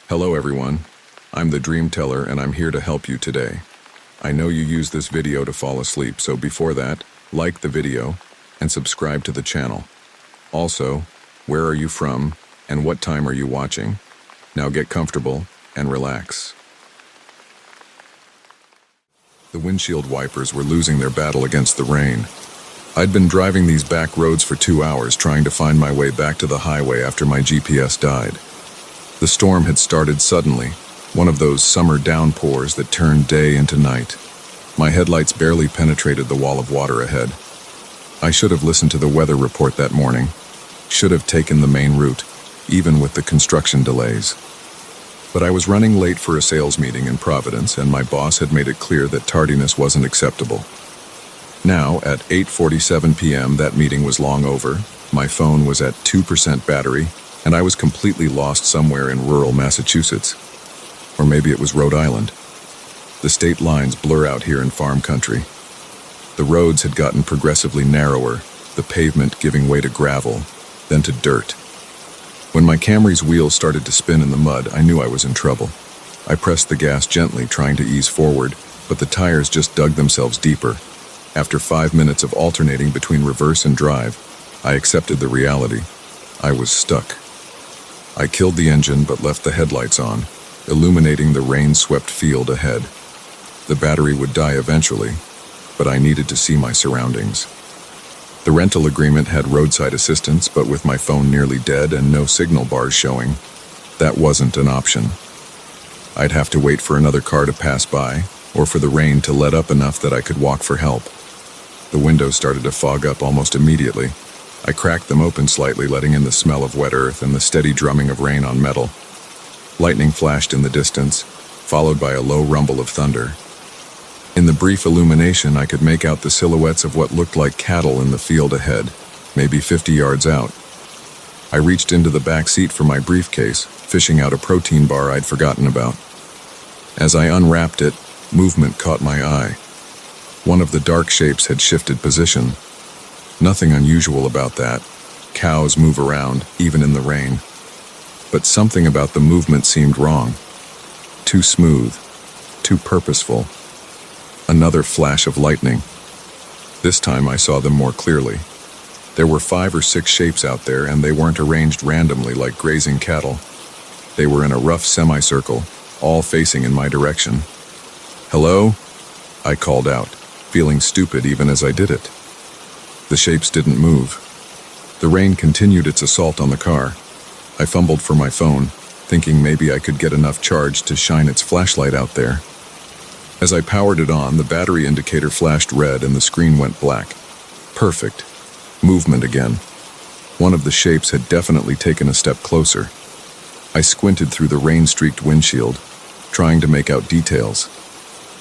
Hello everyone, I'm the DreamTeller and I'm here to help you today. I know you use this video to fall asleep, so before that, like the video and subscribe to the channel. Also, where are you from and what time are you watching? Now get comfortable and relax. The windshield wipers were losing their battle against the rain. I'd been driving these back roads for 2 hours trying to find my way back to the highway after my GPS died. The storm had started suddenly, one of those summer downpours that turn day into night. My headlights barely penetrated the wall of water ahead. I should have listened to the weather report that morning, should have taken the main route, even with the construction delays. But I was running late for a sales meeting in Providence, and my boss had made it clear that tardiness wasn't acceptable. Now, at 8:47 p.m., that meeting was long over, my phone was at 2% battery, and I was completely lost somewhere in rural Massachusetts. Or maybe it was Rhode Island. The state lines blur out here in farm country. The roads had gotten progressively narrower, the pavement giving way to gravel, then to dirt. When my Camry's wheels started to spin in the mud, I knew I was in trouble. I pressed the gas gently, trying to ease forward, but the tires just dug themselves deeper. After 5 minutes of alternating between reverse and drive, I accepted the reality. I was stuck. I killed the engine but left the headlights on, illuminating the rain-swept field ahead. The battery would die eventually, but I needed to see my surroundings. The rental agreement had roadside assistance, but with my phone nearly dead and no signal bars showing, that wasn't an option. I'd have to wait for another car to pass by, or for the rain to let up enough that I could walk for help. The windows started to fog up almost immediately. I cracked them open slightly, letting in the smell of wet earth and the steady drumming of rain on metal. Lightning flashed in the distance, followed by a low rumble of thunder. In the brief illumination, I could make out the silhouettes of what looked like cattle in the field ahead, maybe 50 yards out. I reached into the back seat for my briefcase, fishing out a protein bar I'd forgotten about. As I unwrapped it, movement caught my eye. One of the dark shapes had shifted position. Nothing unusual about that. Cows move around, even in the rain. But something about the movement seemed wrong. Too smooth, too purposeful. Another flash of lightning. This time I saw them more clearly. There were 5 or 6 shapes out there, and they weren't arranged randomly like grazing cattle. They were in a rough semicircle, all facing in my direction. "Hello?" I called out, feeling stupid even as I did it. The shapes didn't move. The rain continued its assault on the car. I fumbled for my phone, thinking maybe I could get enough charge to shine its flashlight out there. As I powered it on, the battery indicator flashed red and the screen went black. Perfect. Movement again. One of the shapes had definitely taken a step closer. I squinted through the rain-streaked windshield, trying to make out details.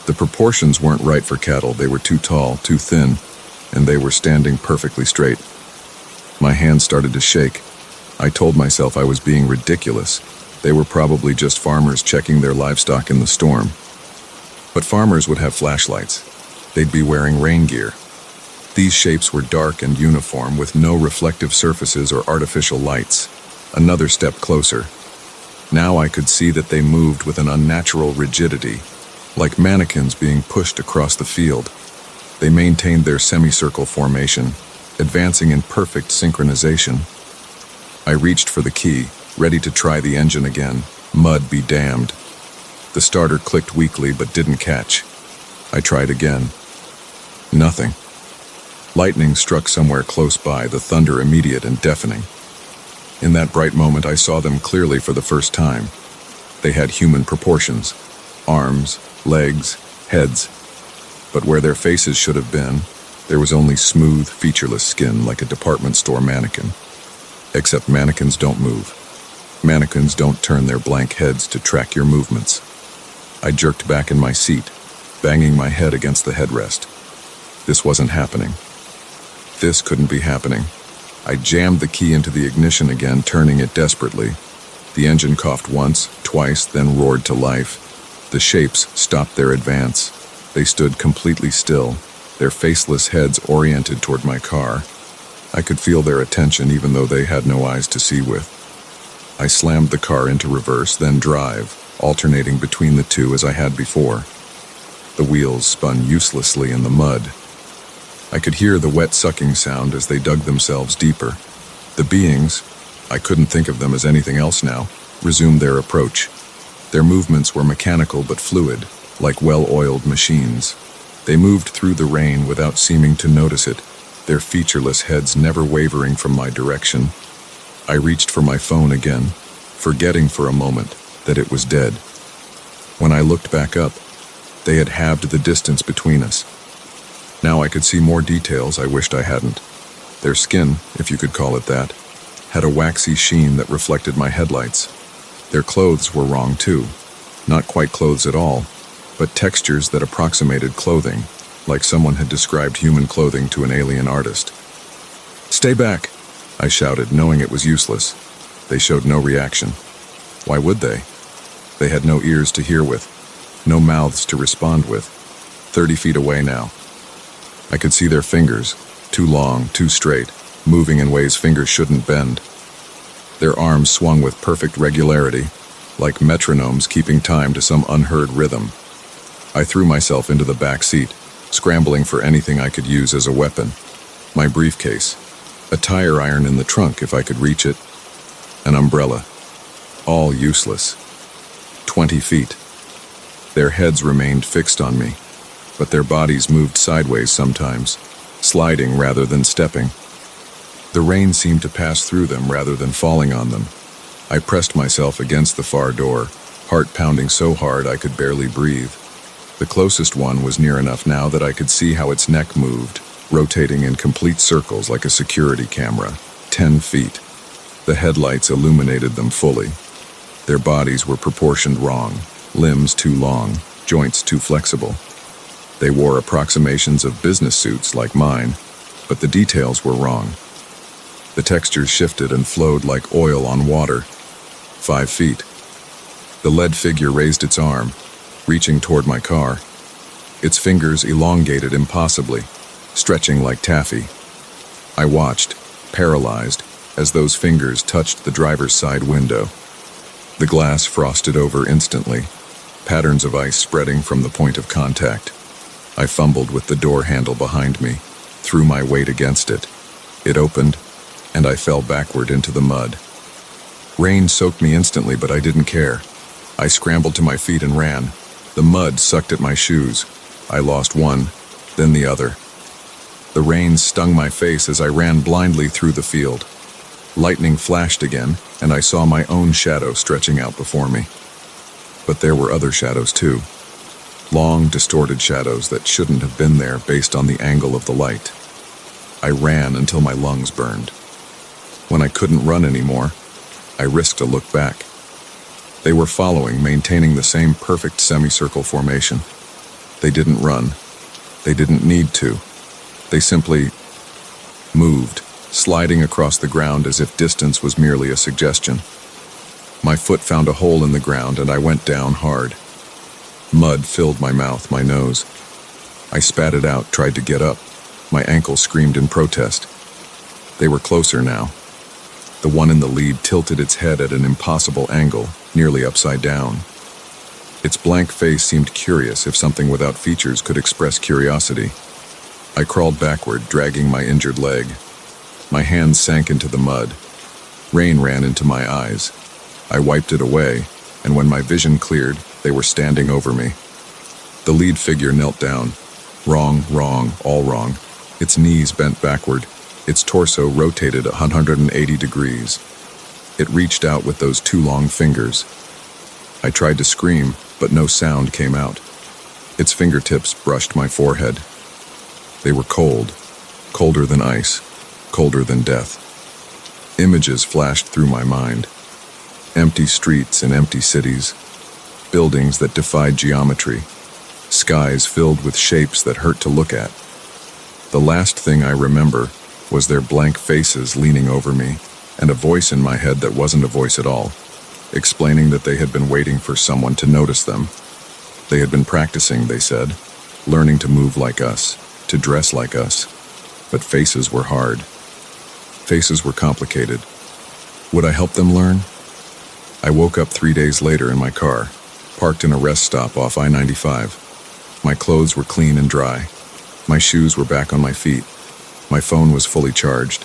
The proportions weren't right for cattle. They were too tall, too thin, and they were standing perfectly straight. My hands started to shake. I told myself I was being ridiculous. They were probably just farmers checking their livestock in the storm. But farmers would have flashlights. They'd be wearing rain gear. These shapes were dark and uniform, with no reflective surfaces or artificial lights. Another step closer. Now I could see that they moved with an unnatural rigidity, like mannequins being pushed across the field. They maintained their semicircle formation, advancing in perfect synchronization. I reached for the key, ready to try the engine again. Mud be damned. The starter clicked weakly but didn't catch. I tried again. Nothing. Lightning struck somewhere close by, the thunder immediate and deafening. In that bright moment, I saw them clearly for the first time. They had human proportions. Arms, legs, heads. But where their faces should have been, there was only smooth, featureless skin like a department store mannequin. Except mannequins don't move. Mannequins don't turn their blank heads to track your movements. I jerked back in my seat, banging my head against the headrest. This wasn't happening. This couldn't be happening. I jammed the key into the ignition again, turning it desperately. The engine coughed once, twice, then roared to life. The shapes stopped their advance. They stood completely still, their faceless heads oriented toward my car. I could feel their attention even though they had no eyes to see with. I slammed the car into reverse, then drive, alternating between the two as I had before. The wheels spun uselessly in the mud. I could hear the wet sucking sound as they dug themselves deeper. The beings, I couldn't think of them as anything else now, resumed their approach. Their movements were mechanical but fluid, like well-oiled machines. They moved through the rain without seeming to notice it, their featureless heads never wavering from my direction. I reached for my phone again, forgetting for a moment that it was dead. When I looked back up, they had halved the distance between us. Now I could see more details I wished I hadn't. Their skin, if you could call it that, had a waxy sheen that reflected my headlights. Their clothes were wrong too. Not quite clothes at all, but textures that approximated clothing, like someone had described human clothing to an alien artist. "Stay back!" I shouted, knowing it was useless. They showed no reaction. Why would they? They had no ears to hear with, no mouths to respond with. 30 feet away now. I could see their fingers, too long, too straight, moving in ways fingers shouldn't bend. Their arms swung with perfect regularity, like metronomes keeping time to some unheard rhythm. I threw myself into the back seat, scrambling for anything I could use as a weapon. My briefcase, a tire iron in the trunk if I could reach it, an umbrella. All useless. 20 feet. Their heads remained fixed on me, but their bodies moved sideways sometimes, sliding rather than stepping. The rain seemed to pass through them rather than falling on them. I pressed myself against the far door, heart pounding so hard I could barely breathe. The closest one was near enough now that I could see how its neck moved, rotating in complete circles like a security camera, 10 feet. The headlights illuminated them fully. Their bodies were proportioned wrong, limbs too long, joints too flexible. They wore approximations of business suits like mine, but the details were wrong. The textures shifted and flowed like oil on water. 5 feet. The lead figure raised its arm, reaching toward my car. Its fingers elongated impossibly, stretching like taffy. I watched, paralyzed, as those fingers touched the driver's side window. The glass frosted over instantly, patterns of ice spreading from the point of contact. I fumbled with the door handle behind me, threw my weight against it. It opened, and I fell backward into the mud. Rain soaked me instantly, but I didn't care. I scrambled to my feet and ran. The mud sucked at my shoes. I lost one, then the other. The rain stung my face as I ran blindly through the field. Lightning flashed again, and I saw my own shadow stretching out before me. But there were other shadows too. Long, distorted shadows that shouldn't have been there based on the angle of the light. I ran until my lungs burned. When I couldn't run anymore, I risked a look back. They were following, maintaining the same perfect semicircle formation. They didn't run. They didn't need to. They simply moved, sliding across the ground as if distance was merely a suggestion. My foot found a hole in the ground and I went down hard. Mud filled my mouth, my nose. I spat it out, tried to get up. My ankle screamed in protest. They were closer now. The one in the lead tilted its head at an impossible angle, nearly upside down. Its blank face seemed curious, if something without features could express curiosity. I crawled backward, dragging my injured leg. My hands sank into the mud. Rain ran into my eyes. I wiped it away, and when my vision cleared, they were standing over me. The lead figure knelt down. Wrong, all wrong. Its knees bent backward. Its torso rotated 180 degrees. It reached out with those two long fingers. I tried to scream, but no sound came out. Its fingertips brushed my forehead. They were cold, colder than ice, colder than death. Images flashed through my mind. Empty streets and empty cities, buildings that defied geometry, skies filled with shapes that hurt to look at. The last thing I remember was their blank faces leaning over me, and a voice in my head that wasn't a voice at all, explaining that they had been waiting for someone to notice them. They had been practicing, they said, learning to move like us, to dress like us. But faces were hard. Faces were complicated. Would I help them learn? I woke up 3 days later in my car, parked in a rest stop off I-95. My clothes were clean and dry. My shoes were back on my feet. My phone was fully charged.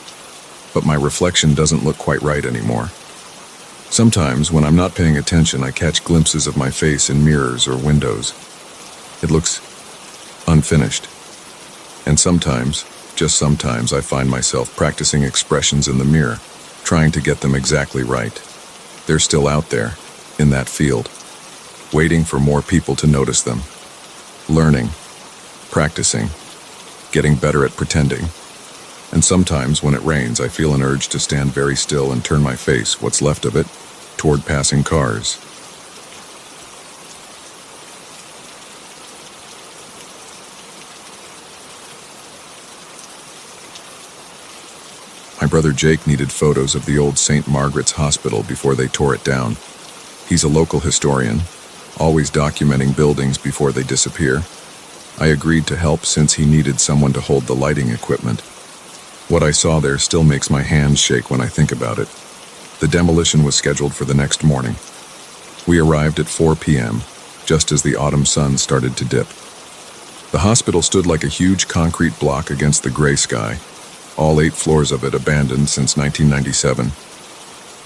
But my reflection doesn't look quite right anymore. Sometimes, when I'm not paying attention, I catch glimpses of my face in mirrors or windows. It looks unfinished. And sometimes, just sometimes, I find myself practicing expressions in the mirror, trying to get them exactly right. They're still out there, in that field, waiting for more people to notice them. Learning, practicing, getting better at pretending. And sometimes, when it rains, I feel an urge to stand very still and turn my face, what's left of it, toward passing cars. My brother Jake needed photos of the old St. Margaret's Hospital before they tore it down. He's a local historian, always documenting buildings before they disappear. I agreed to help since he needed someone to hold the lighting equipment. What I saw there still makes my hands shake when I think about it. The demolition was scheduled for the next morning. We arrived at 4 p.m., just as the autumn sun started to dip. The hospital stood like a huge concrete block against the gray sky, all 8 floors of it abandoned since 1997.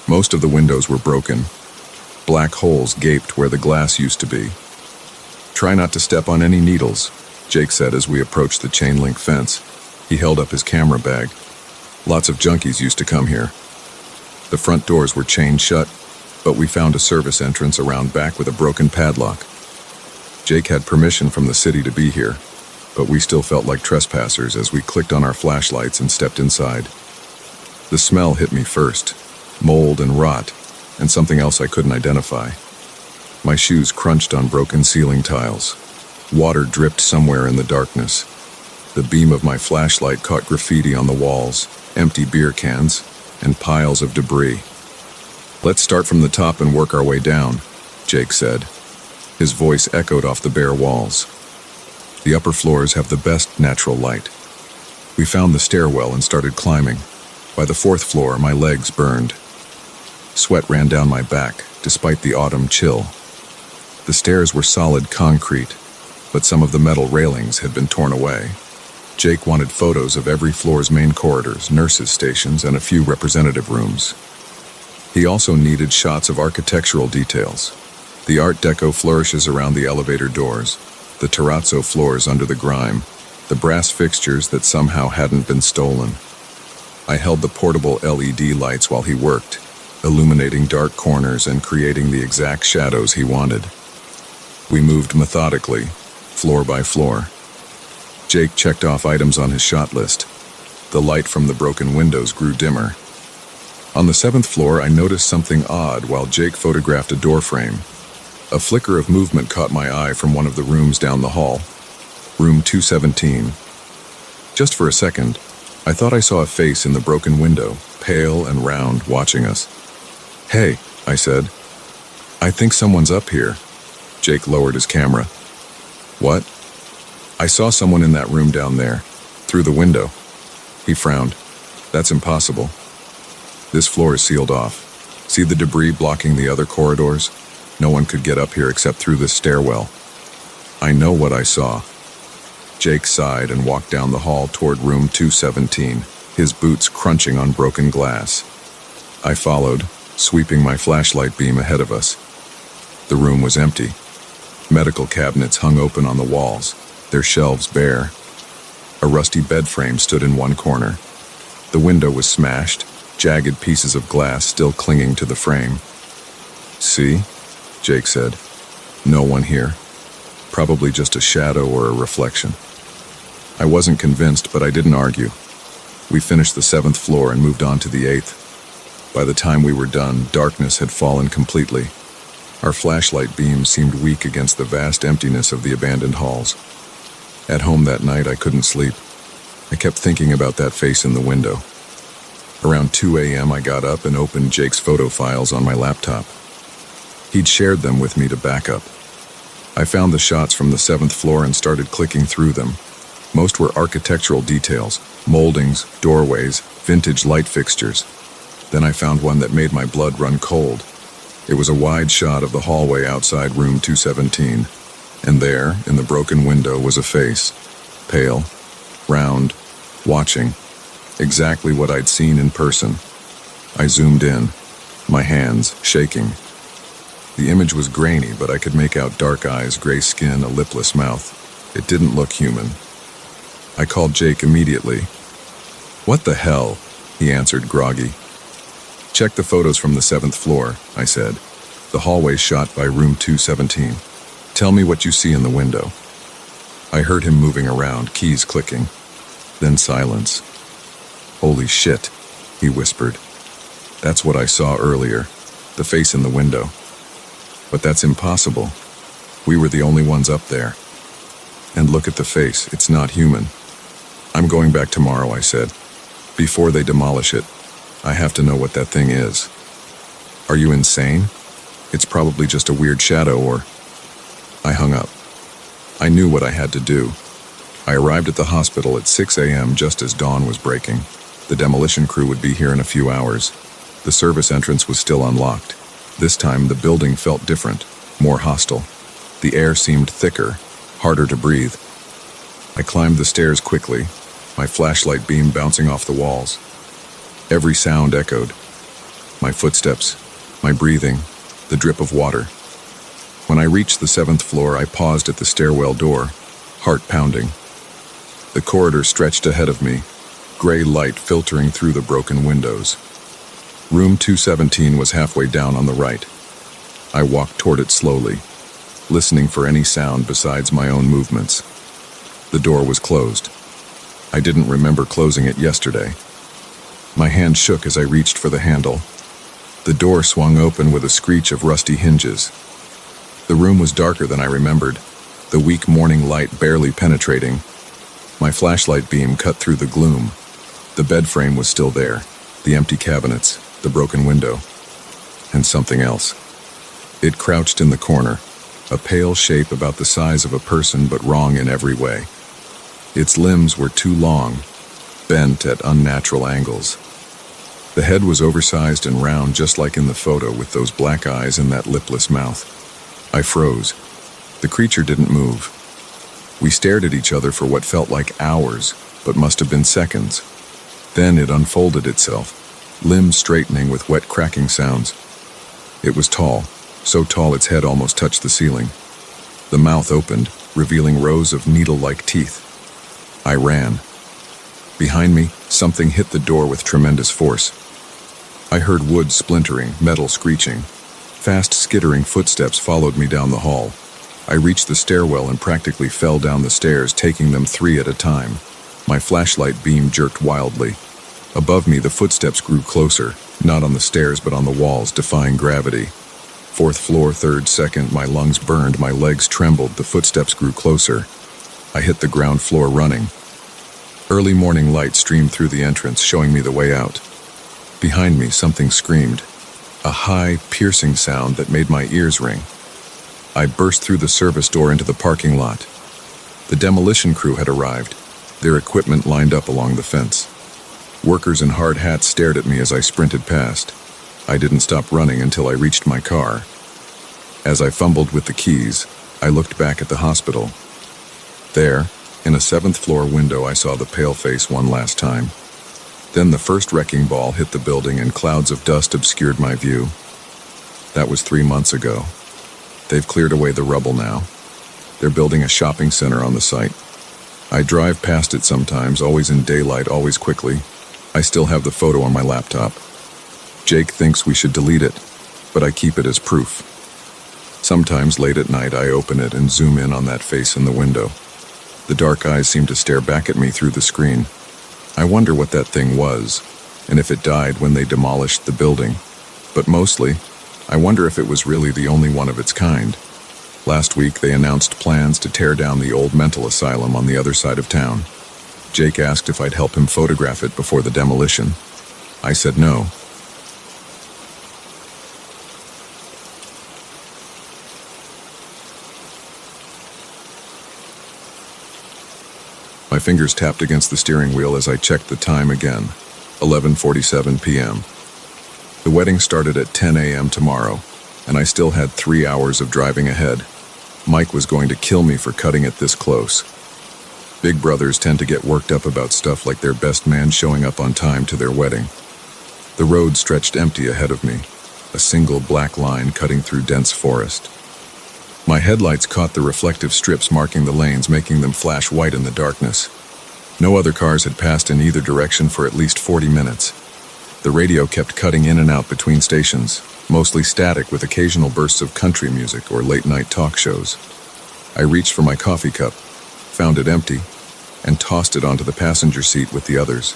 Most of the windows were broken. Black holes gaped where the glass used to be. "Try not to step on any needles," Jake said as we approached the chain-link fence. He held up his camera bag. "Lots of junkies used to come here." The front doors were chained shut, but we found a service entrance around back with a broken padlock. Jake had permission from the city to be here, but we still felt like trespassers as we clicked on our flashlights and stepped inside. The smell hit me first, mold and rot, and something else I couldn't identify. My shoes crunched on broken ceiling tiles. Water dripped somewhere in the darkness. The beam of my flashlight caught graffiti on the walls, empty beer cans, and piles of debris. "Let's start from the top and work our way down," Jake said. His voice echoed off the bare walls. "The upper floors have the best natural light." We found the stairwell and started climbing. By the 4th floor, my legs burned. Sweat ran down my back, despite the autumn chill. The stairs were solid concrete, but some of the metal railings had been torn away. Jake wanted photos of every floor's main corridors, nurses' stations, and a few representative rooms. He also needed shots of architectural details. The Art Deco flourishes around the elevator doors, the terrazzo floors under the grime, the brass fixtures that somehow hadn't been stolen. I held the portable LED lights while he worked, illuminating dark corners and creating the exact shadows he wanted. We moved methodically, floor by floor. Jake checked off items on his shot list. The light from the broken windows grew dimmer. On the 7th floor, I noticed something odd while Jake photographed a door frame. A flicker of movement caught my eye from one of the rooms down the hall. Room 217. Just for a second, I thought I saw a face in the broken window, pale and round, watching us. "Hey," I said. "I think someone's up here." Jake lowered his camera. "What?" "I saw someone in that room down there, through the window." He frowned. "That's impossible. This floor is sealed off. See the debris blocking the other corridors? No one could get up here except through this stairwell." "I know what I saw." Jake sighed and walked down the hall toward room 217, his boots crunching on broken glass. I followed, sweeping my flashlight beam ahead of us. The room was empty. Medical cabinets hung open on the walls, their shelves bare. A rusty bed frame stood in one corner. The window was smashed, jagged pieces of glass still clinging to the frame. "See?" Jake said. "No one here. Probably just a shadow or a reflection." I wasn't convinced, but I didn't argue. We finished the 7th floor and moved on to the 8th. By the time we were done, darkness had fallen completely. Our flashlight beams seemed weak against the vast emptiness of the abandoned halls. At home that night, I couldn't sleep. I kept thinking about that face in the window. Around 2 a.m., I got up and opened Jake's photo files on my laptop. He'd shared them with me to back up. I found the shots from the 7th floor and started clicking through them. Most were architectural details, moldings, doorways, vintage light fixtures. Then I found one that made my blood run cold. It was a wide shot of the hallway outside room 217, and there, in the broken window, was a face, pale, round, watching, exactly what I'd seen in person. I zoomed in, my hands shaking. The image was grainy, but I could make out dark eyes, gray skin, a lipless mouth. It didn't look human. I called Jake immediately. "What the hell?" he answered, groggy. "Check the photos from the 7th floor," I said. "The hallway shot by room 217. Tell me what you see in the window." I heard him moving around, keys clicking. Then silence. "Holy shit," he whispered. "That's what I saw earlier, the face in the window. But that's impossible. We were the only ones up there. And look at the face, it's not human." "I'm going back tomorrow," I said. "Before they demolish it, I have to know what that thing is." "Are you insane? It's probably just a weird shadow or..." I hung up. I knew what I had to do. I arrived at the hospital at 6 a.m. just as dawn was breaking. The demolition crew would be here in a few hours. The service entrance was still unlocked. This time the building felt different, more hostile. The air seemed thicker, harder to breathe. I climbed the stairs quickly, my flashlight beam bouncing off the walls. Every sound echoed. My footsteps, my breathing, the drip of water. When I reached the 7th floor, I paused at the stairwell door, heart pounding. The corridor stretched ahead of me, gray light filtering through the broken windows. Room 217 was halfway down on the right. I walked toward it slowly, listening for any sound besides my own movements. The door was closed. I didn't remember closing it yesterday. My hand shook as I reached for the handle. The door swung open with a screech of rusty hinges. The room was darker than I remembered, the weak morning light barely penetrating. My flashlight beam cut through the gloom. The bed frame was still there, the empty cabinets, the broken window, and something else. It crouched in the corner, a pale shape about the size of a person but wrong in every way. Its limbs were too long, bent at unnatural angles. The head was oversized and round just like in the photo with those black eyes and that lipless mouth. I froze. The creature didn't move. We stared at each other for what felt like hours, but must have been seconds. Then it unfolded itself, limbs straightening with wet cracking sounds. It was tall, so tall its head almost touched the ceiling. The mouth opened, revealing rows of needle-like teeth. I ran. Behind me, something hit the door with tremendous force. I heard wood splintering, metal screeching. Fast, skittering footsteps followed me down the hall. I reached the stairwell and practically fell down the stairs, taking them 3 at a time. My flashlight beam jerked wildly. Above me, the footsteps grew closer, not on the stairs but on the walls, defying gravity. 4th floor, 3rd, 2nd, my lungs burned, my legs trembled, the footsteps grew closer. I hit the ground floor running. Early morning light streamed through the entrance, showing me the way out. Behind me, something screamed. A high, piercing sound that made my ears ring. I burst through the service door into the parking lot. The demolition crew had arrived, their equipment lined up along the fence. Workers in hard hats stared at me as I sprinted past. I didn't stop running until I reached my car. As I fumbled with the keys, I looked back at the hospital. There, in a 7th floor window, I saw the pale face one last time. Then the first wrecking ball hit the building and clouds of dust obscured my view. That was 3 months ago. They've cleared away the rubble now. They're building a shopping center on the site. I drive past it sometimes, always in daylight, always quickly. I still have the photo on my laptop. Jake thinks we should delete it, but I keep it as proof. Sometimes late at night I open it and zoom in on that face in the window. The dark eyes seem to stare back at me through the screen. I wonder what that thing was, and if it died when they demolished the building. But mostly, I wonder if it was really the only one of its kind. Last week they announced plans to tear down the old mental asylum on the other side of town. Jake asked if I'd help him photograph it before the demolition. I said no. My fingers tapped against the steering wheel as I checked the time again, 11:47 p.m. The wedding started at 10 a.m. tomorrow. and I still had 3 hours of driving ahead. Mike was going to kill me for cutting it this close. Big brothers tend to get worked up about stuff like their best man showing up on time to their wedding. The road stretched empty ahead of me, a single black line cutting through dense forest. My headlights caught the reflective strips marking the lanes, making them flash white in the darkness. No other cars had passed in either direction for at least 40 minutes. The radio kept cutting in and out between stations, mostly static with occasional bursts of country music or late-night talk shows. I reached for my coffee cup, found it empty, and tossed it onto the passenger seat with the others.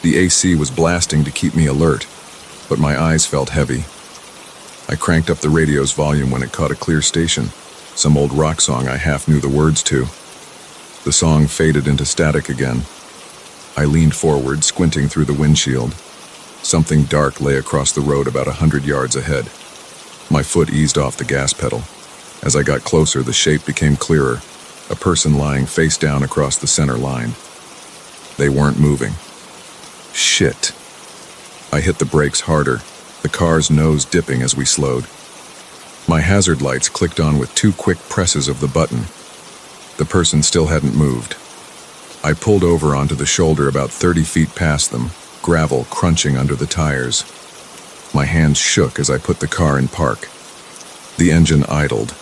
The AC was blasting to keep me alert, but my eyes felt heavy. I cranked up the radio's volume when it caught a clear station, some old rock song I half knew the words to. The song faded into static again. I leaned forward, squinting through the windshield. Something dark lay across the road about 100 yards ahead. My foot eased off the gas pedal. As I got closer, the shape became clearer, a person lying face down across the center line. They weren't moving. Shit. I hit the brakes harder, the car's nose dipping as we slowed. My hazard lights clicked on with 2 quick presses of the button. The person still hadn't moved. I pulled over onto the shoulder about 30 feet past them, gravel crunching under the tires. My hands shook as I put the car in park. The engine idled,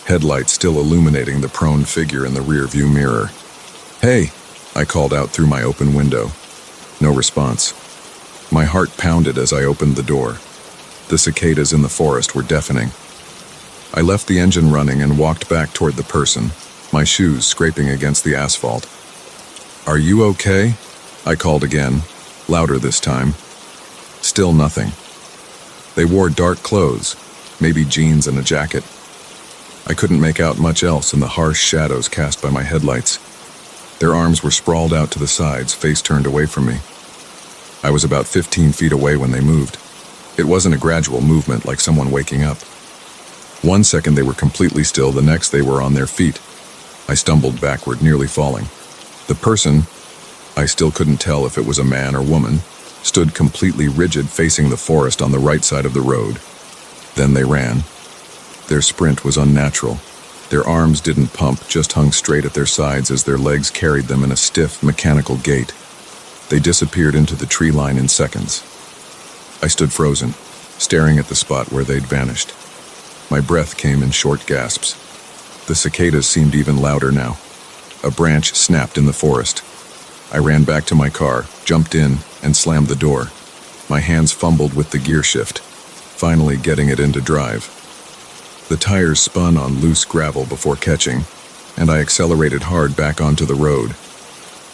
headlights still illuminating the prone figure in the rearview mirror. "Hey," I called out through my open window. No response. My heart pounded as I opened the door. The cicadas in the forest were deafening. I left the engine running and walked back toward the person, my shoes scraping against the asphalt. "Are you okay?" I called again, louder this time. Still nothing. They wore dark clothes, maybe jeans and a jacket. I couldn't make out much else in the harsh shadows cast by my headlights. Their arms were sprawled out to the sides, face turned away from me. I was about 15 feet away when they moved. It wasn't a gradual movement like someone waking up. 1 second they were completely still, the next they were on their feet. I stumbled backward, nearly falling. The person, I still couldn't tell if it was a man or woman, stood completely rigid facing the forest on the right side of the road. Then they ran. Their sprint was unnatural. Their arms didn't pump, just hung straight at their sides as their legs carried them in a stiff, mechanical gait. They disappeared into the tree line in seconds. I stood frozen, staring at the spot where they'd vanished. My breath came in short gasps. The cicadas seemed even louder now. A branch snapped in the forest. I ran back to my car, jumped in, and slammed the door. My hands fumbled with the gear shift, finally getting it into drive. The tires spun on loose gravel before catching, and I accelerated hard back onto the road.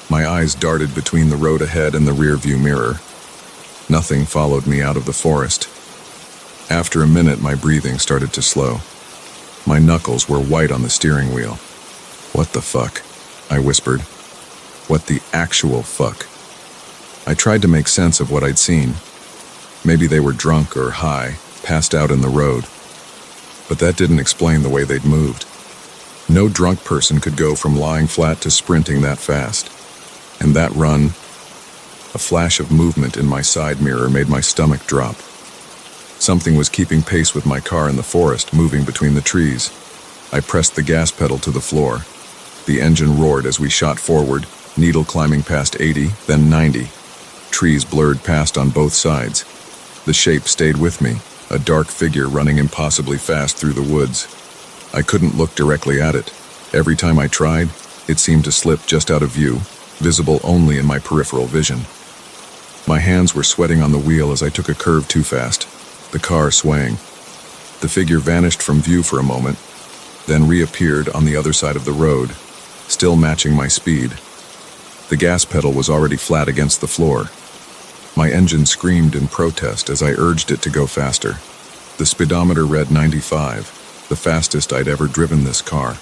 My eyes darted between the road ahead and the rearview mirror. Nothing followed me out of the forest. After a minute, my breathing started to slow. My knuckles were white on the steering wheel. "What the fuck?" I whispered. "What the actual fuck?" I tried to make sense of what I'd seen. Maybe they were drunk or high, passed out in the road. But that didn't explain the way they'd moved. No drunk person could go from lying flat to sprinting that fast. And that run, a flash of movement in my side mirror made my stomach drop. Something was keeping pace with my car in the forest, moving between the trees. I pressed the gas pedal to the floor. The engine roared as we shot forward, needle climbing past 80, then 90. Trees blurred past on both sides. The shape stayed with me, a dark figure running impossibly fast through the woods. I couldn't look directly at it. Every time I tried, it seemed to slip just out of view, visible only in my peripheral vision. My hands were sweating on the wheel as I took a curve too fast, the car swaying. The figure vanished from view for a moment, then reappeared on the other side of the road, still matching my speed. The gas pedal was already flat against the floor. My engine screamed in protest as I urged it to go faster. The speedometer read 95, the fastest I'd ever driven this car.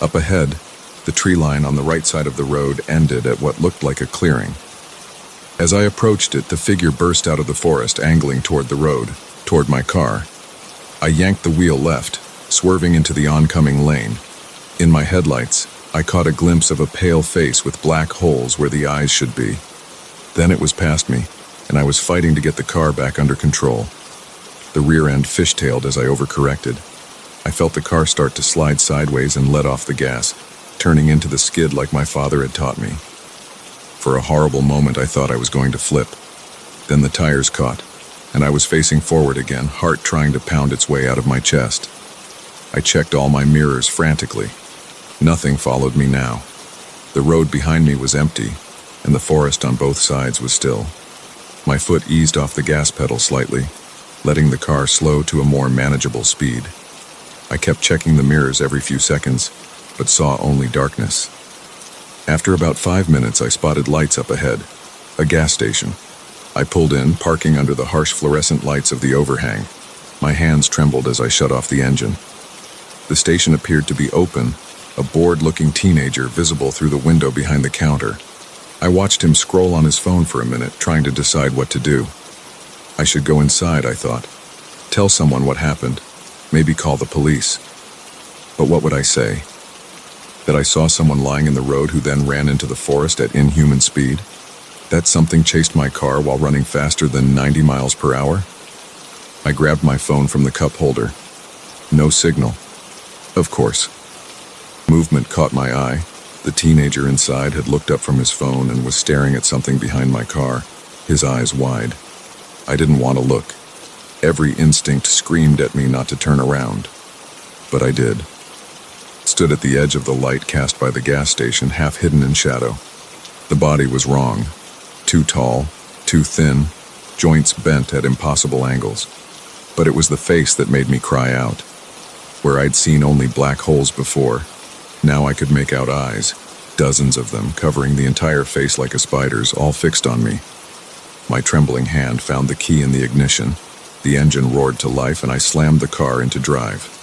Up ahead, the tree line on the right side of the road ended at what looked like a clearing. As I approached it, the figure burst out of the forest, angling toward the road, toward my car. I yanked the wheel left, swerving into the oncoming lane. In my headlights, I caught a glimpse of a pale face with black holes where the eyes should be. Then it was past me, and I was fighting to get the car back under control. The rear end fishtailed as I overcorrected. I felt the car start to slide sideways and let off the gas, turning into the skid like my father had taught me. For a horrible moment, I thought I was going to flip. Then the tires caught, and I was facing forward again, heart trying to pound its way out of my chest. I checked all my mirrors frantically. Nothing followed me now. The road behind me was empty, and the forest on both sides was still. My foot eased off the gas pedal slightly, letting the car slow to a more manageable speed. I kept checking the mirrors every few seconds, but saw only darkness. After about 5 minutes, I spotted lights up ahead, a gas station. I pulled in, parking under the harsh fluorescent lights of the overhang. My hands trembled as I shut off the engine. The station appeared to be open, a bored-looking teenager visible through the window behind the counter. I watched him scroll on his phone for a minute, trying to decide what to do. I should go inside, I thought. Tell someone what happened. Maybe call the police. But what would I say? That I saw someone lying in the road who then ran into the forest at inhuman speed? That something chased my car while running faster than 90 miles per hour? I grabbed my phone from the cup holder. No signal. Of course. Movement caught my eye. The teenager inside had looked up from his phone and was staring at something behind my car, his eyes wide. I didn't want to look. Every instinct screamed at me not to turn around. But I did. Stood at the edge of the light cast by the gas station, half hidden in shadow. The body was wrong. Too tall, too thin, joints bent at impossible angles. But it was the face that made me cry out. Where I'd seen only black holes before, now I could make out eyes, dozens of them, covering the entire face like a spider's, all fixed on me. My trembling hand found the key in the ignition. The engine roared to life, and I slammed the car into drive.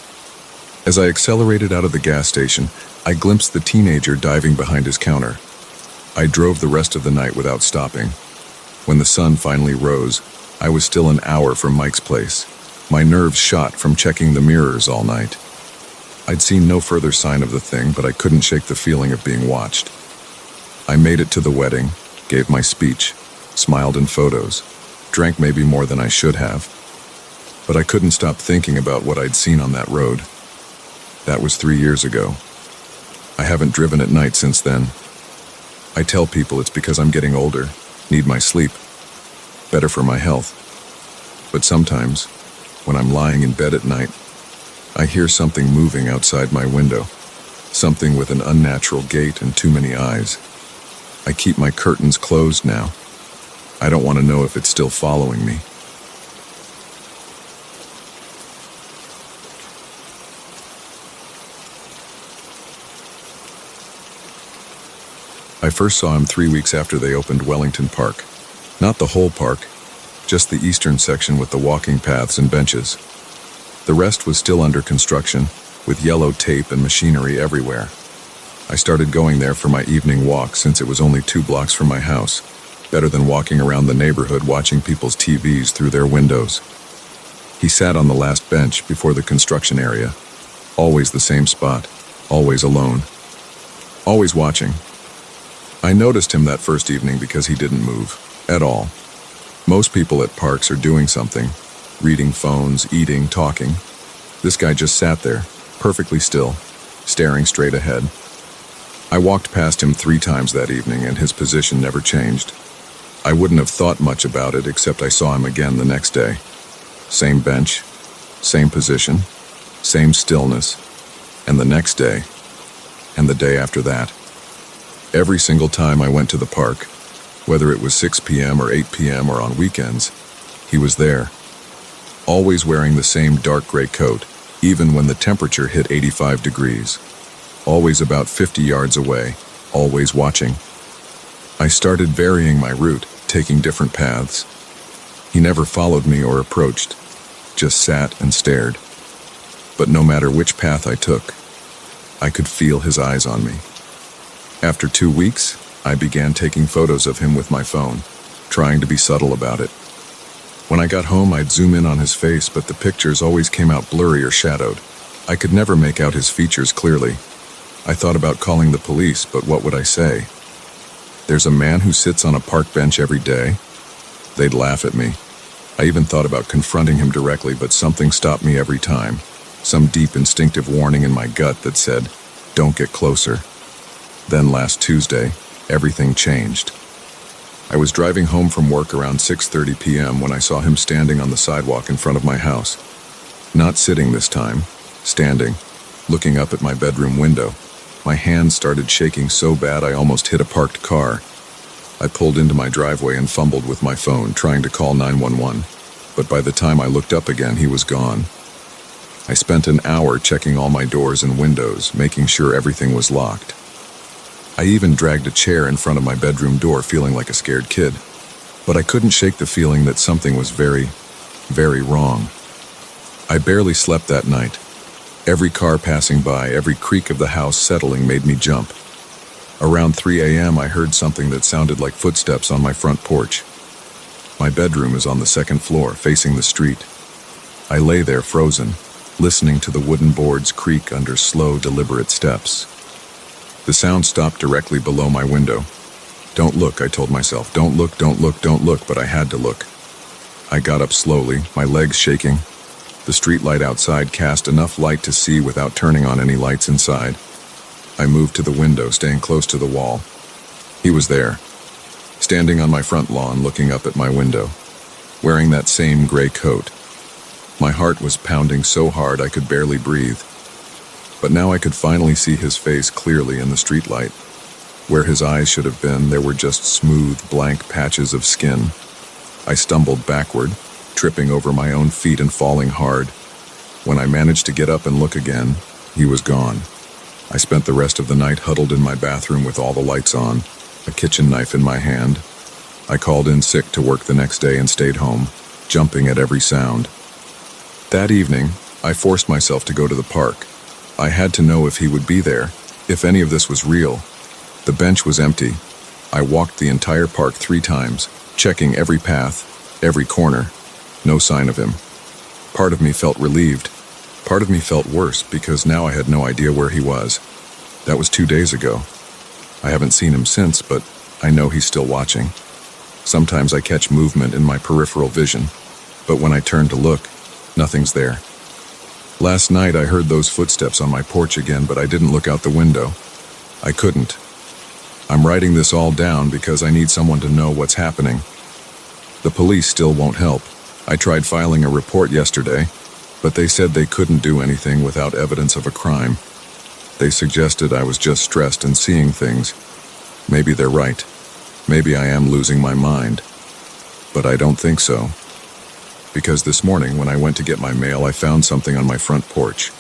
As I accelerated out of the gas station, I glimpsed the teenager diving behind his counter. I drove the rest of the night without stopping. When the sun finally rose, I was still an hour from Mike's place. My nerves shot from checking the mirrors all night. I'd seen no further sign of the thing, but I couldn't shake the feeling of being watched. I made it to the wedding, gave my speech, smiled in photos, drank maybe more than I should have. But I couldn't stop thinking about what I'd seen on that road. That was 3 years ago. I haven't driven at night since then. I tell people it's because I'm getting older, need my sleep, better for my health. But sometimes, when I'm lying in bed at night, I hear something moving outside my window, something with an unnatural gait and too many eyes. I keep my curtains closed now. I don't want to know if it's still following me. I first saw him 3 weeks after they opened Wellington Park. Not the whole park, just the eastern section with the walking paths and benches. The rest was still under construction, with yellow tape and machinery everywhere. I started going there for my evening walk since it was only 2 blocks from my house, better than walking around the neighborhood watching people's TVs through their windows. He sat on the last bench before the construction area, always the same spot, always alone, always watching. I noticed him that first evening because he didn't move, at all. Most people at parks are doing something, reading phones, eating, talking. This guy just sat there, perfectly still, staring straight ahead. I walked past him 3 times that evening, and his position never changed. I wouldn't have thought much about it, except I saw him again the next day. Same bench, same position, same stillness, and the next day, and the day after that. Every single time I went to the park, whether it was 6 p.m. or 8 p.m. or on weekends, he was there. Always wearing the same dark gray coat, even when the temperature hit 85 degrees. Always about 50 yards away, always watching. I started varying my route, taking different paths. He never followed me or approached, just sat and stared. But no matter which path I took, I could feel his eyes on me. After 2 weeks, I began taking photos of him with my phone, trying to be subtle about it. When I got home, I'd zoom in on his face, but the pictures always came out blurry or shadowed. I could never make out his features clearly. I thought about calling the police, but what would I say? There's a man who sits on a park bench every day? They'd laugh at me. I even thought about confronting him directly, but something stopped me every time. Some deep instinctive warning in my gut that said, "Don't get closer." Then last Tuesday, everything changed. I was driving home from work around 6:30 p.m. when I saw him standing on the sidewalk in front of my house. Not sitting this time, standing, looking up at my bedroom window. My hands started shaking so bad I almost hit a parked car. I pulled into my driveway and fumbled with my phone, trying to call 911. But by the time I looked up again, he was gone. I spent an hour checking all my doors and windows, making sure everything was locked. I even dragged a chair in front of my bedroom door, feeling like a scared kid. But I couldn't shake the feeling that something was very, very wrong. I barely slept that night. Every car passing by, every creak of the house settling made me jump. Around 3 a.m. I heard something that sounded like footsteps on my front porch. My bedroom is on the second floor, facing the street. I lay there frozen, listening to the wooden boards creak under slow, deliberate steps. The sound stopped directly below my window. "Don't look," I told myself. "Don't look, don't look, don't look," but I had to look. I got up slowly, my legs shaking. The street light outside cast enough light to see without turning on any lights inside. I moved to the window, staying close to the wall. He was there, standing on my front lawn, looking up at my window, wearing that same gray coat. My heart was pounding so hard I could barely breathe. But now I could finally see his face clearly in the streetlight. Where his eyes should have been, there were just smooth, blank patches of skin. I stumbled backward, tripping over my own feet and falling hard. When I managed to get up and look again, he was gone. I spent the rest of the night huddled in my bathroom with all the lights on, a kitchen knife in my hand. I called in sick to work the next day and stayed home, jumping at every sound. That evening, I forced myself to go to the park. I had to know if he would be there, if any of this was real. The bench was empty. I walked the entire park 3 times, checking every path, every corner. No sign of him. Part of me felt relieved. Part of me felt worse because now I had no idea where he was. That was 2 days ago. I haven't seen him since, but I know he's still watching. Sometimes I catch movement in my peripheral vision, but when I turn to look, nothing's there. Last night I heard those footsteps on my porch again, but I didn't look out the window. I couldn't. I'm writing this all down because I need someone to know what's happening. The police still won't help. I tried filing a report yesterday, but they said they couldn't do anything without evidence of a crime. They suggested I was just stressed and seeing things. Maybe they're right. Maybe I am losing my mind. But I don't think so. Because this morning when I went to get my mail, I found something on my front porch.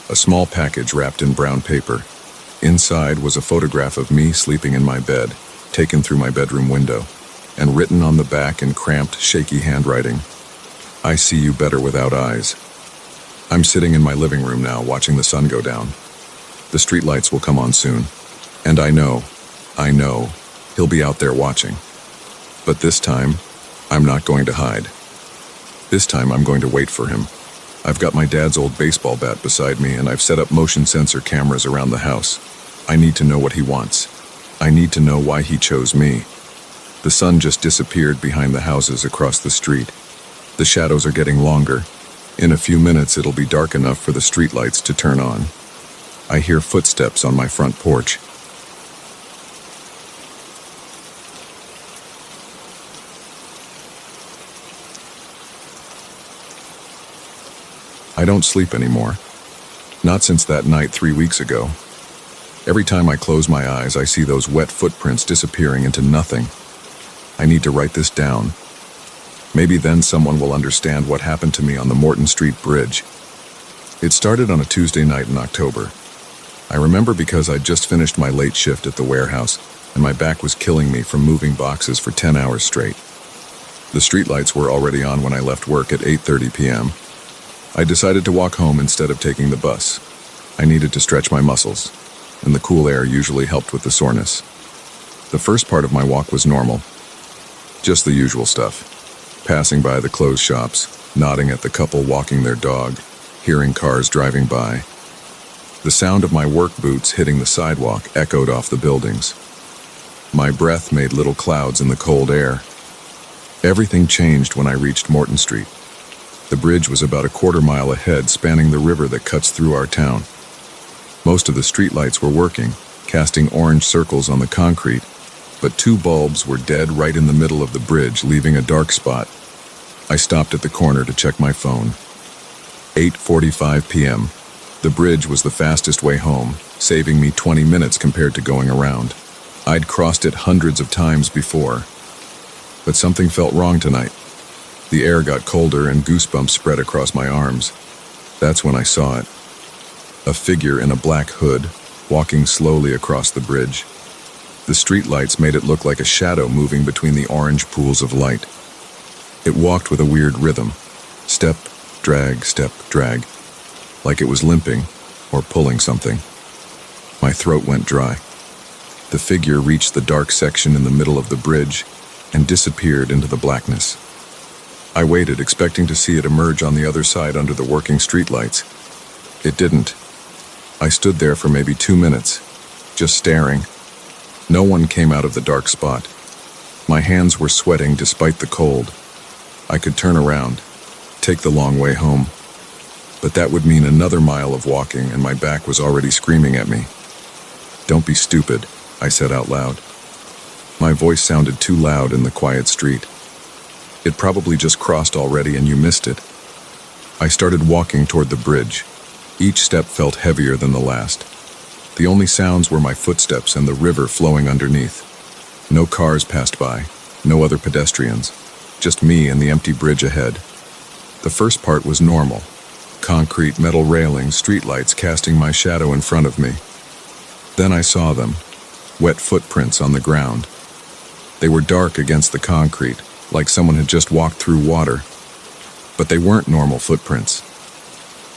A small package wrapped in brown paper. Inside was a photograph of me sleeping in my bed, taken through my bedroom window, and written on the back in cramped, shaky handwriting, "I see you better without eyes." I'm sitting in my living room now, watching the sun go down. The streetlights will come on soon. And I know, he'll be out there watching. But this time, I'm not going to hide. This time I'm going to wait for him. I've got my dad's old baseball bat beside me, and I've set up motion sensor cameras around the house. I need to know what he wants. I need to know why he chose me. The sun just disappeared behind the houses across the street. The shadows are getting longer. In a few minutes it'll be dark enough for the streetlights to turn on. I hear footsteps on my front porch. I don't sleep anymore. Not since that night 3 weeks ago. Every time I close my eyes, I see those wet footprints disappearing into nothing. I need to write this down. Maybe then someone will understand what happened to me on the Morton Street Bridge. It started on a Tuesday night in October. I remember because I'd just finished my late shift at the warehouse, and my back was killing me from moving boxes for 10 hours straight. The streetlights were already on when I left work at 8:30 p.m. I decided to walk home instead of taking the bus. I needed to stretch my muscles, and the cool air usually helped with the soreness. The first part of my walk was normal. Just the usual stuff. Passing by the clothes shops, nodding at the couple walking their dog, hearing cars driving by. The sound of my work boots hitting the sidewalk echoed off the buildings. My breath made little clouds in the cold air. Everything changed when I reached Morton Street. The bridge was about a quarter-mile ahead, spanning the river that cuts through our town. Most of the streetlights were working, casting orange circles on the concrete, but two bulbs were dead right in the middle of the bridge, leaving a dark spot. I stopped at the corner to check my phone. 8:45 p.m. The bridge was the fastest way home, saving me 20 minutes compared to going around. I'd crossed it hundreds of times before, but something felt wrong tonight. The air got colder and goosebumps spread across my arms. That's when I saw it. A figure in a black hood, walking slowly across the bridge. The streetlights made it look like a shadow moving between the orange pools of light. It walked with a weird rhythm. Step, drag, like it was limping or pulling something. My throat went dry. The figure reached the dark section in the middle of the bridge and disappeared into the blackness. I waited, expecting to see it emerge on the other side under the working streetlights. It didn't. I stood there for maybe 2 minutes, just staring. No one came out of the dark spot. My hands were sweating despite the cold. I could turn around, take the long way home. But that would mean another mile of walking, and my back was already screaming at me. "Don't be stupid," I said out loud. My voice sounded too loud in the quiet street. "It probably just crossed already and you missed it." I started walking toward the bridge. Each step felt heavier than the last. The only sounds were my footsteps and the river flowing underneath. No cars passed by, no other pedestrians, just me and the empty bridge ahead. The first part was normal. Concrete, metal railings, streetlights casting my shadow in front of me. Then I saw them, wet footprints on the ground. They were dark against the concrete, like someone had just walked through water. But they weren't normal footprints.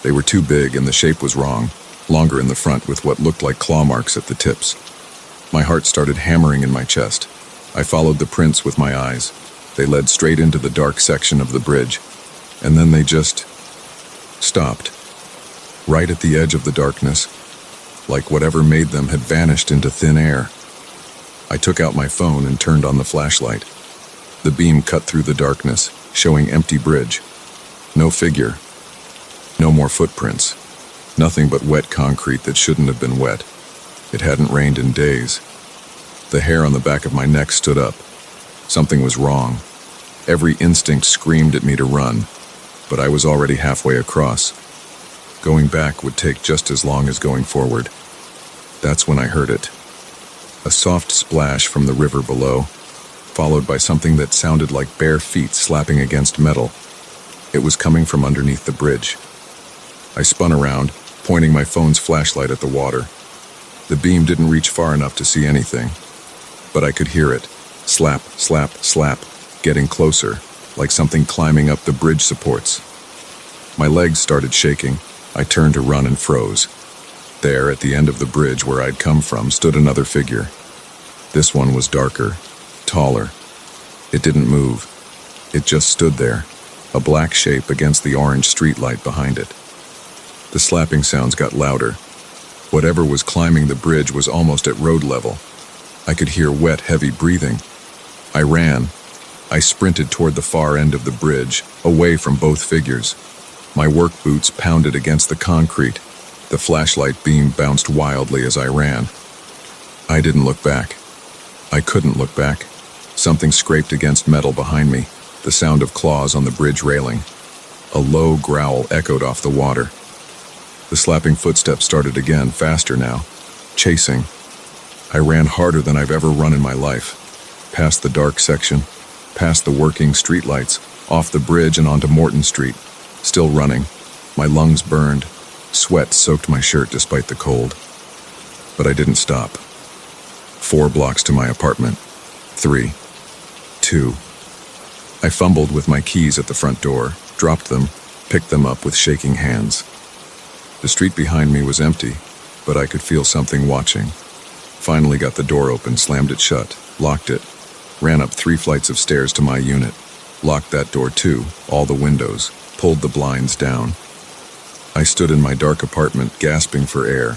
They were too big and the shape was wrong, longer in the front with what looked like claw marks at the tips. My heart started hammering in my chest. I followed the prints with my eyes. They led straight into the dark section of the bridge, and then they just stopped, right at the edge of the darkness, like whatever made them had vanished into thin air. I took out my phone and turned on the flashlight. The beam cut through the darkness, showing empty bridge. No figure. No more footprints. Nothing but wet concrete that shouldn't have been wet. It hadn't rained in days. The hair on the back of my neck stood up. Something was wrong. Every instinct screamed at me to run, but I was already halfway across. Going back would take just as long as going forward. That's when I heard it. A soft splash from the river below, followed by something that sounded like bare feet slapping against metal. It was coming from underneath the bridge. I spun around, pointing my phone's flashlight at the water. The beam didn't reach far enough to see anything, but I could hear it. Slap, slap, slap, getting closer, like something climbing up the bridge supports. My legs started shaking. I turned to run and froze. There, at the end of the bridge where I'd come from, stood another figure. This one was darker, taller. It didn't move. It just stood there, a black shape against the orange streetlight behind it. The slapping sounds got louder. Whatever was climbing the bridge was almost at road level. I could hear wet, heavy breathing. I ran. I sprinted toward the far end of the bridge, away from both figures. My work boots pounded against the concrete. The flashlight beam bounced wildly as I ran. I didn't look back. I couldn't look back. Something scraped against metal behind me, the sound of claws on the bridge railing. A low growl echoed off the water. The slapping footsteps started again, faster now, chasing. I ran harder than I've ever run in my life, past the dark section, past the working streetlights, off the bridge and onto Morton Street. Still running. My lungs burned. Sweat soaked my shirt despite the cold. But I didn't stop. 4 blocks to my apartment. 3. 2. I fumbled with my keys at the front door, dropped them, picked them up with shaking hands. The street behind me was empty, but I could feel something watching. Finally got the door open, slammed it shut, locked it, ran up 3 flights of stairs to my unit, locked that door too, all the windows, pulled the blinds down. I stood in my dark apartment, gasping for air.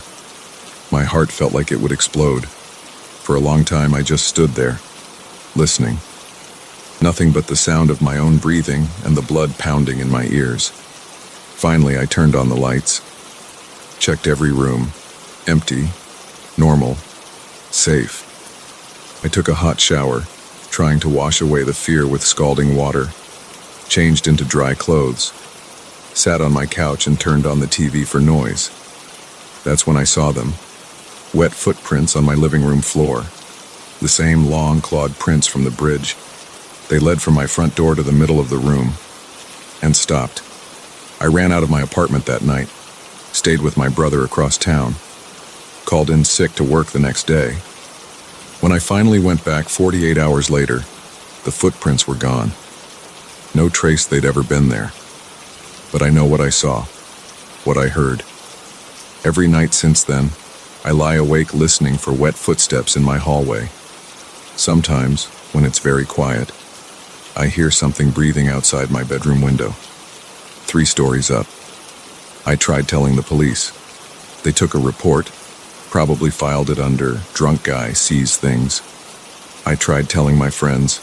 My heart felt like it would explode. For a long time, I just stood there, listening. Nothing but the sound of my own breathing and the blood pounding in my ears. Finally, I turned on the lights, checked every room. Empty, normal, safe. I took a hot shower, trying to wash away the fear with scalding water, changed into dry clothes, sat on my couch and turned on the TV for noise. That's when I saw them. Wet footprints on my living room floor. The same long, clawed prints from the bridge. They led from my front door to the middle of the room and stopped. I ran out of my apartment that night, stayed with my brother across town, called in sick to work the next day. When I finally went back 48 hours later, the footprints were gone. No trace they'd ever been there. But I know what I saw, what I heard. Every night since then, I lie awake listening for wet footsteps in my hallway. Sometimes, when it's very quiet, I hear something breathing outside my bedroom window. 3 stories up. I tried telling the police. They took a report, probably filed it under drunk guy sees things. I tried telling my friends.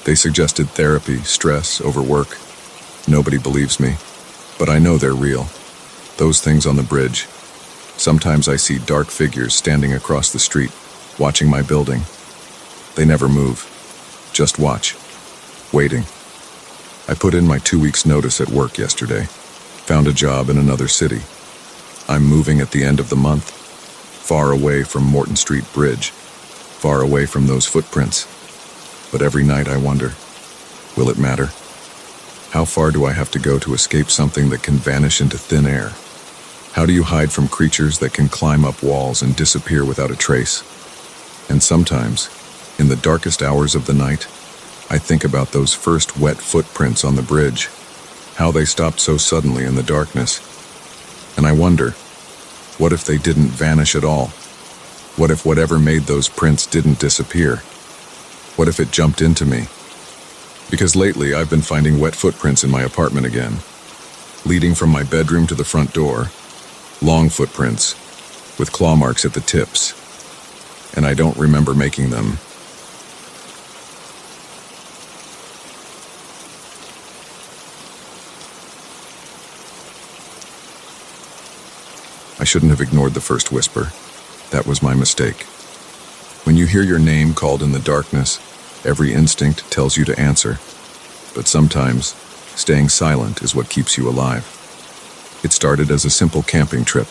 They suggested therapy, stress, overwork. Nobody believes me, but I know they're real. Those things on the bridge. Sometimes I see dark figures standing across the street, watching my building. They never move, just watch, waiting. I put in my 2 weeks notice at work yesterday, found a job in another city. I'm moving at the end of the month, far away from Morton Street Bridge, far away from those footprints. But every night I wonder, will it matter? How far do I have to go to escape something that can vanish into thin air? How do you hide from creatures that can climb up walls and disappear without a trace? And sometimes, in the darkest hours of the night, I think about those first wet footprints on the bridge, how they stopped so suddenly in the darkness. And I wonder, what if they didn't vanish at all? What if whatever made those prints didn't disappear? What if it jumped into me? Because lately I've been finding wet footprints in my apartment again, leading from my bedroom to the front door, long footprints, with claw marks at the tips, and I don't remember making them. I shouldn't have ignored the first whisper. That was my mistake. When you hear your name called in the darkness, every instinct tells you to answer. But sometimes, staying silent is what keeps you alive. It started as a simple camping trip.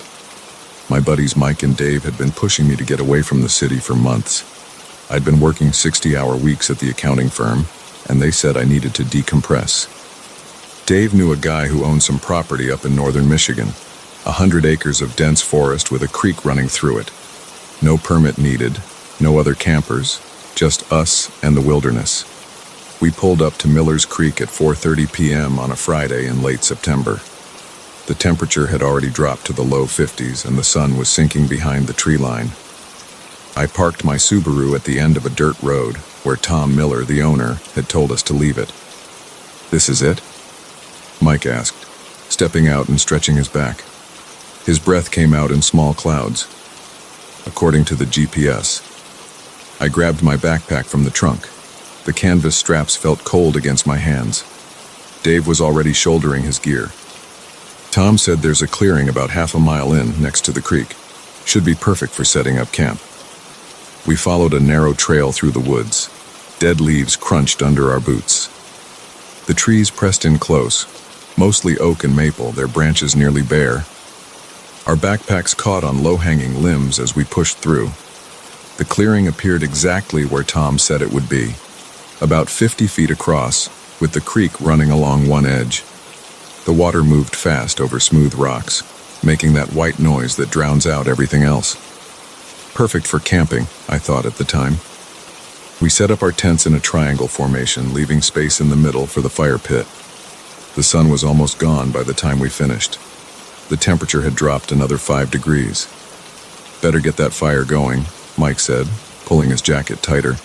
My buddies Mike and Dave had been pushing me to get away from the city for months. I'd been working 60-hour weeks at the accounting firm, and they said I needed to decompress. Dave knew a guy who owned some property up in northern Michigan, 100 acres of dense forest with a creek running through it. No permit needed, no other campers, just us and the wilderness. We pulled up to Miller's Creek at 4:30 p.m. on a Friday in late September. The temperature had already dropped to the low 50s and the sun was sinking behind the tree line. I parked my Subaru at the end of a dirt road where Tom Miller, the owner, had told us to leave it. "This is it?" Mike asked, stepping out and stretching his back. His breath came out in small clouds. According to the GPS. I grabbed my backpack from the trunk. The canvas straps felt cold against my hands. Dave was already shouldering his gear. Tom said there's a clearing about half a mile in next to the creek. Should be perfect for setting up camp. We followed a narrow trail through the woods. Dead leaves crunched under our boots. The trees pressed in close, mostly oak and maple, their branches nearly bare. Our backpacks caught on low-hanging limbs as we pushed through. The clearing appeared exactly where Tom said it would be, about 50 feet across, with the creek running along one edge. The water moved fast over smooth rocks, making that white noise that drowns out everything else. Perfect for camping, I thought at the time. We set up our tents in a triangle formation, leaving space in the middle for the fire pit. The sun was almost gone by the time we finished. The temperature had dropped another 5 degrees. "Better get that fire going," Mike said, pulling his jacket tighter.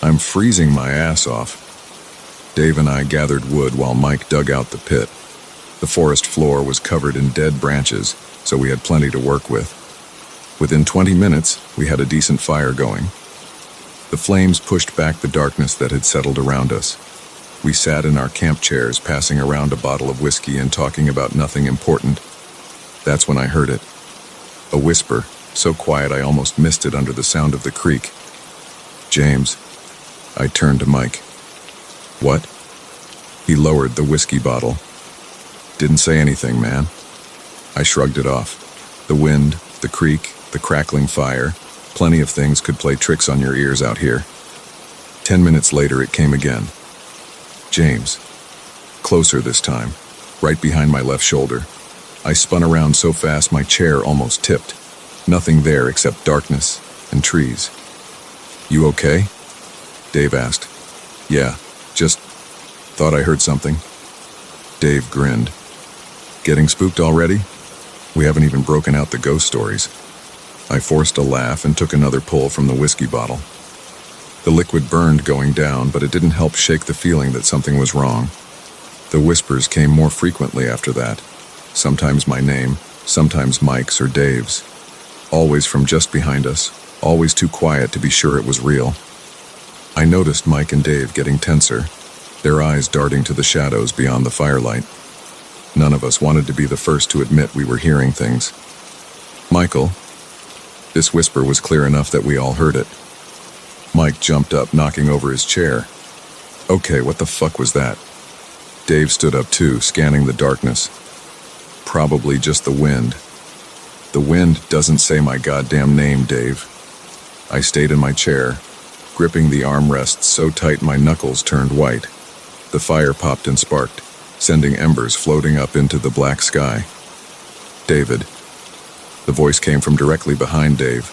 "I'm freezing my ass off." Dave and I gathered wood while Mike dug out the pit. The forest floor was covered in dead branches, so we had plenty to work with. Within 20 minutes, we had a decent fire going. The flames pushed back the darkness that had settled around us. We sat in our camp chairs, passing around a bottle of whiskey and talking about nothing important. That's when I heard it. A whisper, so quiet I almost missed it under the sound of the creek. "James." I turned to Mike. "What?" He lowered the whiskey bottle. "Didn't say anything, man." I shrugged it off. The wind, the creek, the crackling fire, plenty of things could play tricks on your ears out here. 10 minutes later it came again. "James." Closer this time, right behind my left shoulder. I spun around so fast my chair almost tipped. Nothing there except darkness and trees. "You okay?" Dave asked. "Yeah, just thought I heard something." Dave grinned. "Getting spooked already? We haven't even broken out the ghost stories." I forced a laugh and took another pull from the whiskey bottle. The liquid burned going down, but it didn't help shake the feeling that something was wrong. The whispers came more frequently after that. Sometimes my name, sometimes Mike's or Dave's. Always from just behind us, always too quiet to be sure it was real. I noticed Mike and Dave getting tenser, their eyes darting to the shadows beyond the firelight. None of us wanted to be the first to admit we were hearing things. "Michael." This whisper was clear enough that we all heard it. Mike jumped up, knocking over his chair. "Okay, what the fuck was that?" Dave stood up too, scanning the darkness. "Probably just the wind." "The wind doesn't say my goddamn name, Dave." I stayed in my chair, gripping the armrests so tight my knuckles turned white. The fire popped and sparked, sending embers floating up into the black sky. "David." The voice came from directly behind Dave.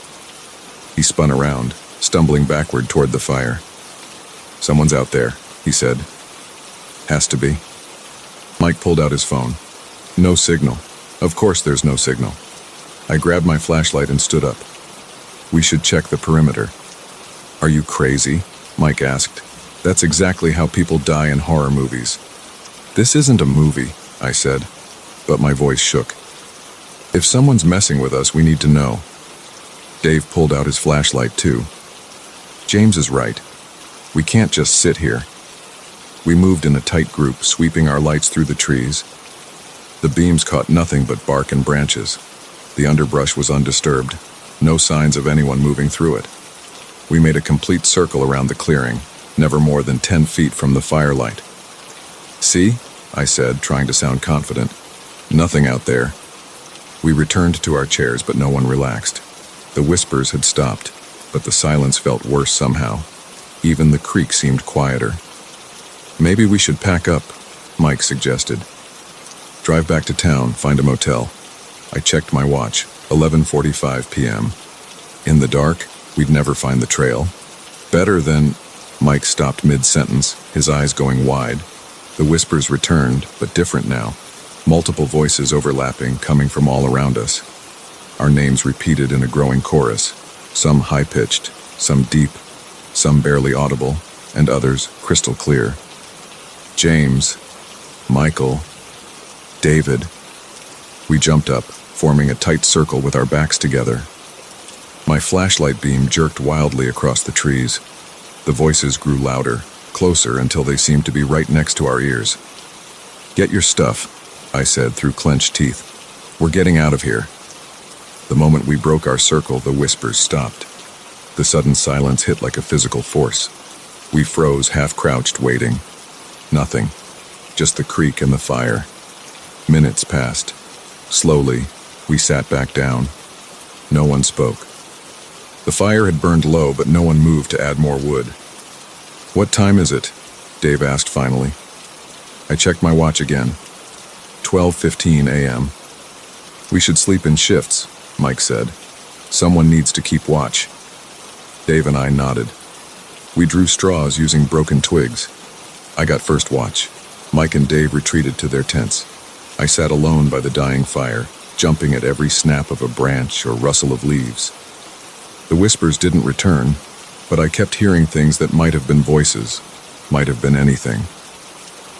He spun around, stumbling backward toward the fire. "Someone's out there," he said. "Has to be." Mike pulled out his phone. "No signal. Of course there's no signal." I grabbed my flashlight and stood up. "We should check the perimeter." "Are you crazy?" Mike asked. "That's exactly how people die in horror movies." "This isn't a movie," I said, but my voice shook. "If someone's messing with us, we need to know." Dave pulled out his flashlight too. "James is right. We can't just sit here." We moved in a tight group, sweeping our lights through the trees. The beams caught nothing but bark and branches. The underbrush was undisturbed, no signs of anyone moving through it. We made a complete circle around the clearing, never more than 10 feet from the firelight. "See?" I said, trying to sound confident. "Nothing out there." We returned to our chairs, but no one relaxed. The whispers had stopped, but the silence felt worse somehow. Even the creek seemed quieter. "Maybe we should pack up," Mike suggested. "Drive back to town, find a motel." I checked my watch, 11:45 p.m. In the dark, we'd never find the trail. "Better than..." Mike stopped mid-sentence, his eyes going wide. The whispers returned, but different now. Multiple voices overlapping, coming from all around us. Our names repeated in a growing chorus, some high-pitched, some deep, some barely audible, and others crystal clear. "James," "Michael," "David." We jumped up, forming a tight circle with our backs together. My flashlight beam jerked wildly across the trees. The voices grew louder, closer until they seemed to be right next to our ears. "Get your stuff," I said through clenched teeth. "We're getting out of here." The moment we broke our circle, the whispers stopped. The sudden silence hit like a physical force. We froze, half-crouched, waiting. Nothing. Just the creek and the fire. Minutes passed. Slowly, we sat back down. No one spoke. The fire had burned low, but no one moved to add more wood. "What time is it?" Dave asked finally. I checked my watch again. 12:15 a.m. "We should sleep in shifts," Mike said. "Someone needs to keep watch." Dave and I nodded. We drew straws using broken twigs. I got first watch. Mike and Dave retreated to their tents. I sat alone by the dying fire, jumping at every snap of a branch or rustle of leaves. The whispers didn't return, but I kept hearing things that might have been voices, might have been anything.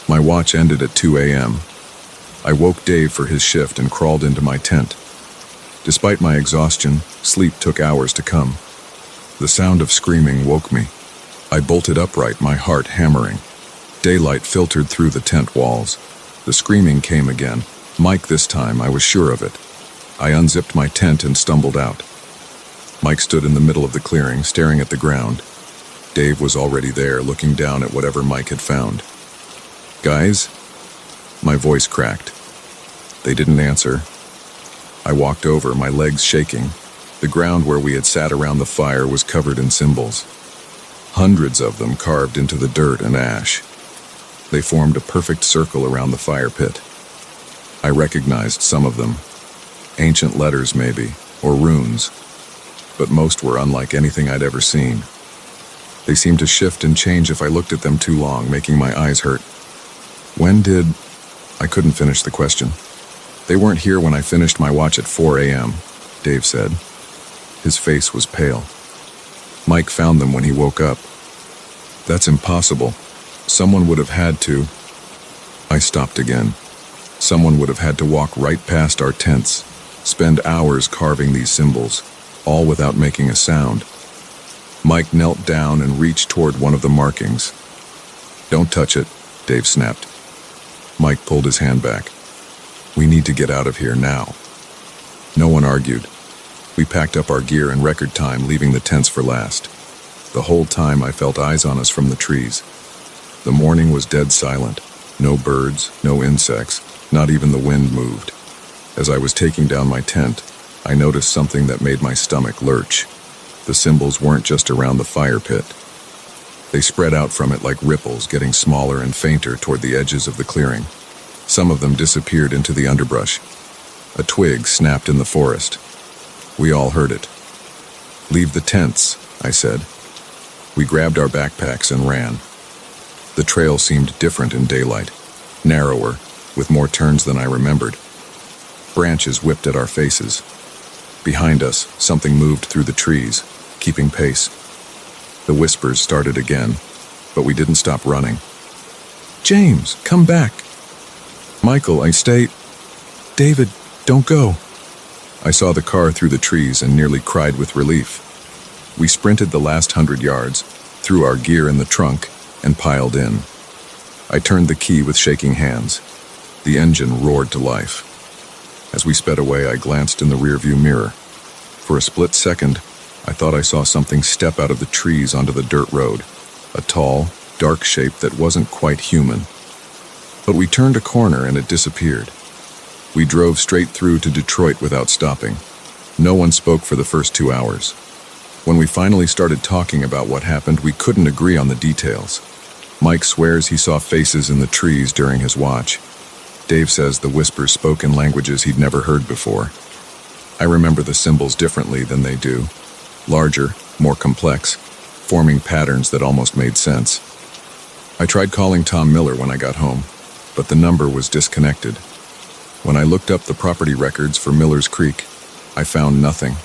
My watch ended at 2 a.m. I woke Dave for his shift and crawled into my tent. Despite my exhaustion, sleep took hours to come. The sound of screaming woke me. I bolted upright, my heart hammering. Daylight filtered through the tent walls. The screaming came again. Mike this time, I was sure of it. I unzipped my tent and stumbled out. Mike stood in the middle of the clearing, staring at the ground. Dave was already there, looking down at whatever Mike had found. "Guys?" My voice cracked. They didn't answer. I walked over, my legs shaking. The ground where we had sat around the fire was covered in symbols. Hundreds of them carved into the dirt and ash. They formed a perfect circle around the fire pit. I recognized some of them. Ancient letters, maybe, or runes. But most were unlike anything I'd ever seen. They seemed to shift and change if I looked at them too long, making my eyes hurt. When did... I couldn't finish the question. "They weren't here when I finished my watch at 4 a.m., Dave said. His face was pale. "Mike found them when he woke up." "That's impossible. Someone would have had to..." I stopped again. Someone would have had to walk right past our tents, spend hours carving these symbols, all without making a sound. Mike knelt down and reached toward one of the markings. "Don't touch it," Dave snapped. Mike pulled his hand back. "We need to get out of here now." No one argued. We packed up our gear in record time, leaving the tents for last. The whole time I felt eyes on us from the trees. The morning was dead silent. No birds, no insects, not even the wind moved. As I was taking down my tent, I noticed something that made my stomach lurch. The symbols weren't just around the fire pit. They spread out from it like ripples, getting smaller and fainter toward the edges of the clearing. Some of them disappeared into the underbrush. A twig snapped in the forest. We all heard it. "Leave the tents," I said. We grabbed our backpacks and ran. The trail seemed different in daylight, narrower, with more turns than I remembered. Branches whipped at our faces. Behind us, something moved through the trees, keeping pace. The whispers started again, but we didn't stop running. "James, come back!" "Michael, I stay..." "David, don't go!" I saw the car through the trees and nearly cried with relief. We sprinted the last 100 yards, threw our gear in the trunk, and piled in. I turned the key with shaking hands. The engine roared to life. As we sped away, I glanced in the rearview mirror. For a split second, I thought I saw something step out of the trees onto the dirt road, a tall, dark shape that wasn't quite human. But we turned a corner and it disappeared. We drove straight through to Detroit without stopping. No one spoke for the first 2 hours. When we finally started talking about what happened, we couldn't agree on the details. Mike swears he saw faces in the trees during his watch. Dave says the whispers spoke in languages he'd never heard before. I remember the symbols differently than they do. Larger, more complex, forming patterns that almost made sense. I tried calling Tom Miller when I got home, but the number was disconnected. When I looked up the property records for Miller's Creek, I found nothing.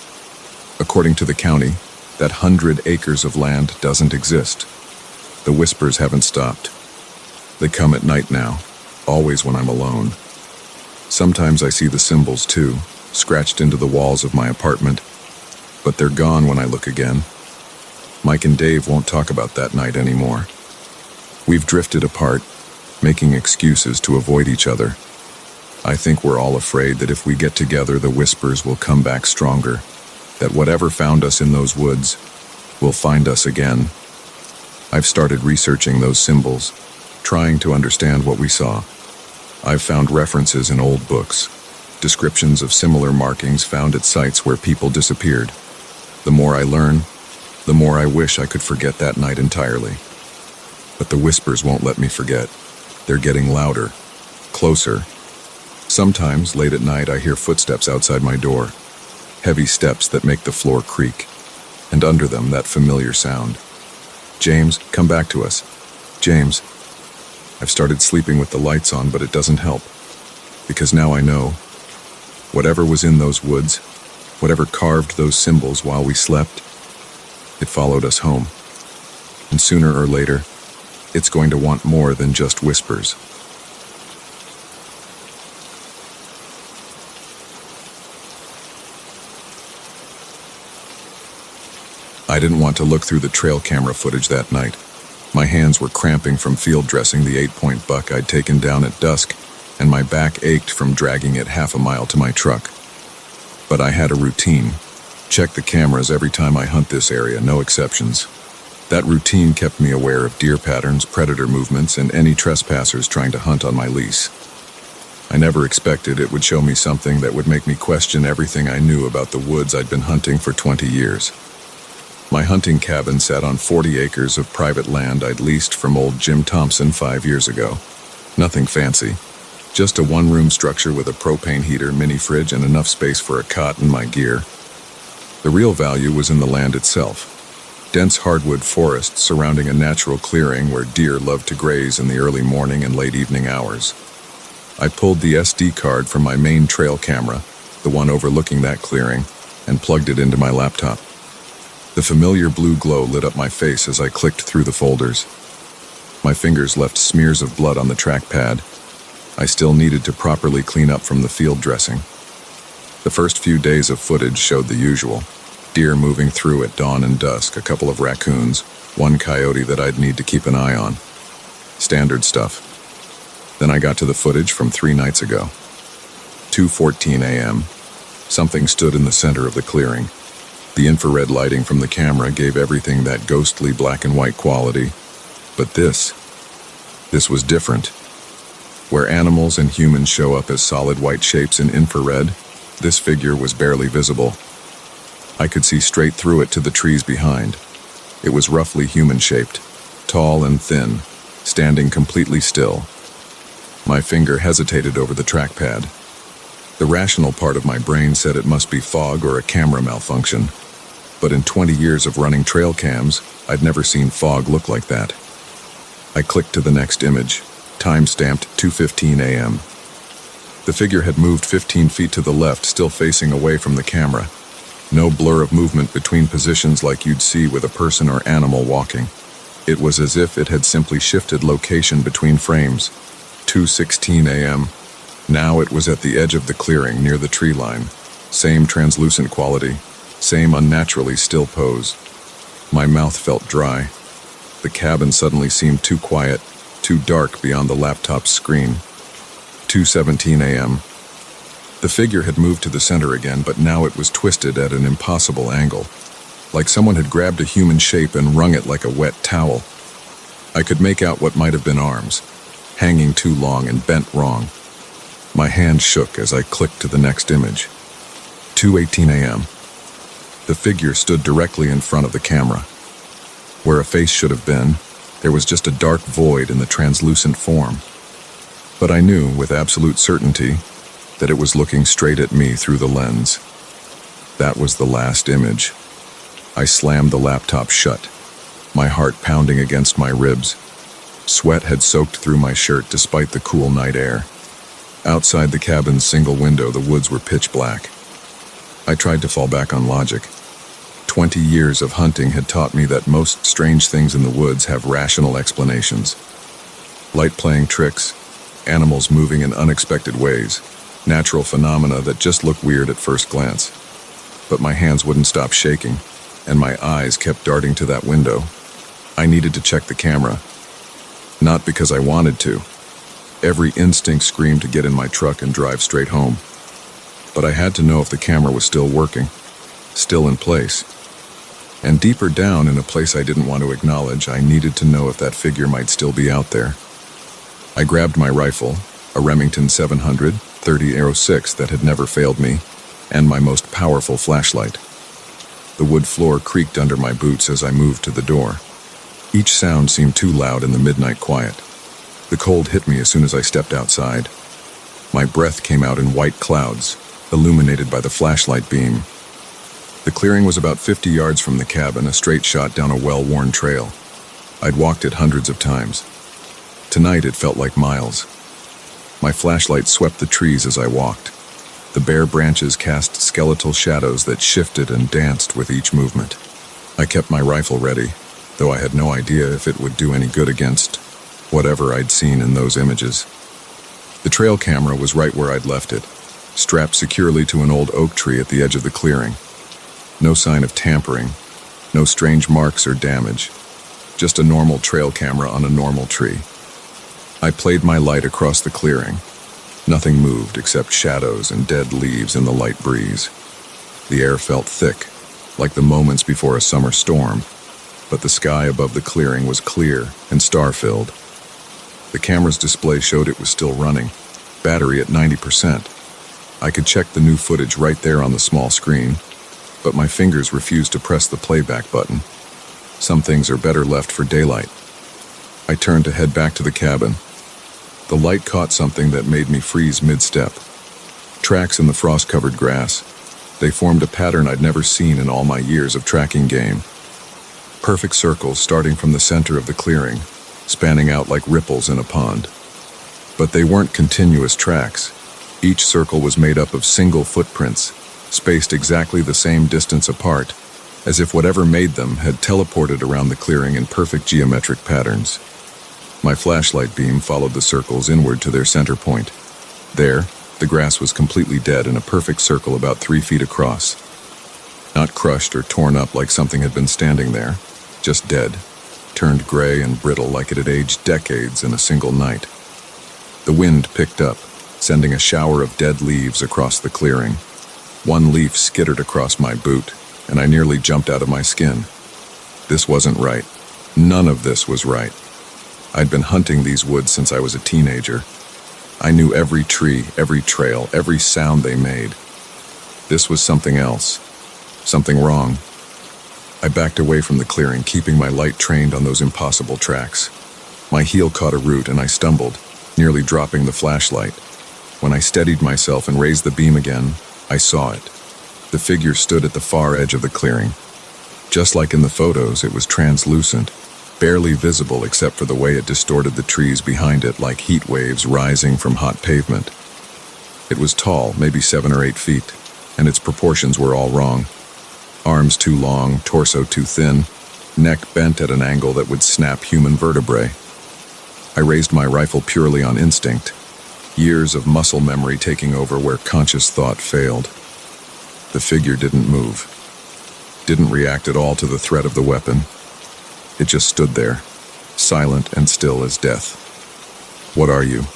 According to the county, that 100 acres of land doesn't exist. The whispers haven't stopped. They come at night now, always when I'm alone. Sometimes I see the symbols too, scratched into the walls of my apartment, but they're gone when I look again. Mike and Dave won't talk about that night anymore. We've drifted apart, making excuses to avoid each other. I think we're all afraid that if we get together, the whispers will come back stronger, that whatever found us in those woods will find us again. I've started researching those symbols, trying to understand what we saw. I've found references in old books, descriptions of similar markings found at sites where people disappeared. The more I learn, the more I wish I could forget that night entirely. But the whispers won't let me forget. They're getting louder, closer. Sometimes, late at night, I hear footsteps outside my door, heavy steps that make the floor creak, and under them, that familiar sound. "James, come back to us. James." I've started sleeping with the lights on, but it doesn't help. Because now I know, whatever was in those woods, whatever carved those symbols while we slept, it followed us home. And sooner or later, it's going to want more than just whispers. I didn't want to look through the trail camera footage that night. My hands were cramping from field dressing the 8-point buck I'd taken down at dusk, and my back ached from dragging it half a mile to my truck. But I had a routine. Check the cameras every time I hunt this area, no exceptions. That routine kept me aware of deer patterns, predator movements, and any trespassers trying to hunt on my lease. I never expected it would show me something that would make me question everything I knew about the woods I'd been hunting for 20 years. My hunting cabin sat on 40 acres of private land I'd leased from old Jim Thompson 5 years ago. Nothing fancy. Just a one-room structure with a propane heater, mini fridge, and enough space for a cot and my gear. The real value was in the land itself. Dense hardwood forests surrounding a natural clearing where deer loved to graze in the early morning and late evening hours. I pulled the SD card from my main trail camera, the one overlooking that clearing, and plugged it into my laptop. The familiar blue glow lit up my face as I clicked through the folders. My fingers left smears of blood on the trackpad. I still needed to properly clean up from the field dressing. The first few days of footage showed the usual. Deer moving through at dawn and dusk, a couple of raccoons, one coyote that I'd need to keep an eye on. Standard stuff. Then I got to the footage from 3 nights ago. 2:14 a.m. Something stood in the center of the clearing. The infrared lighting from the camera gave everything that ghostly black and white quality. But this was different. Where animals and humans show up as solid white shapes in infrared, this figure was barely visible. I could see straight through it to the trees behind. It was roughly human-shaped, tall and thin, standing completely still. My finger hesitated over the trackpad. The rational part of my brain said it must be fog or a camera malfunction. But in 20 years of running trail cams, I'd never seen fog look like that. I clicked to the next image, time-stamped 2:15 a.m. The figure had moved 15 feet to the left, still facing away from the camera. No blur of movement between positions like you'd see with a person or animal walking. It was as if it had simply shifted location between frames. 2:16 a.m. Now it was at the edge of the clearing near the tree line. Same translucent quality, same unnaturally still pose. My mouth felt dry. The cabin suddenly seemed too quiet, too dark beyond the laptop's screen. 2:17 a.m. The figure had moved to the center again, but now it was twisted at an impossible angle, like someone had grabbed a human shape and wrung it like a wet towel. I could make out what might have been arms, hanging too long and bent wrong. My hand shook as I clicked to the next image. 2:18 a.m. The figure stood directly in front of the camera. Where a face should have been, there was just a dark void in the translucent form. But I knew with absolute certainty that it was looking straight at me through the lens. That was the last image. I slammed the laptop shut, my heart pounding against my ribs. Sweat had soaked through my shirt despite the cool night air. Outside the cabin's single window, the woods were pitch black. I tried to fall back on logic. 20 years of hunting had taught me that most strange things in the woods have rational explanations. Light playing tricks, animals moving in unexpected ways, natural phenomena that just look weird at first glance. But my hands wouldn't stop shaking, and my eyes kept darting to that window. I needed to check the camera. Not because I wanted to. Every instinct screamed to get in my truck and drive straight home. But I had to know if the camera was still working, still in place. And deeper down, in a place I didn't want to acknowledge, I needed to know if that figure might still be out there. I grabbed my rifle, a Remington 700 30-06 that had never failed me, and my most powerful flashlight. The wood floor creaked under my boots as I moved to the door. Each sound seemed too loud in the midnight quiet. The cold hit me as soon as I stepped outside. My breath came out in white clouds, illuminated by the flashlight beam. The clearing was about 50 yards from the cabin, a straight shot down a well-worn trail. I'd walked it hundreds of times. Tonight it felt like miles. My flashlight swept the trees as I walked. The bare branches cast skeletal shadows that shifted and danced with each movement. I kept my rifle ready, though I had no idea if it would do any good against whatever I'd seen in those images. The trail camera was right where I'd left it, strapped securely to an old oak tree at the edge of the clearing. No sign of tampering, No strange marks or damage. Just a normal trail camera on a normal tree. I played my light across the clearing. Nothing moved except shadows and dead leaves in the light breeze. The air felt thick, like the moments before a summer storm, but the sky above the clearing was clear and star-filled. The camera's display showed it was still running, battery at 90%. I could check the new footage right there on the small screen, but my fingers refused to press the playback button. Some things are better left for daylight. I turned to head back to the cabin. The light caught something that made me freeze mid-step. Tracks in the frost-covered grass. They formed a pattern I'd never seen in all my years of tracking game. Perfect circles starting from the center of the clearing, spanning out like ripples in a pond. But they weren't continuous tracks. Each circle was made up of single footprints, spaced exactly the same distance apart, as if whatever made them had teleported around the clearing in perfect geometric patterns. My flashlight beam followed the circles inward to their center point. There, the grass was completely dead in a perfect circle about 3 feet across. Not crushed or torn up like something had been standing there, just dead, turned gray and brittle like it had aged decades in a single night. The wind picked up, sending a shower of dead leaves across the clearing. One leaf skittered across my boot, and I nearly jumped out of my skin. This wasn't right. None of this was right. I'd been hunting these woods since I was a teenager. I knew every tree, every trail, every sound they made. This was something else. Something wrong. I backed away from the clearing, keeping my light trained on those impossible tracks. My heel caught a root and I stumbled, nearly dropping the flashlight. When I steadied myself and raised the beam again, I saw it. The figure stood at the far edge of the clearing. Just like in the photos, it was translucent, barely visible except for the way it distorted the trees behind it like heat waves rising from hot pavement. It was tall, maybe 7 or 8 feet, and its proportions were all wrong. Arms too long, torso too thin, neck bent at an angle that would snap human vertebrae. I raised my rifle purely on instinct, years of muscle memory taking over where conscious thought failed. The figure didn't move, didn't react at all to the threat of the weapon. It just stood there, silent and still as death. "What are you?"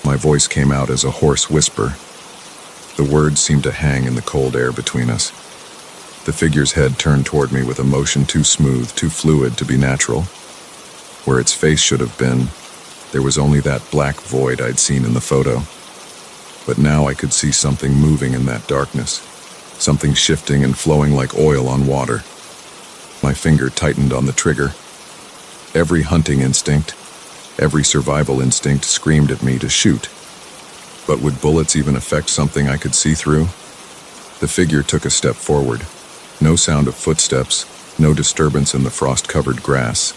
My voice came out as a hoarse whisper. The words seemed to hang in the cold air between us. The figure's head turned toward me with a motion too smooth, too fluid to be natural. Where its face should have been, there was only that black void I'd seen in the photo. But now I could see something moving in that darkness, something shifting and flowing like oil on water. My finger tightened on the trigger. Every hunting instinct, every survival instinct screamed at me to shoot. But would bullets even affect something I could see through? The figure took a step forward. No sound of footsteps, no disturbance in the frost-covered grass.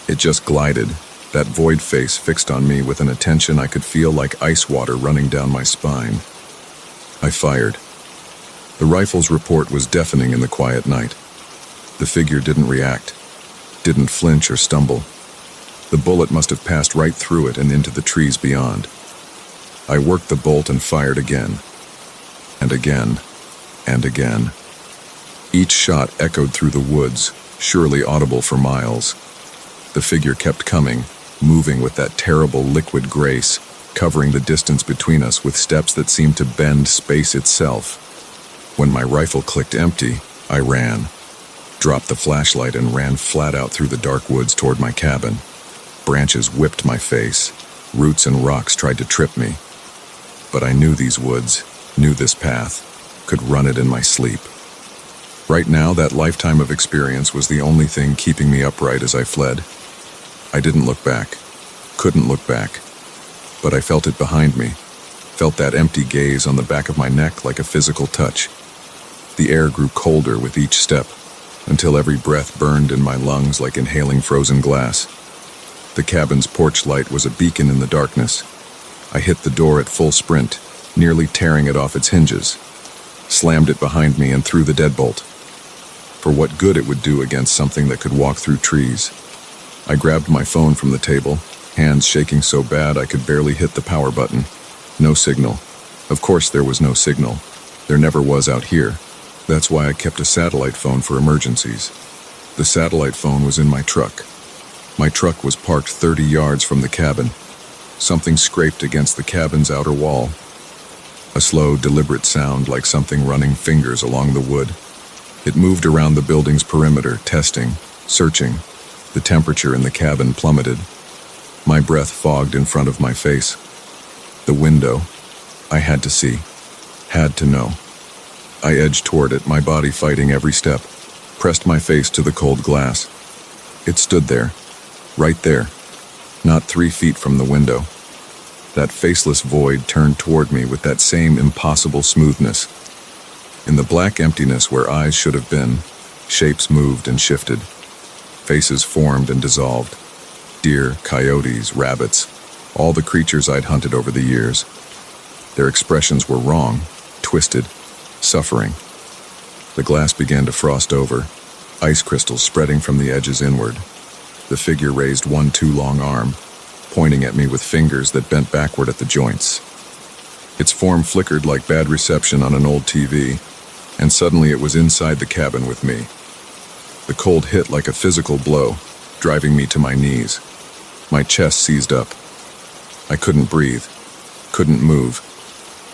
It just glided, that void face fixed on me with an attention I could feel like ice water running down my spine. I fired. The rifle's report was deafening in the quiet night. The figure didn't react, didn't flinch or stumble. The bullet must have passed right through it and into the trees beyond. I worked the bolt and fired again, and again, and again. Each shot echoed through the woods, surely audible for miles. The figure kept coming, moving with that terrible liquid grace, covering the distance between us with steps that seemed to bend space itself. When my rifle clicked empty, I ran, dropped the flashlight and ran flat out through the dark woods toward my cabin. Branches whipped my face, roots and rocks tried to trip me. But I knew these woods, knew this path, could run it in my sleep. Right now, that lifetime of experience was the only thing keeping me upright as I fled. I didn't look back, couldn't look back, but I felt it behind me, felt that empty gaze on the back of my neck like a physical touch. The air grew colder with each step, until every breath burned in my lungs like inhaling frozen glass. The cabin's porch light was a beacon in the darkness. I hit the door at full sprint, nearly tearing it off its hinges, slammed it behind me and threw the deadbolt. For what good it would do against something that could walk through trees. I grabbed my phone from the table, hands shaking so bad I could barely hit the power button. No signal. Of course there was no signal. There never was out here. That's why I kept a satellite phone for emergencies. The satellite phone was in my truck. My truck was parked 30 yards from the cabin. Something scraped against the cabin's outer wall. A slow, deliberate sound like something running fingers along the wood. It moved around the building's perimeter, testing, searching. The temperature in the cabin plummeted. My breath fogged in front of my face. The window. I had to see. Had to know. I edged toward it, my body fighting every step. Pressed my face to the cold glass. It stood there. Right there. Not 3 feet from the window. That faceless void turned toward me with that same impossible smoothness. In the black emptiness where eyes should have been, shapes moved and shifted. Faces formed and dissolved. Deer, coyotes, rabbits, all the creatures I'd hunted over the years. Their expressions were wrong, twisted, suffering. The glass began to frost over, ice crystals spreading from the edges inward. The figure raised one too long arm, pointing at me with fingers that bent backward at the joints. Its form flickered like bad reception on an old TV, and suddenly it was inside the cabin with me. The cold hit like a physical blow, driving me to my knees. My chest seized up. I couldn't breathe, couldn't move,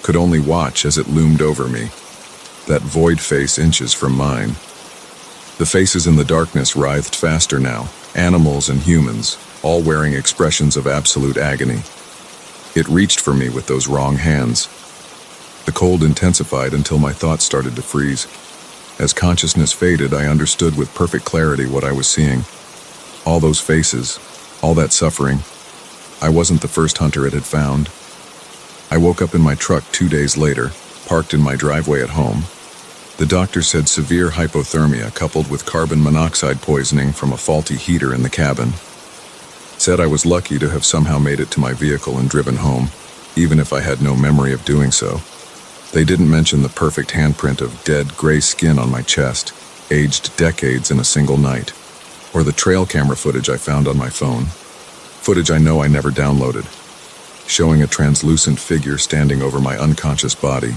could only watch as it loomed over me. That void face inches from mine. The faces in the darkness writhed faster now, animals and humans, all wearing expressions of absolute agony. It reached for me with those wrong hands. The cold intensified until my thoughts started to freeze. As consciousness faded, I understood with perfect clarity what I was seeing. All those faces, all that suffering. I wasn't the first hunter it had found. I woke up in my truck 2 days later, parked in my driveway at home. The doctor said severe hypothermia coupled with carbon monoxide poisoning from a faulty heater in the cabin. Said I was lucky to have somehow made it to my vehicle and driven home, even if I had no memory of doing so. They didn't mention the perfect handprint of dead gray skin on my chest, aged decades in a single night, or the trail camera footage I found on my phone. Footage I know I never downloaded, showing a translucent figure standing over my unconscious body,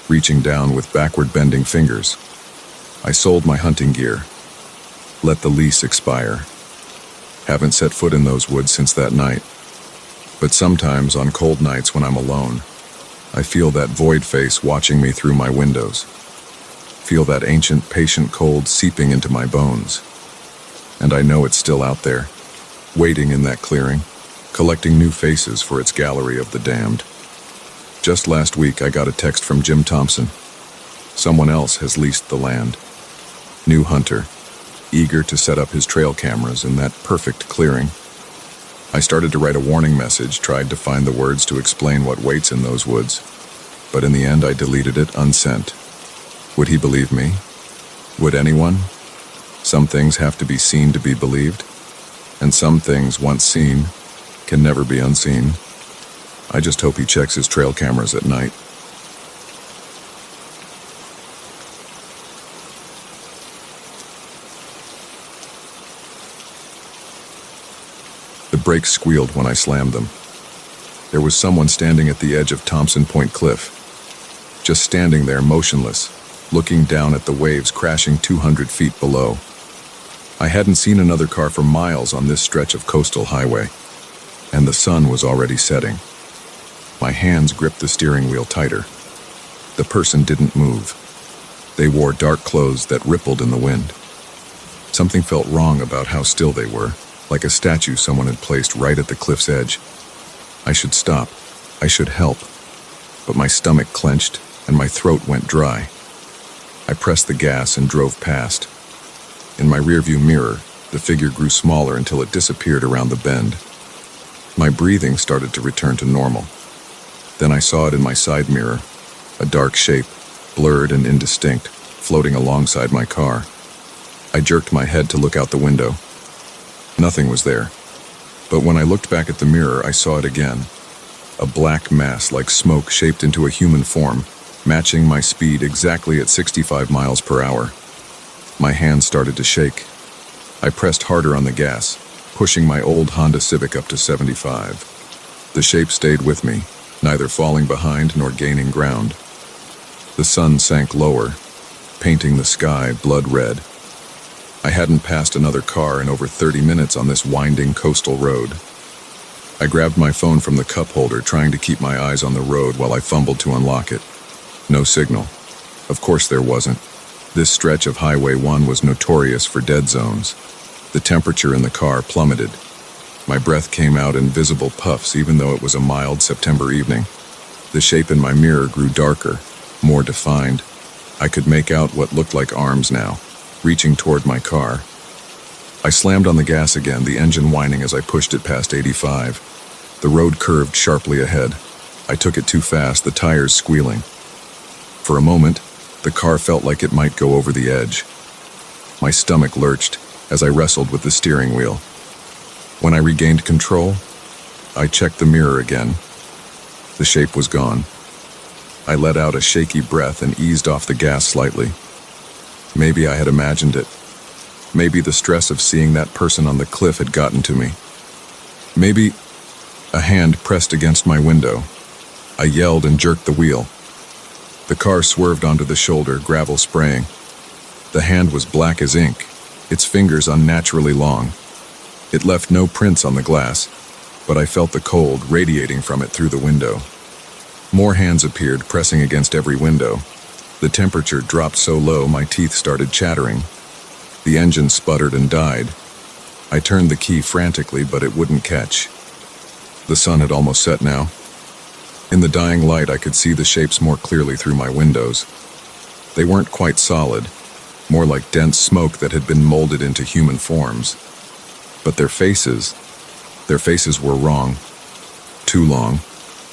reaching down with backward-bending fingers. I sold my hunting gear. Let the lease expire. Haven't set foot in those woods since that night. But sometimes, on cold nights when I'm alone, I feel that void face watching me through my windows. Feel that ancient, patient cold seeping into my bones. And I know it's still out there, waiting in that clearing, collecting new faces for its gallery of the damned. Just last week, I got a text from Jim Thompson. Someone else has leased the land. New hunter, eager to set up his trail cameras in that perfect clearing. I started to write a warning message, tried to find the words to explain what waits in those woods, but in the end I deleted it unsent. Would he believe me? Would anyone? Some things have to be seen to be believed, and some things, once seen, can never be unseen. I just hope he checks his trail cameras at night. The brakes squealed when I slammed them. There was someone standing at the edge of Thompson Point Cliff, just standing there motionless, looking down at the waves crashing 200 feet below. I hadn't seen another car for miles on this stretch of coastal highway, and the sun was already setting. My hands gripped the steering wheel tighter. The person didn't move. They wore dark clothes that rippled in the wind. Something felt wrong about how still they were, like a statue someone had placed right at the cliff's edge. I should stop. I should help. But my stomach clenched and my throat went dry. I pressed the gas and drove past. In my rearview mirror, the figure grew smaller until it disappeared around the bend. My breathing started to return to normal. Then I saw it in my side mirror, a dark shape, blurred and indistinct, floating alongside my car. I jerked my head to look out the window. Nothing was there. But when I looked back at the mirror, I saw it again. A black mass like smoke shaped into a human form, matching my speed exactly at 65 miles per hour. My hands started to shake. I pressed harder on the gas, pushing my old Honda Civic up to 75. The shape stayed with me, neither falling behind nor gaining ground. The sun sank lower. painting the sky blood red. I hadn't passed another car in over 30 minutes on this winding coastal road. I grabbed my phone from the cup holder, trying to keep my eyes on the road while I fumbled to unlock it. No signal. Of course there wasn't. This stretch of Highway 1 was notorious for dead zones. The temperature in the car plummeted. My breath came out in visible puffs even though it was a mild September evening. The shape in my mirror grew darker, more defined. I could make out what looked like arms now, reaching toward my car. I slammed on the gas again, the engine whining as I pushed it past 85. The road curved sharply ahead. I took it too fast, the tires squealing. For a moment, the car felt like it might go over the edge. My stomach lurched as I wrestled with the steering wheel. When I regained control, I checked the mirror again. The shape was gone. I let out a shaky breath and eased off the gas slightly. Maybe I had imagined it. Maybe the stress of seeing that person on the cliff had gotten to me. Maybe a hand pressed against my window. I yelled and jerked the wheel. The car swerved onto the shoulder, gravel spraying. The hand was black as ink, its fingers unnaturally long. It left no prints on the glass, but I felt the cold radiating from it through the window. More hands appeared, pressing against every window. The temperature dropped so low my teeth started chattering. The engine sputtered and died. I turned the key frantically, but it wouldn't catch. The sun had almost set now. In the dying light, I could see the shapes more clearly through my windows. They weren't quite solid, more like dense smoke that had been molded into human forms. But their faces were wrong. Too long,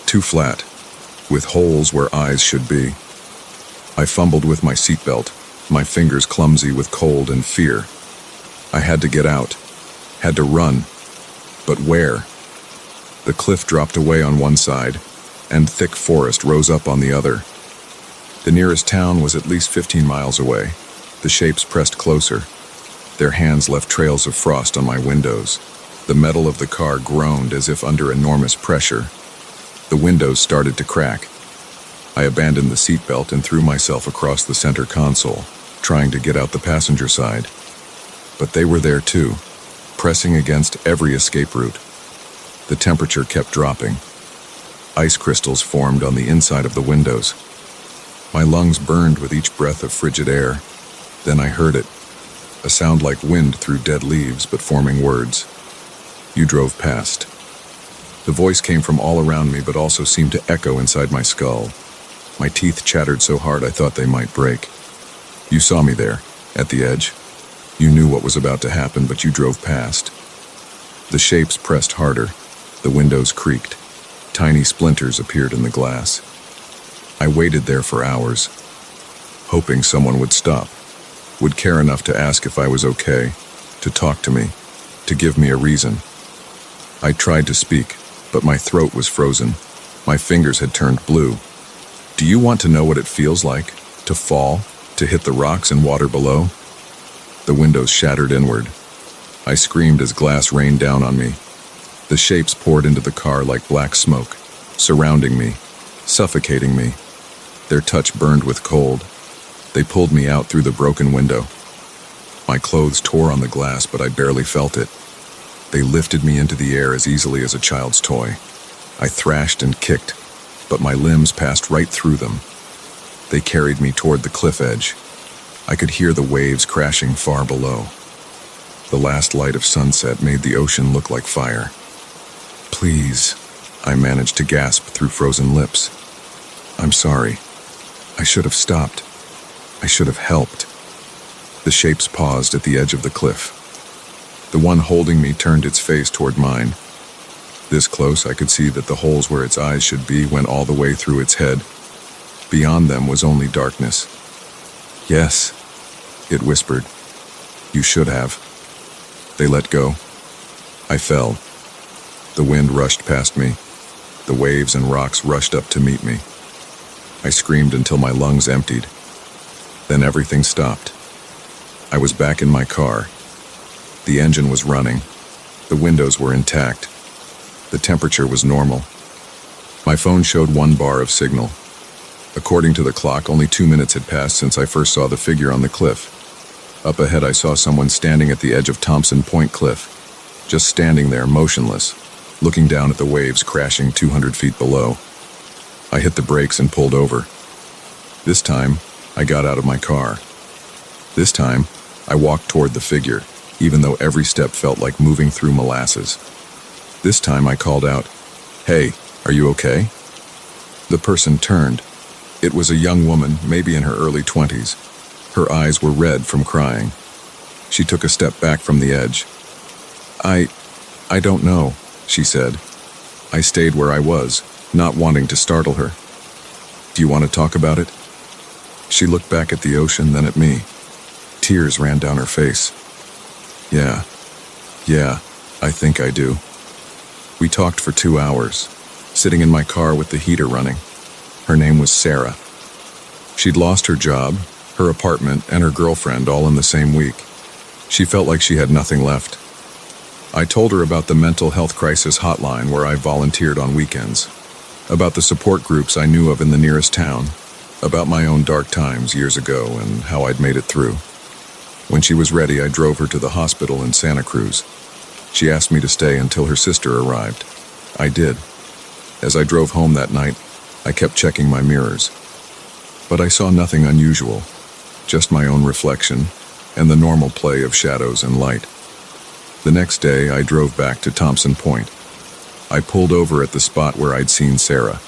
too flat, with holes where eyes should be. I fumbled with my seatbelt, my fingers clumsy with cold and fear. I had to get out, had to run. But where? The cliff dropped away on one side, and thick forest rose up on the other. The nearest town was at least 15 miles away. The shapes pressed closer. Their hands left trails of frost on my windows. The metal of the car groaned as if under enormous pressure. The windows started to crack. I abandoned the seatbelt and threw myself across the center console, trying to get out the passenger side. But they were there too, pressing against every escape route. The temperature kept dropping. Ice crystals formed on the inside of the windows. My lungs burned with each breath of frigid air. Then I heard it, a sound like wind through dead leaves, but forming words. You drove past. The voice came from all around me, but also seemed to echo inside my skull. My teeth chattered so hard I thought they might break. You saw me there, at the edge. You knew what was about to happen, but you drove past. The shapes pressed harder. The windows creaked. Tiny splinters appeared in the glass. I waited there for hours, hoping someone would stop, would care enough to ask if I was okay, to talk to me, to give me a reason. I tried to speak, but my throat was frozen. My fingers had turned blue. Do you want to know what it feels like? To fall? To hit the rocks and water below? The windows shattered inward. I screamed as glass rained down on me. The shapes poured into the car like black smoke, surrounding me, suffocating me. Their touch burned with cold. They pulled me out through the broken window. My clothes tore on the glass, but I barely felt it. They lifted me into the air as easily as a child's toy. I thrashed and kicked, but my limbs passed right through them. They carried me toward the cliff edge. I could hear the waves crashing far below. The last light of sunset made the ocean look like fire. Please, I managed to gasp through frozen lips. I'm sorry. I should have stopped. I should have helped. The shapes paused at the edge of the cliff. The one holding me turned its face toward mine. This close, I could see that the holes where its eyes should be went all the way through its head. Beyond them was only darkness. Yes, it whispered. You should have. They let go. I fell. The wind rushed past me. The waves and rocks rushed up to meet me. I screamed until my lungs emptied. Then everything stopped. I was back in my car. The engine was running. The windows were intact. The temperature was normal. My phone showed 1 bar of signal. According to the clock, only 2 minutes had passed since I first saw the figure on the cliff. Up ahead, I saw someone standing at the edge of Thompson Point Cliff, just standing there, motionless, looking down at the waves crashing 200 feet below. I hit the brakes and pulled over. This time, I got out of my car. This time, I walked toward the figure, even though every step felt like moving through molasses. This time, I called out, "Hey, are you okay?" The person turned. It was a young woman, maybe in her early 20s. Her eyes were red from crying. She took a step back from the edge. I don't know," she said. I stayed where I was, not wanting to startle her. "Do you want to talk about it?" She looked back at the ocean, then at me. Tears ran down her face. Yeah, I think I do." We talked for 2 hours, sitting in my car with the heater running. Her name was Sarah. She'd lost her job, her apartment, and her girlfriend all in the same week. She felt like she had nothing left. I told her about the mental health crisis hotline where I volunteered on weekends, about the support groups I knew of in the nearest town, about my own dark times years ago and how I'd made it through. When she was ready, I drove her to the hospital in Santa Cruz. She asked me to stay until her sister arrived. I did. As I drove home that night, I kept checking my mirrors. But I saw nothing unusual, just my own reflection and the normal play of shadows and light. The next day, I drove back to Thompson Point. I pulled over at the spot where I'd seen Sarah.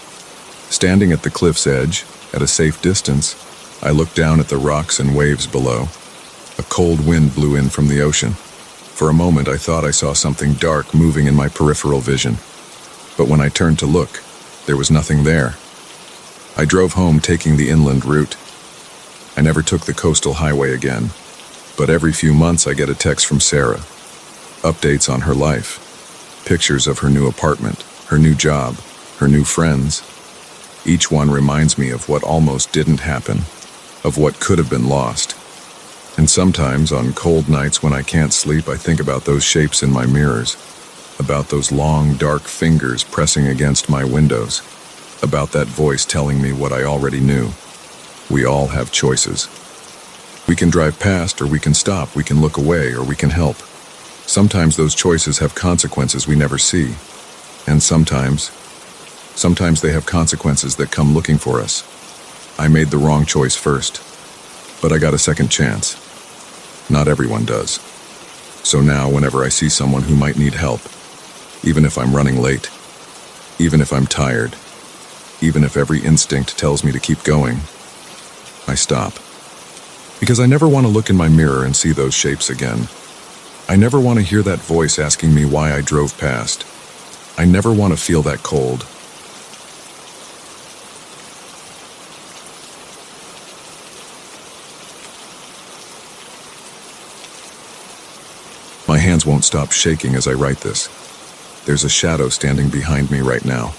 Standing at the cliff's edge, at a safe distance, I looked down at the rocks and waves below. A cold wind blew in from the ocean. For a moment, I thought I saw something dark moving in my peripheral vision. But when I turned to look, there was nothing there. I drove home taking the inland route. I never took the coastal highway again, but every few months I get a text from Sarah. Updates on her life, pictures of her new apartment, her new job, her new friends. Each one reminds me of what almost didn't happen, of what could have been lost. And sometimes on cold nights when I can't sleep, I think about those shapes in my mirrors, about those long, dark fingers pressing against my windows, about that voice telling me what I already knew. We all have choices. We can drive past, or we can stop, we can look away, or we can help. Sometimes those choices have consequences we never see. And sometimes they have consequences that come looking for us. I made the wrong choice first, but I got a second chance. Not everyone does. So now, whenever I see someone who might need help, even if I'm running late, even if I'm tired, even if every instinct tells me to keep going, I stop. Because I never want to look in my mirror and see those shapes again. I never want to hear that voice asking me why I drove past. I never want to feel that cold. My hands won't stop shaking as I write this. There's a shadow standing behind me right now.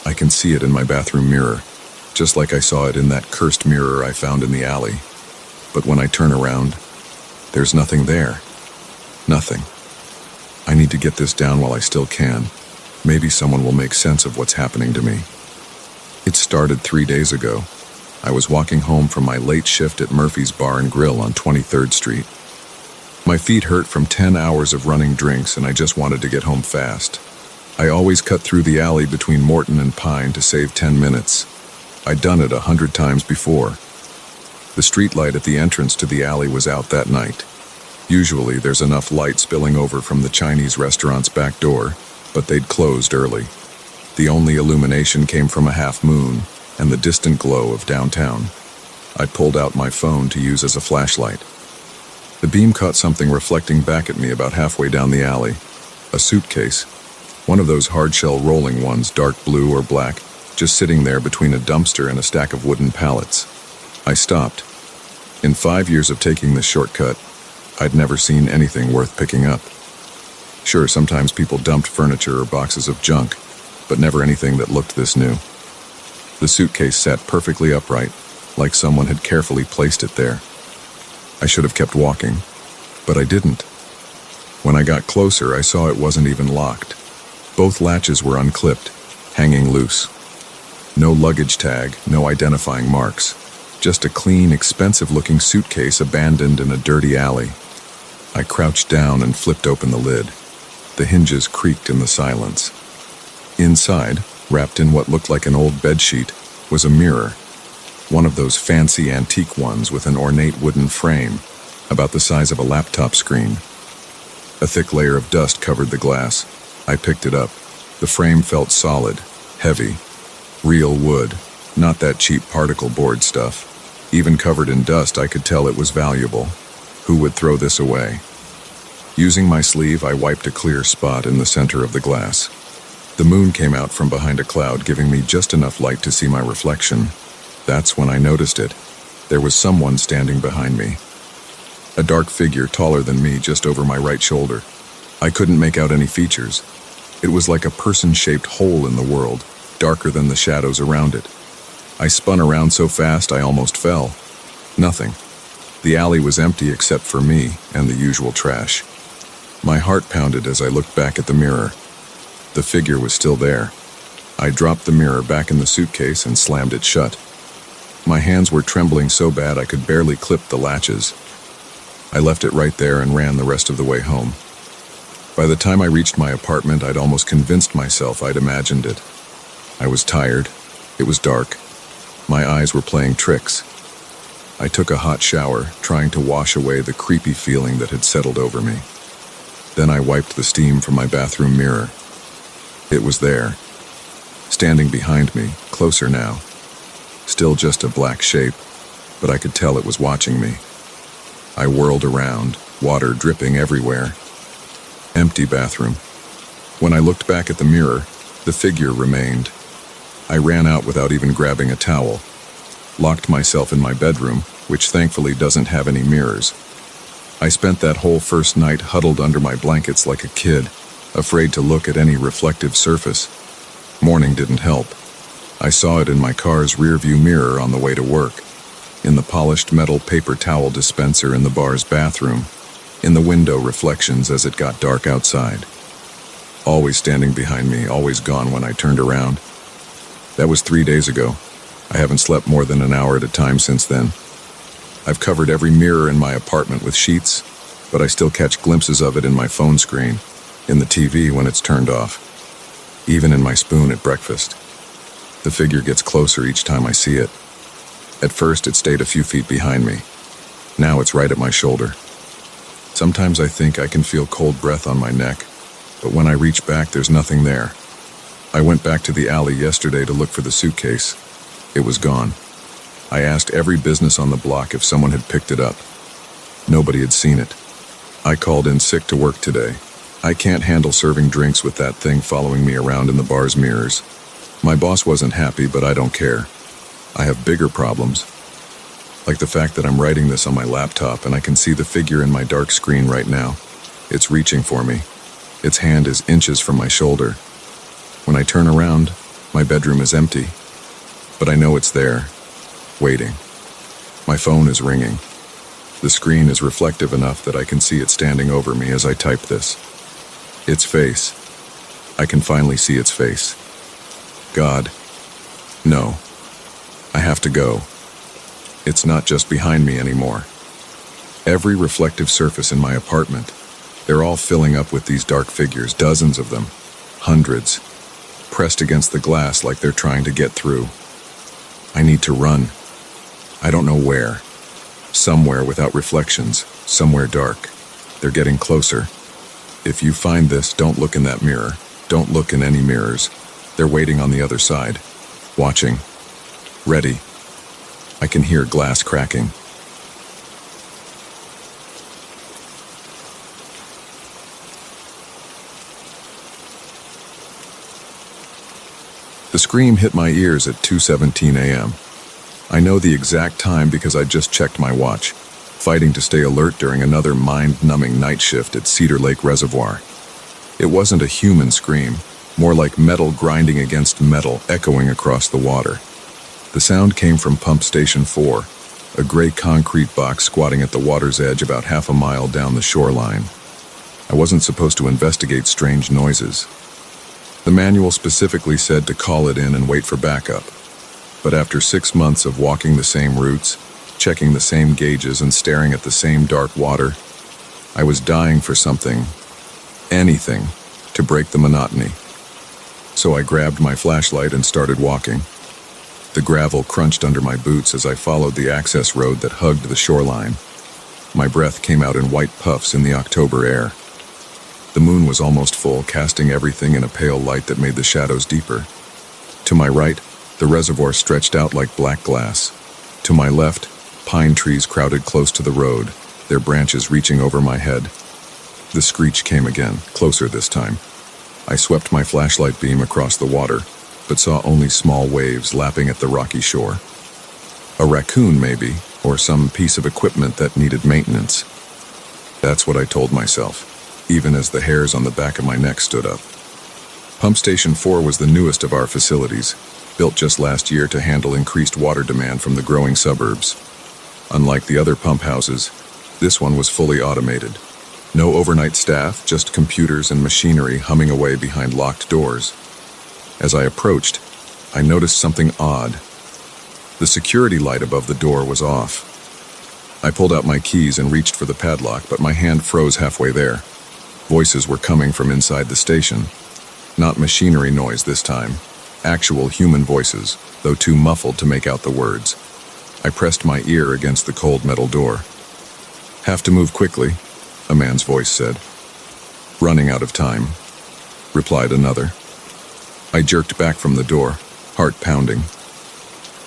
I can see it in my bathroom mirror, just like I saw it in that cursed mirror I found in the alley. But when I turn around, there's nothing there. Nothing. I need to get this down while I still can. Maybe someone will make sense of what's happening to me. It started 3 days ago. I was walking home from my late shift at Murphy's Bar and Grill on 23rd Street. My feet hurt from 10 hours of running drinks, and I just wanted to get home fast. I always cut through the alley between Morton and Pine to save 10 minutes. I'd done it 100 times before. The streetlight at the entrance to the alley was out that night. Usually there's enough light spilling over from the Chinese restaurant's back door, but they'd closed early. The only illumination came from a half moon and the distant glow of downtown. I pulled out my phone to use as a flashlight. The beam caught something reflecting back at me about halfway down the alley. A suitcase, one of those hard-shell rolling ones, dark blue or black, just sitting there between a dumpster and a stack of wooden pallets. I stopped. In 5 years of taking this shortcut, I'd never seen anything worth picking up. Sure, sometimes people dumped furniture or boxes of junk, but never anything that looked this new. The suitcase sat perfectly upright, like someone had carefully placed it there. I should have kept walking, but I didn't. When I got closer, I saw it wasn't even locked. Both latches were unclipped, hanging loose. No luggage tag, no identifying marks. Just a clean, expensive-looking suitcase abandoned in a dirty alley. I crouched down and flipped open the lid. The hinges creaked in the silence. Inside, wrapped in what looked like an old bedsheet, was a mirror. One of those fancy antique ones with an ornate wooden frame, about the size of a laptop screen. A thick layer of dust covered the glass. I picked it up. The frame felt solid, heavy. Real wood, not that cheap particle board stuff. Even covered in dust, I could tell it was valuable. Who would throw this away? Using my sleeve, I wiped a clear spot in the center of the glass. The moon came out from behind a cloud, giving me just enough light to see my reflection. That's when I noticed it. There was someone standing behind me. A dark figure taller than me just over my right shoulder. I couldn't make out any features. It was like a person-shaped hole in the world, darker than the shadows around it. I spun around so fast I almost fell. Nothing. The alley was empty except for me and the usual trash. My heart pounded as I looked back at the mirror. The figure was still there. I dropped the mirror back in the suitcase and slammed it shut. My hands were trembling so bad I could barely clip the latches. I left it right there and ran the rest of the way home. By the time I reached my apartment, I'd almost convinced myself I'd imagined it. I was tired. It was dark. My eyes were playing tricks. I took a hot shower, trying to wash away the creepy feeling that had settled over me. Then I wiped the steam from my bathroom mirror. It was there, standing behind me, closer now. Still just a black shape, but I could tell it was watching me. I whirled around, water dripping everywhere. Empty bathroom. When I looked back at the mirror, the figure remained. I ran out without even grabbing a towel. Locked myself in my bedroom, which thankfully doesn't have any mirrors. I spent that whole first night huddled under my blankets like a kid, afraid to look at any reflective surface. Morning didn't help. I saw it in my car's rearview mirror on the way to work, in the polished metal paper towel dispenser in the bar's bathroom, in the window reflections as it got dark outside. Always standing behind me, always gone when I turned around. That was 3 days ago. I haven't slept more than an hour at a time since then. I've covered every mirror in my apartment with sheets, but I still catch glimpses of it in my phone screen, in the TV when it's turned off, even in my spoon at breakfast. The figure gets closer each time I see it. At first, it stayed a few feet behind me. Now it's right at my shoulder. Sometimes I think I can feel cold breath on my neck, but when I reach back, there's nothing there. I went back to the alley yesterday to look for the suitcase. It was gone. I asked every business on the block if someone had picked it up. Nobody had seen it. I called in sick to work today. I can't handle serving drinks with that thing following me around in the bar's mirrors. My boss wasn't happy, but I don't care. I have bigger problems. Like the fact that I'm writing this on my laptop and I can see the figure in my dark screen right now. It's reaching for me. Its hand is inches from my shoulder. When I turn around, my bedroom is empty. But I know it's there, waiting. My phone is ringing. The screen is reflective enough that I can see it standing over me as I type this. Its face. I can finally see its face. God. No. I have to go. It's not just behind me anymore. Every reflective surface in my apartment, they're all filling up with these dark figures, dozens of them, hundreds, pressed against the glass like they're trying to get through. I need to run. I don't know where. Somewhere without reflections, somewhere dark. They're getting closer. If you find this, don't look in that mirror. Don't look in any mirrors. They're waiting on the other side. Watching. Ready. I can hear glass cracking. The scream hit my ears at 2:17 a.m. I know the exact time because I just checked my watch, fighting to stay alert during another mind-numbing night shift at Cedar Lake Reservoir. It wasn't a human scream, more like metal grinding against metal echoing across the water. The sound came from Pump Station 4, a gray concrete box squatting at the water's edge about half a mile down the shoreline. I wasn't supposed to investigate strange noises. The manual specifically said to call it in and wait for backup, But after 6 months of walking the same routes, checking the same gauges and staring at the same dark water, I was dying for something, anything, to break the monotony. So I grabbed my flashlight and started walking. The gravel crunched under my boots as I followed the access road that hugged the shoreline. My breath came out in white puffs in the October air. The moon was almost full, casting everything in a pale light that made the shadows deeper. To my right, the reservoir stretched out like black glass. To my left, pine trees crowded close to the road, their branches reaching over my head. The screech came again, closer this time. I swept my flashlight beam across the water, but saw only small waves lapping at the rocky shore. A raccoon, maybe, or some piece of equipment that needed maintenance. That's what I told myself, even as the hairs on the back of my neck stood up. Pump Station 4 was the newest of our facilities, built just last year to handle increased water demand from the growing suburbs. Unlike the other pump houses, this one was fully automated. No overnight staff, just computers and machinery humming away behind locked doors. As I approached, I noticed something odd. The security light above the door was off. I pulled out my keys and reached for the padlock, but my hand froze halfway there. Voices were coming from inside the station. Not machinery noise this time. Actual human voices, though too muffled to make out the words. I pressed my ear against the cold metal door. "Have to move quickly," a man's voice said. "Running out of time," replied another. I jerked back from the door, heart pounding.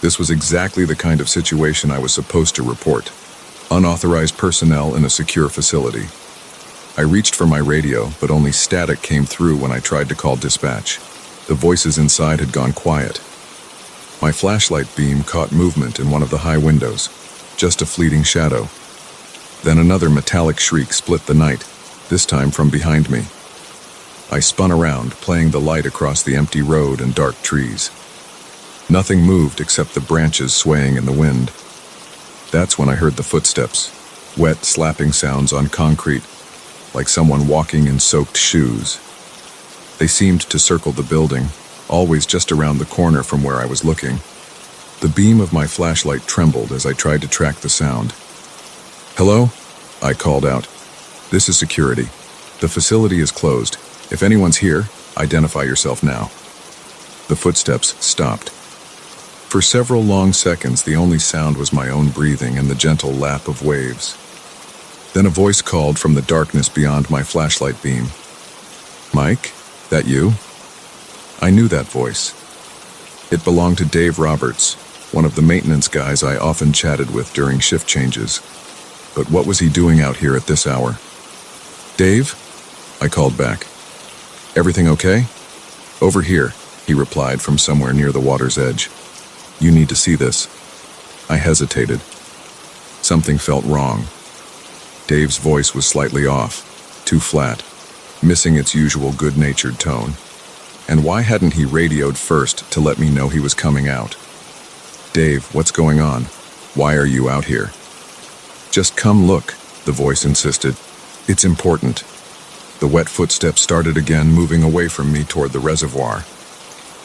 This was exactly the kind of situation I was supposed to report. Unauthorized personnel in a secure facility. I reached for my radio, but only static came through when I tried to call dispatch. The voices inside had gone quiet. My flashlight beam caught movement in one of the high windows, just a fleeting shadow. Then another metallic shriek split the night, this time from behind me. I spun around, playing the light across the empty road and dark trees. Nothing moved except the branches swaying in the wind. That's when I heard the footsteps, wet, slapping sounds on concrete, like someone walking in soaked shoes. They seemed to circle the building, always just around the corner from where I was looking. The beam of my flashlight trembled as I tried to track the sound. "Hello?" I called out. "This is security. The facility is closed. If anyone's here, identify yourself now." The footsteps stopped. For several long seconds, the only sound was my own breathing and the gentle lap of waves. Then a voice called from the darkness beyond my flashlight beam. "Mike, that you?" I knew that voice. It belonged to Dave Roberts, one of the maintenance guys I often chatted with during shift changes. But what was he doing out here at this hour? "Dave?" I called back. "Everything okay?" "Over here," he replied from somewhere near the water's edge. "You need to see this." I hesitated. Something felt wrong. Dave's voice was slightly off, too flat, missing its usual good-natured tone. And why hadn't he radioed first to let me know he was coming out? "Dave, what's going on? Why are you out here?" "Just come look," the voice insisted. "It's important." The wet footsteps started again, moving away from me toward the reservoir.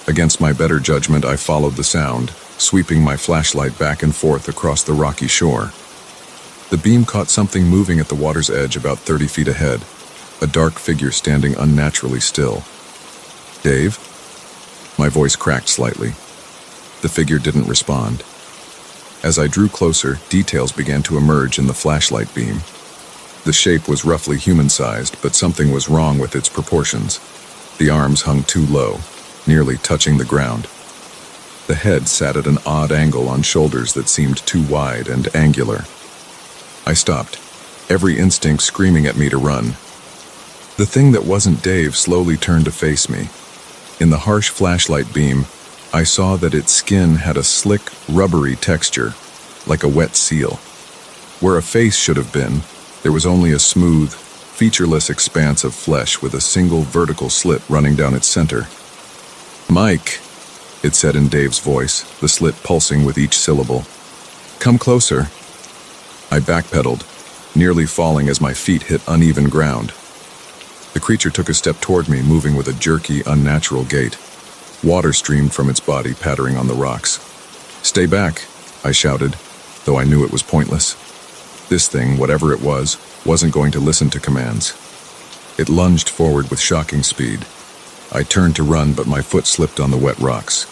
Against my better judgment, I followed the sound, sweeping my flashlight back and forth across the rocky shore. The beam caught something moving at the water's edge about 30 feet ahead, a dark figure standing unnaturally still. "Dave?" My voice cracked slightly. The figure didn't respond. As I drew closer, details began to emerge in the flashlight beam. The shape was roughly human-sized, but something was wrong with its proportions. The arms hung too low, nearly touching the ground. The head sat at an odd angle on shoulders that seemed too wide and angular. I stopped, every instinct screaming at me to run. The thing that wasn't Dave slowly turned to face me. In the harsh flashlight beam, I saw that its skin had a slick, rubbery texture, like a wet seal. Where a face should have been, there was only a smooth, featureless expanse of flesh with a single vertical slit running down its center. "Mike," it said in Dave's voice, the slit pulsing with each syllable. "Come closer." I backpedaled, nearly falling as my feet hit uneven ground. The creature took a step toward me, moving with a jerky, unnatural gait. Water streamed from its body, pattering on the rocks. "Stay back," I shouted, though I knew it was pointless. This thing, whatever it was, wasn't going to listen to commands. It lunged forward with shocking speed. I turned to run, but my foot slipped on the wet rocks.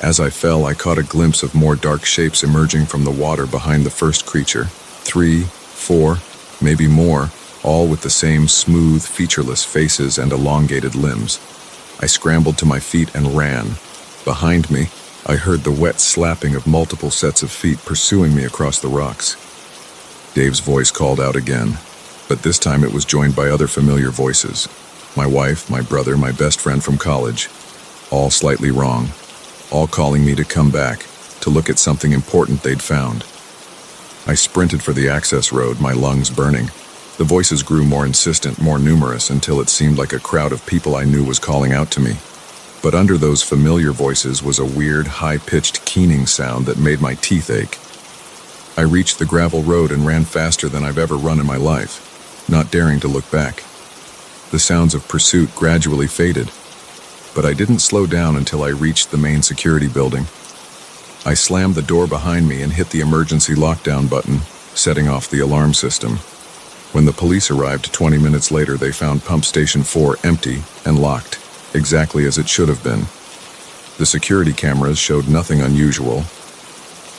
As I fell, I caught a glimpse of more dark shapes emerging from the water behind the first creature. 3, 4, maybe more, all with the same smooth, featureless faces and elongated limbs. I scrambled to my feet and ran. Behind me, I heard the wet slapping of multiple sets of feet pursuing me across the rocks. Dave's voice called out again, but this time it was joined by other familiar voices. My wife, my brother, my best friend from college, all slightly wrong, all calling me to come back, to look at something important they'd found. I sprinted for the access road, my lungs burning. The voices grew more insistent, more numerous, until it seemed like a crowd of people I knew was calling out to me. But under those familiar voices was a weird, high-pitched keening sound that made my teeth ache. I reached the gravel road and ran faster than I've ever run in my life, not daring to look back. The sounds of pursuit gradually faded, but I didn't slow down until I reached the main security building. I slammed the door behind me and hit the emergency lockdown button, setting off the alarm system. When the police arrived 20 minutes later, they found Pump Station 4 empty and locked, exactly as it should have been. The security cameras showed nothing unusual.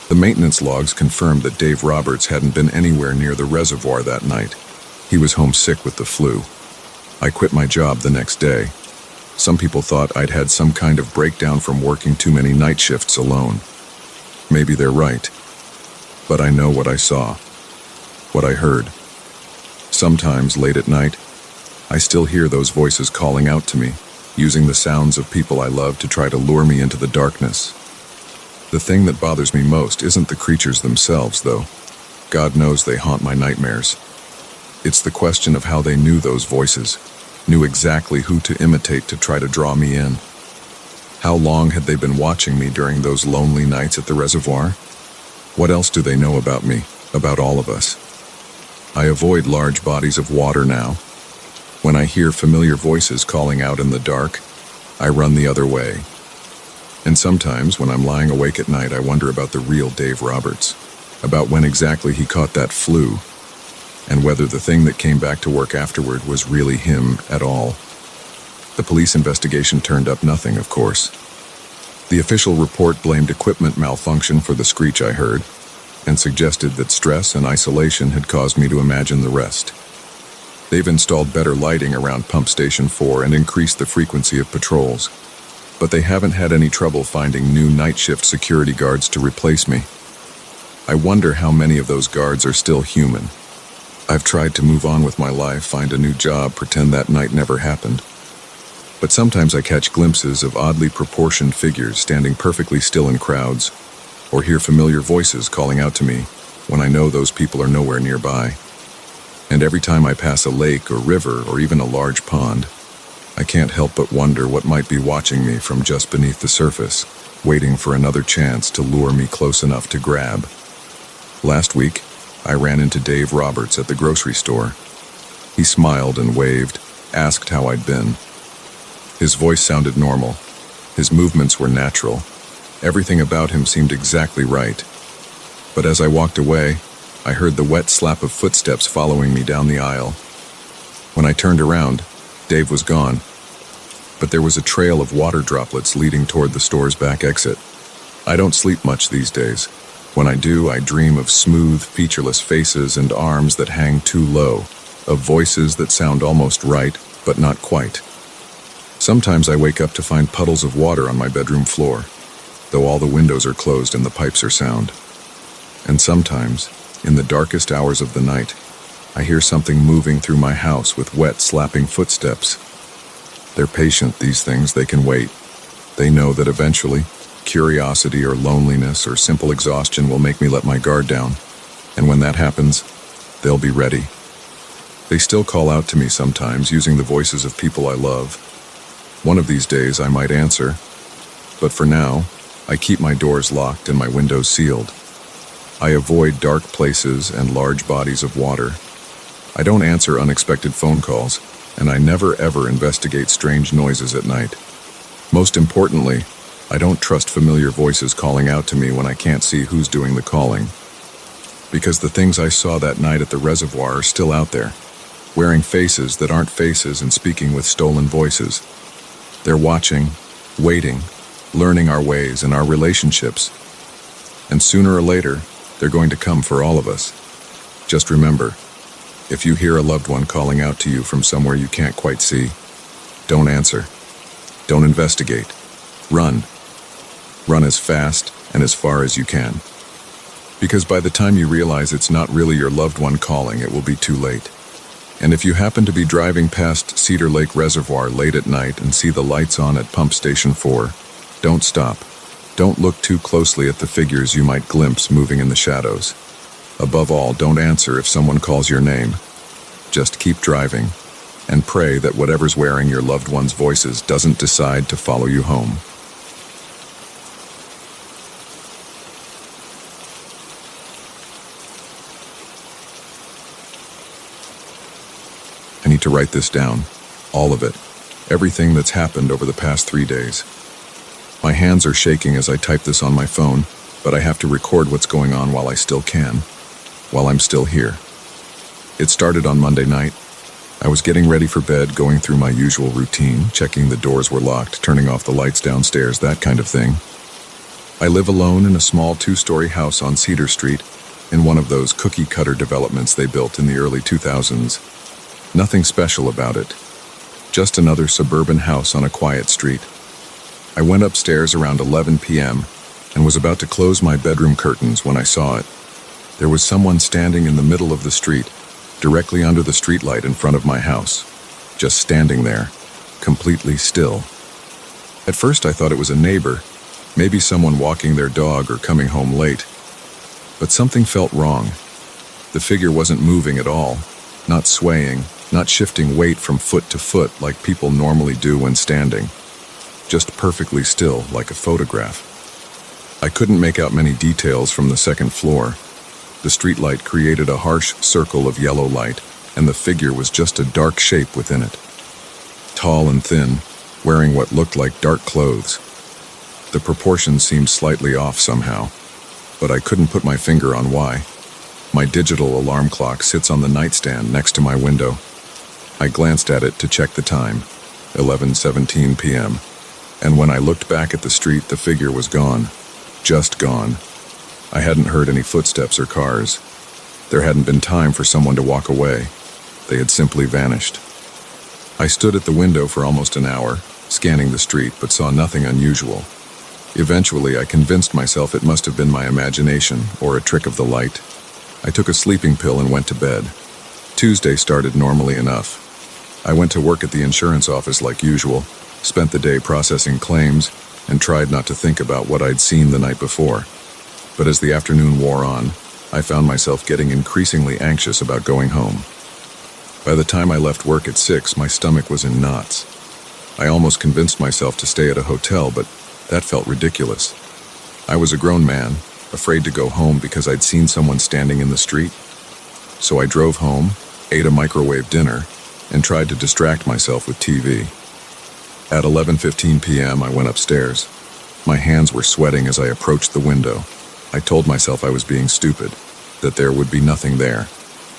The maintenance logs confirmed that Dave Roberts hadn't been anywhere near the reservoir that night. He was homesick with the flu. I quit my job the next day. Some people thought I'd had some kind of breakdown from working too many night shifts alone. Maybe they're right. But I know what I saw, what I heard. Sometimes, late at night, I still hear those voices calling out to me, using the sounds of people I love to try to lure me into the darkness. The thing that bothers me most isn't the creatures themselves, though. God knows they haunt my nightmares. It's the question of how they knew those voices, knew exactly who to imitate to try to draw me in. How long had they been watching me during those lonely nights at the reservoir? What else do they know about me, about all of us? I avoid large bodies of water now. When I hear familiar voices calling out in the dark, I run the other way. And sometimes, when I'm lying awake at night, I wonder about the real Dave Roberts, about when exactly he caught that flu, and whether the thing that came back to work afterward was really him at all. The police investigation turned up nothing, of course. The official report blamed equipment malfunction for the screech I heard, and suggested that stress and isolation had caused me to imagine the rest. They've installed better lighting around Pump Station 4 and increased the frequency of patrols, but they haven't had any trouble finding new night shift security guards to replace me. I wonder how many of those guards are still human. I've tried to move on with my life, find a new job, pretend that night never happened. But sometimes I catch glimpses of oddly proportioned figures standing perfectly still in crowds, or hear familiar voices calling out to me when I know those people are nowhere nearby. And every time I pass a lake or river or even a large pond, I can't help but wonder what might be watching me from just beneath the surface, waiting for another chance to lure me close enough to grab. Last week, I ran into Dave Roberts at the grocery store. He smiled and waved, asked how I'd been. His voice sounded normal. His movements were natural. Everything about him seemed exactly right. But as I walked away, I heard the wet slap of footsteps following me down the aisle. When I turned around, Dave was gone. But there was a trail of water droplets leading toward the store's back exit. I don't sleep much these days. When I do, I dream of smooth, featureless faces and arms that hang too low, of voices that sound almost right, but not quite. Sometimes I wake up to find puddles of water on my bedroom floor, though all the windows are closed and the pipes are sound. And sometimes, in the darkest hours of the night, I hear something moving through my house with wet, slapping footsteps. They're patient, these things, they can wait. They know that eventually, curiosity or loneliness or simple exhaustion will make me let my guard down. And when that happens, they'll be ready. They still call out to me sometimes, using the voices of people I love. One of these days I might answer, but for now, I keep my doors locked and my windows sealed. I avoid dark places and large bodies of water. I don't answer unexpected phone calls, and I never ever investigate strange noises at night. Most importantly, I don't trust familiar voices calling out to me when I can't see who's doing the calling. Because the things I saw that night at the reservoir are still out there, wearing faces that aren't faces and speaking with stolen voices. They're watching, waiting, learning our ways and our relationships. And sooner or later, they're going to come for all of us. Just remember, if you hear a loved one calling out to you from somewhere you can't quite see, don't answer. Don't investigate. Run. Run as fast and as far as you can. Because by the time you realize it's not really your loved one calling, it will be too late. And if you happen to be driving past Cedar Lake Reservoir late at night and see the lights on at Pump Station 4, don't stop. Don't look too closely at the figures you might glimpse moving in the shadows. Above all, don't answer if someone calls your name. Just keep driving and pray that whatever's wearing your loved one's voices doesn't decide to follow you home. I need to write this down, all of it, everything that's happened over the past 3 days. My hands are shaking as I type this on my phone, but I have to record what's going on while I still can, while I'm still here. It started on Monday night. I was getting ready for bed, going through my usual routine, checking the doors were locked, turning off the lights downstairs, that kind of thing. I live alone in a small 2-story house on Cedar Street, in one of those cookie-cutter developments they built in the early 2000s. Nothing special about it. Just another suburban house on a quiet street. I went upstairs around 11 p.m. and was about to close my bedroom curtains when I saw it. There was someone standing in the middle of the street, directly under the streetlight in front of my house. Just standing there, completely still. At first I thought it was a neighbor, maybe someone walking their dog or coming home late. But something felt wrong. The figure wasn't moving at all, not swaying, not shifting weight from foot to foot like people normally do when standing. Just perfectly still, like a photograph. I couldn't make out many details from the second floor. The streetlight created a harsh circle of yellow light, and the figure was just a dark shape within it. Tall and thin, wearing what looked like dark clothes. The proportions seemed slightly off somehow, but I couldn't put my finger on why. My digital alarm clock sits on the nightstand next to my window. I glanced at it to check the time, 11:17 p.m., and when I looked back at the street, the figure was gone. Just gone. I hadn't heard any footsteps or cars. There hadn't been time for someone to walk away. They had simply vanished. I stood at the window for almost an hour, scanning the street, but saw nothing unusual. Eventually, I convinced myself it must have been my imagination or a trick of the light. I took a sleeping pill and went to bed. Tuesday started normally enough. I went to work at the insurance office like usual, spent the day processing claims, and tried not to think about what I'd seen the night before. But as the afternoon wore on, I found myself getting increasingly anxious about going home. By the time I left work at 6, my stomach was in knots. I almost convinced myself to stay at a hotel, but that felt ridiculous. I was a grown man, afraid to go home because I'd seen someone standing in the street. So I drove home, ate a microwave dinner, and tried to distract myself with TV. At 11:15 p.m., I went upstairs. My hands were sweating as I approached the window. I told myself I was being stupid, that there would be nothing there.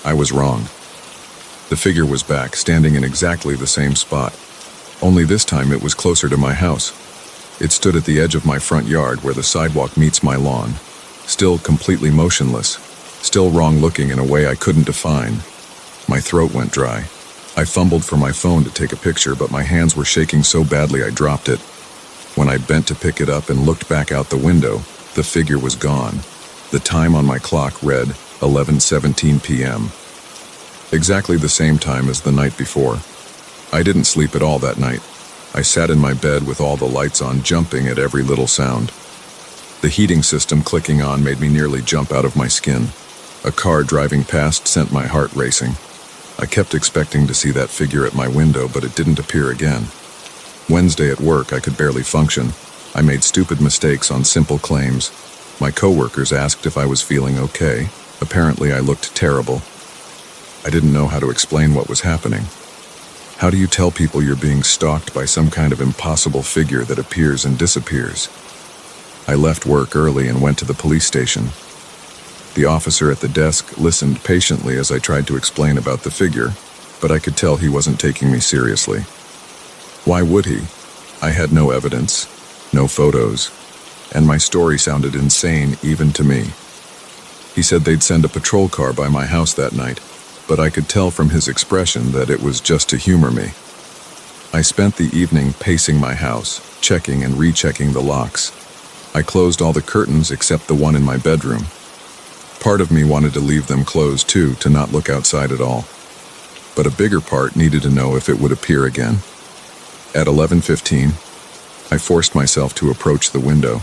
I was wrong. The figure was back, standing in exactly the same spot. Only this time it was closer to my house. It stood at the edge of my front yard where the sidewalk meets my lawn. Still completely motionless. Still wrong-looking in a way I couldn't define. My throat went dry. I fumbled for my phone to take a picture, but my hands were shaking so badly I dropped it. When I bent to pick it up and looked back out the window, the figure was gone. The time on my clock read 11:17 p.m. Exactly the same time as the night before. I didn't sleep at all that night. I sat in my bed with all the lights on, jumping at every little sound. The heating system clicking on made me nearly jump out of my skin. A car driving past sent my heart racing. I kept expecting to see that figure at my window, but it didn't appear again. Wednesday at work, I could barely function. I made stupid mistakes on simple claims. My coworkers asked if I was feeling okay. Apparently, I looked terrible. I didn't know how to explain what was happening. How do you tell people you're being stalked by some kind of impossible figure that appears and disappears? I left work early and went to the police station. The officer at the desk listened patiently as I tried to explain about the figure, but I could tell he wasn't taking me seriously. Why would he? I had no evidence, no photos, and my story sounded insane even to me. He said they'd send a patrol car by my house that night, but I could tell from his expression that it was just to humor me. I spent the evening pacing my house, checking and rechecking the locks. I closed all the curtains except the one in my bedroom. Part of me wanted to leave them closed too, to not look outside at all. But a bigger part needed to know if it would appear again. At 11:15, I forced myself to approach the window.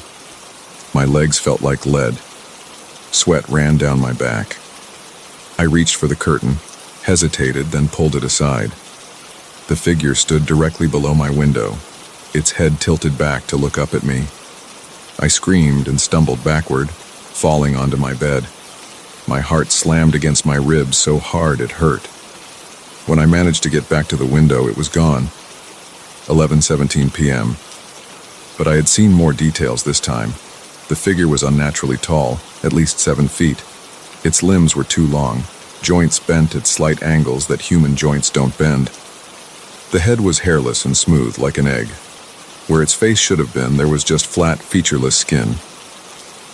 My legs felt like lead. Sweat ran down my back. I reached for the curtain, hesitated, then pulled it aside. The figure stood directly below my window, its head tilted back to look up at me. I screamed and stumbled backward, falling onto my bed. My heart slammed against my ribs so hard it hurt. When I managed to get back to the window, it was gone. 11:17 p.m. But I had seen more details this time. The figure was unnaturally tall, at least 7 feet. Its limbs were too long, joints bent at slight angles that human joints don't bend. The head was hairless and smooth like an egg. Where its face should have been, there was just flat, featureless skin.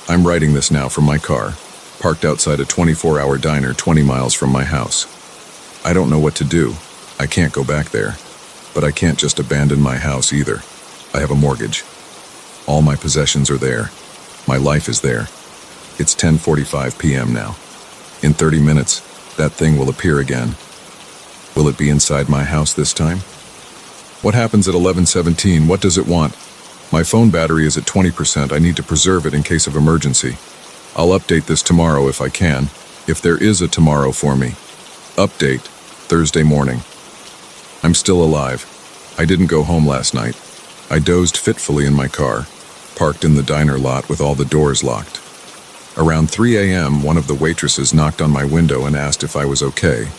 I'm writing this now from my car, parked outside a 24-hour diner 20 miles from my house. I don't know what to do. I can't go back there. But I can't just abandon my house either. I have a mortgage. All my possessions are there. My life is there. It's 10:45 p.m. now. In 30 minutes, that thing will appear again. Will it be inside my house this time? What happens at 11:17? What does it want? My phone battery is at 20%. I need to preserve it in case of emergency. I'll update this tomorrow if I can, if there is a tomorrow for me. Update, Thursday morning. I'm still alive. I didn't go home last night. I dozed fitfully in my car, parked in the diner lot with all the doors locked. Around 3 a.m., one of the waitresses knocked on my window and asked if I was okay.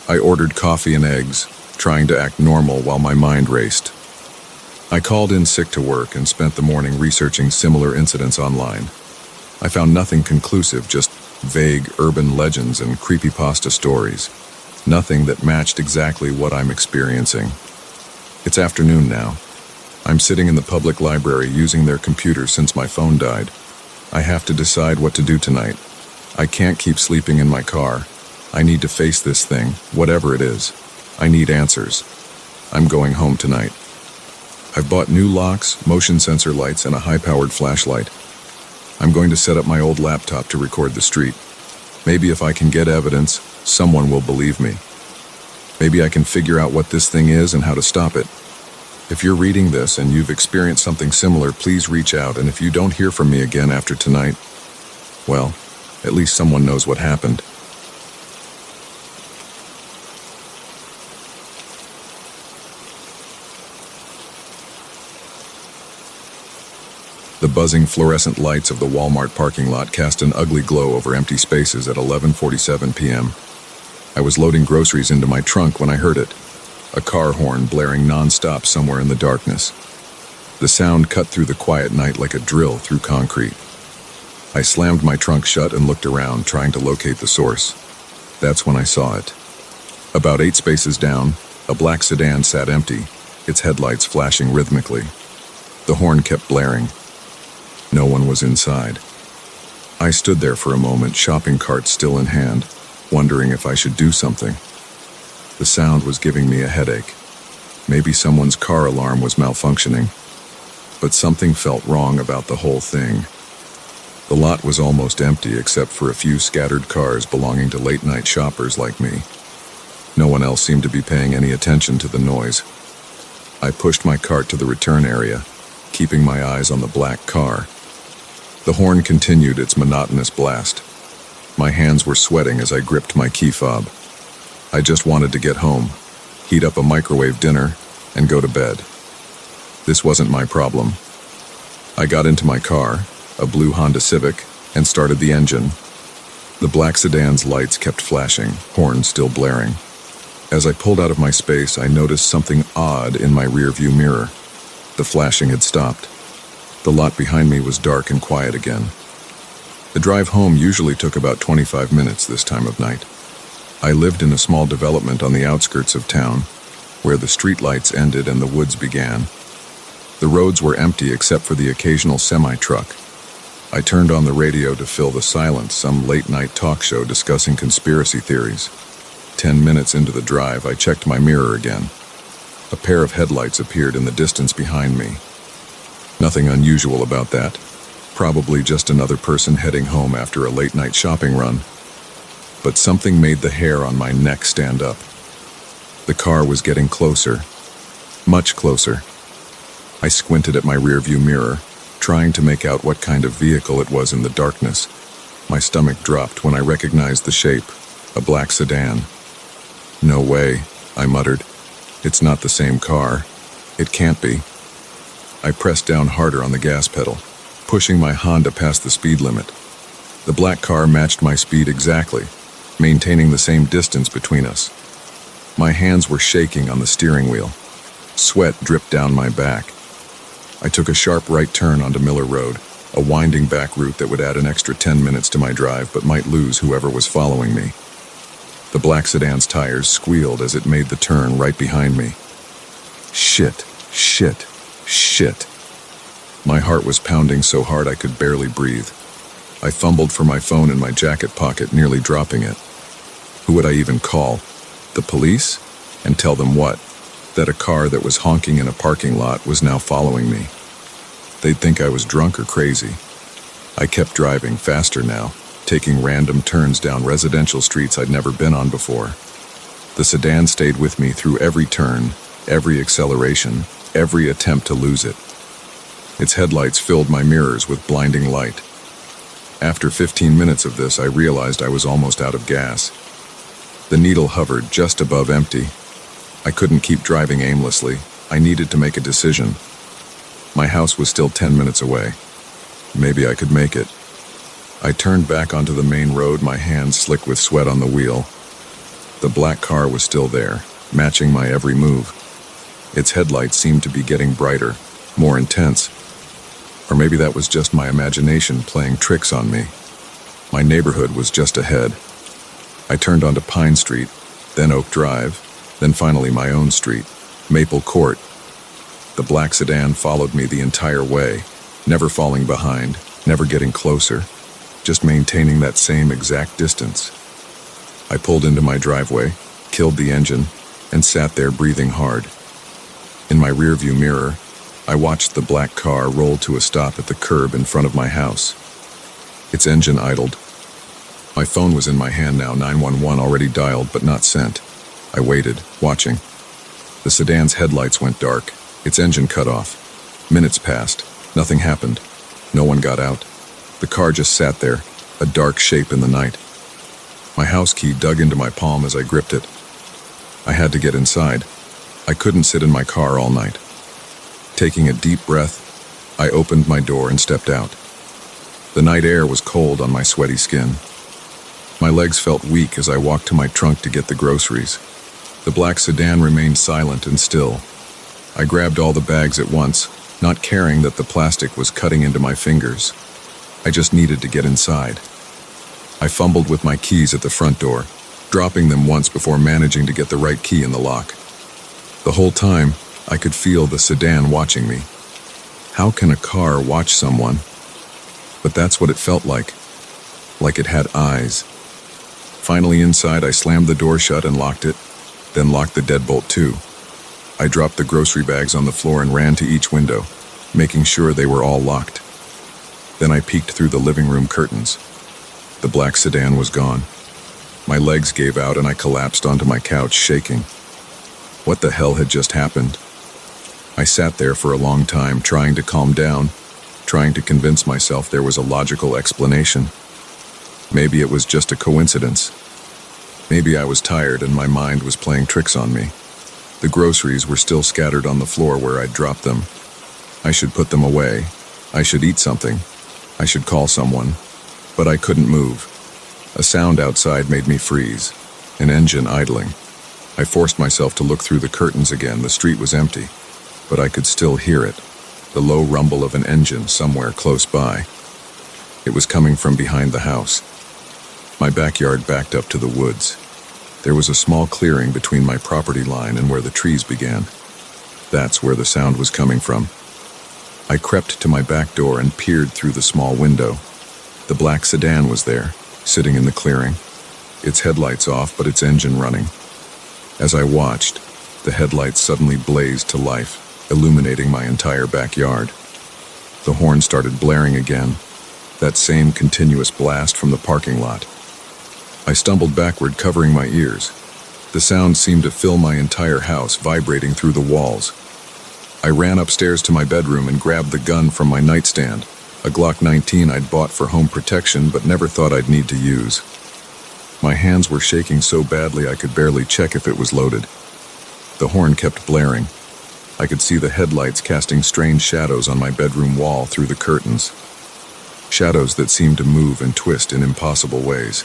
I ordered coffee and eggs, trying to act normal while my mind raced. I called in sick to work and spent the morning researching similar incidents online. I found nothing conclusive, just vague urban legends and creepypasta stories. Nothing that matched exactly what I'm experiencing. It's afternoon now. I'm sitting in the public library using their computer since my phone died. I have to decide what to do tonight. I can't keep sleeping in my car. I need to face this thing, whatever it is. I need answers. I'm going home tonight. I've bought new locks, motion sensor lights, and a high-powered flashlight. I'm going to set up my old laptop to record the street. Maybe if I can get evidence, someone will believe me. Maybe I can figure out what this thing is and how to stop it. If you're reading this and you've experienced something similar, please reach out, and if you don't hear from me again after tonight, well, at least someone knows what happened. The buzzing fluorescent lights of the Walmart parking lot cast an ugly glow over empty spaces at 11:47 p.m. I was loading groceries into my trunk when I heard it, a car horn blaring non-stop somewhere in the darkness. The sound cut through the quiet night like a drill through concrete. I slammed my trunk shut and looked around, trying to locate the source. That's when I saw it. About 8 spaces down, a black sedan sat empty, its headlights flashing rhythmically. The horn kept blaring. No one was inside. I stood there for a moment, shopping cart still in hand, wondering if I should do something. The sound was giving me a headache. Maybe someone's car alarm was malfunctioning. But something felt wrong about the whole thing. The lot was almost empty except for a few scattered cars belonging to late-night shoppers like me. No one else seemed to be paying any attention to the noise. I pushed my cart to the return area, keeping my eyes on the black car. The horn continued its monotonous blast. My hands were sweating as I gripped my key fob. I just wanted to get home, heat up a microwave dinner, and go to bed. This wasn't my problem. I got into my car, a blue Honda Civic, and started the engine. The black sedan's lights kept flashing, horn still blaring. As I pulled out of my space, I noticed something odd in my rearview mirror. The flashing had stopped. The lot behind me was dark and quiet again. The drive home usually took about 25 minutes this time of night. I lived in a small development on the outskirts of town, where the streetlights ended and the woods began. The roads were empty except for the occasional semi-truck. I turned on the radio to fill the silence, some late-night talk show discussing conspiracy theories. 10 minutes into the drive, I checked my mirror again. A pair of headlights appeared in the distance behind me. Nothing unusual about that. Probably just another person heading home after a late-night shopping run. But something made the hair on my neck stand up. The car was getting closer. Much closer. I squinted at my rearview mirror, trying to make out what kind of vehicle it was in the darkness. My stomach dropped when I recognized the shape, a black sedan. "No way," I muttered. "It's not the same car. It can't be." I pressed down harder on the gas pedal, pushing my Honda past the speed limit. The black car matched my speed exactly, maintaining the same distance between us. My hands were shaking on the steering wheel. Sweat dripped down my back. I took a sharp right turn onto Miller Road, a winding back route that would add an extra 10 minutes to my drive but might lose whoever was following me. The black sedan's tires squealed as it made the turn right behind me. Shit, shit, shit. My heart was pounding so hard I could barely breathe. I fumbled for my phone in my jacket pocket, nearly dropping it. Who would I even call? The police? And tell them what? That a car that was honking in a parking lot was now following me. They'd think I was drunk or crazy. I kept driving faster now, taking random turns down residential streets I'd never been on before. The sedan stayed with me through every turn, every acceleration, every attempt to lose it. Its headlights filled my mirrors with blinding light. After 15 minutes of this, I realized I was almost out of gas. The needle hovered just above empty. I couldn't keep driving aimlessly. I needed to make a decision. My house was still 10 minutes away. Maybe I could make it. I turned back onto the main road, my hands slick with sweat on the wheel. The black car was still there, matching my every move. Its headlights seemed to be getting brighter, more intense. Or maybe that was just my imagination playing tricks on me. My neighborhood was just ahead. I turned onto Pine Street, then Oak Drive, then finally my own street, Maple Court. The black sedan followed me the entire way, never falling behind, never getting closer, just maintaining that same exact distance. I pulled into my driveway, killed the engine, and sat there breathing hard. In my rearview mirror, I watched the black car roll to a stop at the curb in front of my house. Its engine idled. My phone was in my hand now, 911 already dialed but not sent. I waited, watching. The sedan's headlights went dark. Its engine cut off. Minutes passed. Nothing happened. No one got out. The car just sat there, a dark shape in the night. My house key dug into my palm as I gripped it. I had to get inside. I couldn't sit in my car all night. Taking a deep breath, I opened my door and stepped out. The night air was cold on my sweaty skin. My legs felt weak as I walked to my trunk to get the groceries. The black sedan remained silent and still. I grabbed all the bags at once, not caring that the plastic was cutting into my fingers. I just needed to get inside. I fumbled with my keys at the front door, dropping them once before managing to get the right key in the lock. The whole time, I could feel the sedan watching me. How can a car watch someone? But that's what it felt like it had eyes. Finally inside, I slammed the door shut and locked it, then locked the deadbolt too. I dropped the grocery bags on the floor and ran to each window, making sure they were all locked. Then I peeked through the living room curtains. The black sedan was gone. My legs gave out and I collapsed onto my couch, shaking. What the hell had just happened? I sat there for a long time, trying to calm down, trying to convince myself there was a logical explanation. Maybe it was just a coincidence. Maybe I was tired and my mind was playing tricks on me. The groceries were still scattered on the floor where I'd dropped them. I should put them away. I should eat something. I should call someone. But I couldn't move. A sound outside made me freeze. An engine idling. I forced myself to look through the curtains again. The street was empty, but I could still hear it, the low rumble of an engine somewhere close by. It was coming from behind the house. My backyard backed up to the woods. There was a small clearing between my property line and where the trees began. That's where the sound was coming from. I crept to my back door and peered through the small window. The black sedan was there, sitting in the clearing, its headlights off but its engine running. As I watched, the headlights suddenly blazed to life, illuminating my entire backyard. The horn started blaring again, that same continuous blast from the parking lot. I stumbled backward, covering my ears. The sound seemed to fill my entire house, vibrating through the walls. I ran upstairs to my bedroom and grabbed the gun from my nightstand, a Glock 19 I'd bought for home protection but never thought I'd need to use. My hands were shaking so badly I could barely check if it was loaded. The horn kept blaring. I could see the headlights casting strange shadows on my bedroom wall through the curtains. Shadows that seemed to move and twist in impossible ways.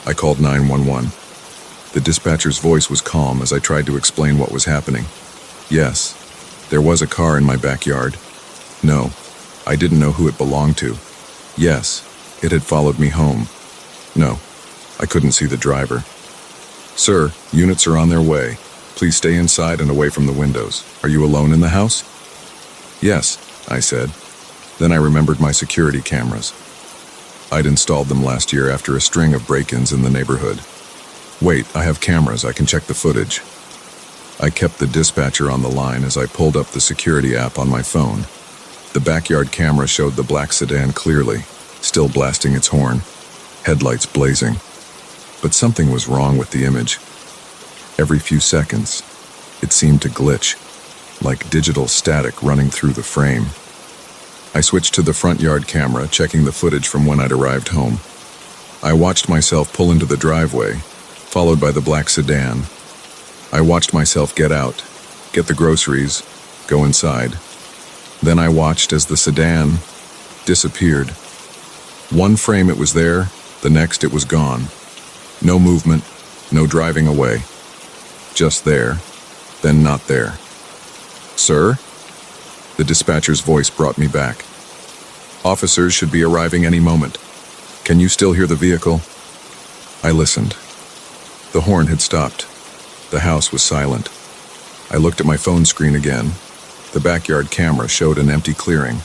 I called 911. The dispatcher's voice was calm as I tried to explain what was happening. Yes, there was a car in my backyard. No, I didn't know who it belonged to. Yes, it had followed me home. No, I couldn't see the driver. Sir, units are on their way. Please stay inside and away from the windows. Are you alone in the house? Yes, I said. Then I remembered my security cameras. I'd installed them last year after a string of break-ins in the neighborhood. Wait, I have cameras, I can check the footage. I kept the dispatcher on the line as I pulled up the security app on my phone. The backyard camera showed the black sedan clearly, still blasting its horn, headlights blazing. But something was wrong with the image. Every few seconds, it seemed to glitch, like digital static running through the frame. I switched to the front yard camera, checking the footage from when I'd arrived home. I watched myself pull into the driveway, followed by the black sedan. I watched myself get out, get the groceries, go inside. Then I watched as the sedan disappeared. One frame it was there, the next it was gone. No movement, no driving away. Just there, then not there. Sir? The dispatcher's voice brought me back. Officers should be arriving any moment. Can you still hear the vehicle? I listened. The horn had stopped. The house was silent. I looked at my phone screen again. The backyard camera showed an empty clearing.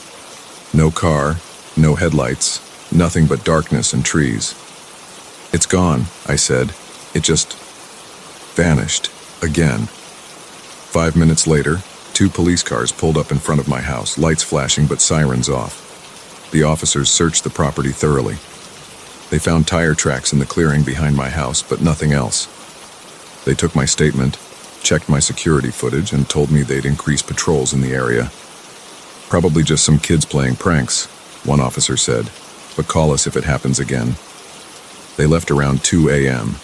No car, no headlights, nothing but darkness and trees. It's gone, I said. It just vanished again. 5 minutes later, 2 police cars pulled up in front of my house, lights flashing but sirens off. The officers searched the property thoroughly. They found tire tracks in the clearing behind my house, but nothing else. They took my statement, checked my security footage, and told me they'd increase patrols in the area. Probably just some kids playing pranks, one officer said, but call us if it happens again. They left around 2 a.m.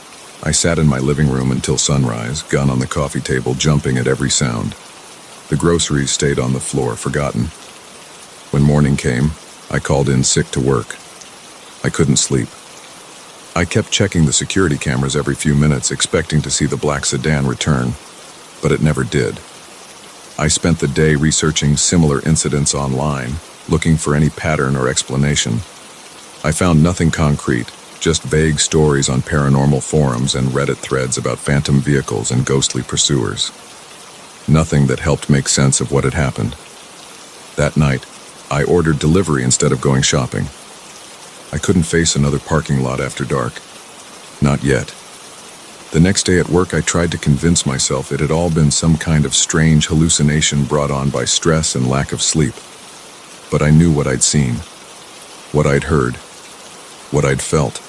I sat in my living room until sunrise, gun on the coffee table, jumping at every sound. The groceries stayed on the floor, forgotten. When morning came, I called in sick to work. I couldn't sleep. I kept checking the security cameras every few minutes, expecting to see the black sedan return, but it never did. I spent the day researching similar incidents online, looking for any pattern or explanation. I found nothing concrete, just vague stories on paranormal forums and Reddit threads about phantom vehicles and ghostly pursuers. Nothing that helped make sense of what had happened. That night, I ordered delivery instead of going shopping. I couldn't face another parking lot after dark. Not yet. The next day at work, I tried to convince myself it had all been some kind of strange hallucination brought on by stress and lack of sleep. But I knew what I'd seen, what I'd heard, what I'd felt.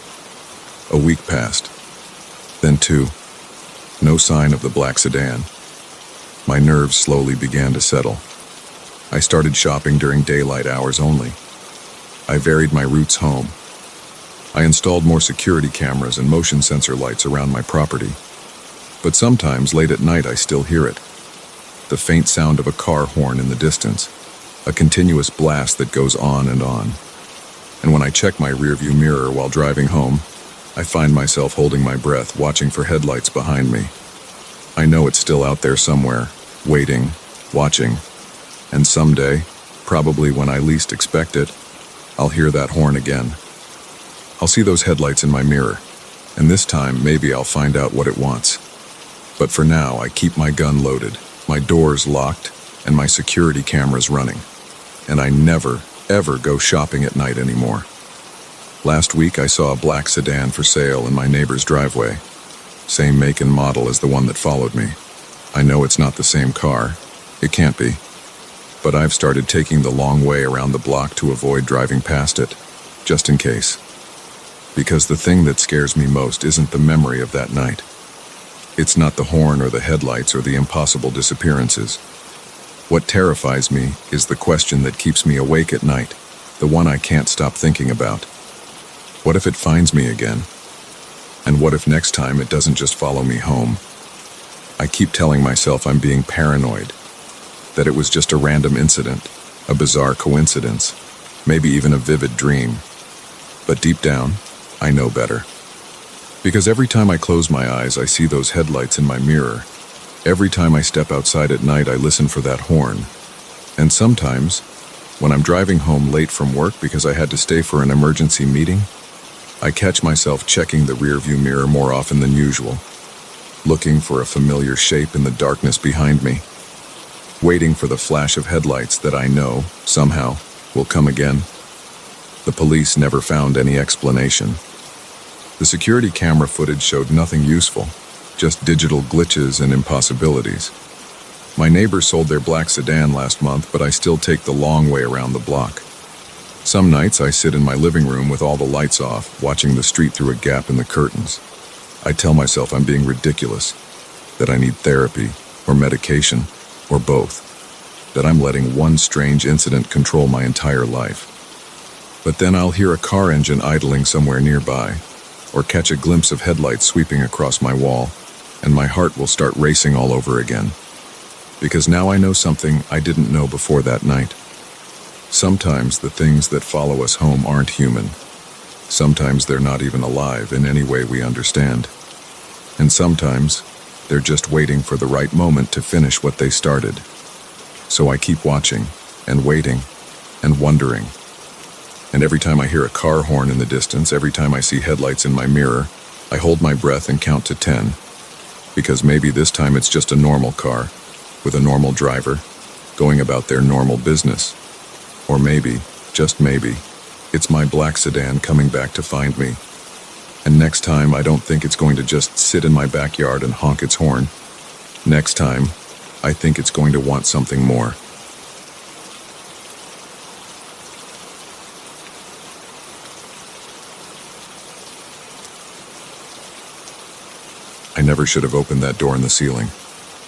A week passed. Then 2. No sign of the black sedan. My nerves slowly began to settle. I started shopping during daylight hours only. I varied my routes home. I installed more security cameras and motion sensor lights around my property. But sometimes, late at night, I still hear it. The faint sound of a car horn in the distance. A continuous blast that goes on. And when I check my rearview mirror while driving home, I find myself holding my breath, watching for headlights behind me. I know it's still out there somewhere, waiting, watching, and someday, probably when I least expect it, I'll hear that horn again. I'll see those headlights in my mirror, and this time maybe I'll find out what it wants. But for now, I keep my gun loaded, my doors locked, and my security cameras running. And I never, ever go shopping at night anymore. Last week I saw a black sedan for sale in my neighbor's driveway. Same make and model as the one that followed me. I know it's not the same car. It can't be. But I've started taking the long way around the block to avoid driving past it, just in case. Because the thing that scares me most isn't the memory of that night. It's not the horn or the headlights or the impossible disappearances. What terrifies me is the question that keeps me awake at night, the one I can't stop thinking about. What if it finds me again? And what if next time it doesn't just follow me home? I keep telling myself I'm being paranoid, that it was just a random incident, a bizarre coincidence, maybe even a vivid dream. But deep down, I know better. Because every time I close my eyes, I see those headlights in my mirror. Every time I step outside at night, I listen for that horn. And sometimes, when I'm driving home late from work because I had to stay for an emergency meeting, I catch myself checking the rearview mirror more often than usual, looking for a familiar shape in the darkness behind me, waiting for the flash of headlights that I know, somehow, will come again. The police never found any explanation. The security camera footage showed nothing useful, just digital glitches and impossibilities. My neighbors sold their black sedan last month, but I still take the long way around the block. Some nights I sit in my living room with all the lights off, watching the street through a gap in the curtains. I tell myself I'm being ridiculous, that I need therapy, or medication, or both, that I'm letting one strange incident control my entire life. But then I'll hear a car engine idling somewhere nearby, or catch a glimpse of headlights sweeping across my wall, and my heart will start racing all over again. Because now I know something I didn't know before that night. Sometimes the things that follow us home aren't human. Sometimes they're not even alive in any way we understand. And sometimes they're just waiting for the right moment to finish what they started. So I keep watching, and waiting, and wondering. And every time I hear a car horn in the distance, every time I see headlights in my mirror, I hold my breath and count to 10. Because maybe this time it's just a normal car, with a normal driver, going about their normal business. Or maybe, just maybe, it's my black sedan coming back to find me. And next time I don't think it's going to just sit in my backyard and honk its horn. Next time, I think it's going to want something more. I never should have opened that door in the ceiling.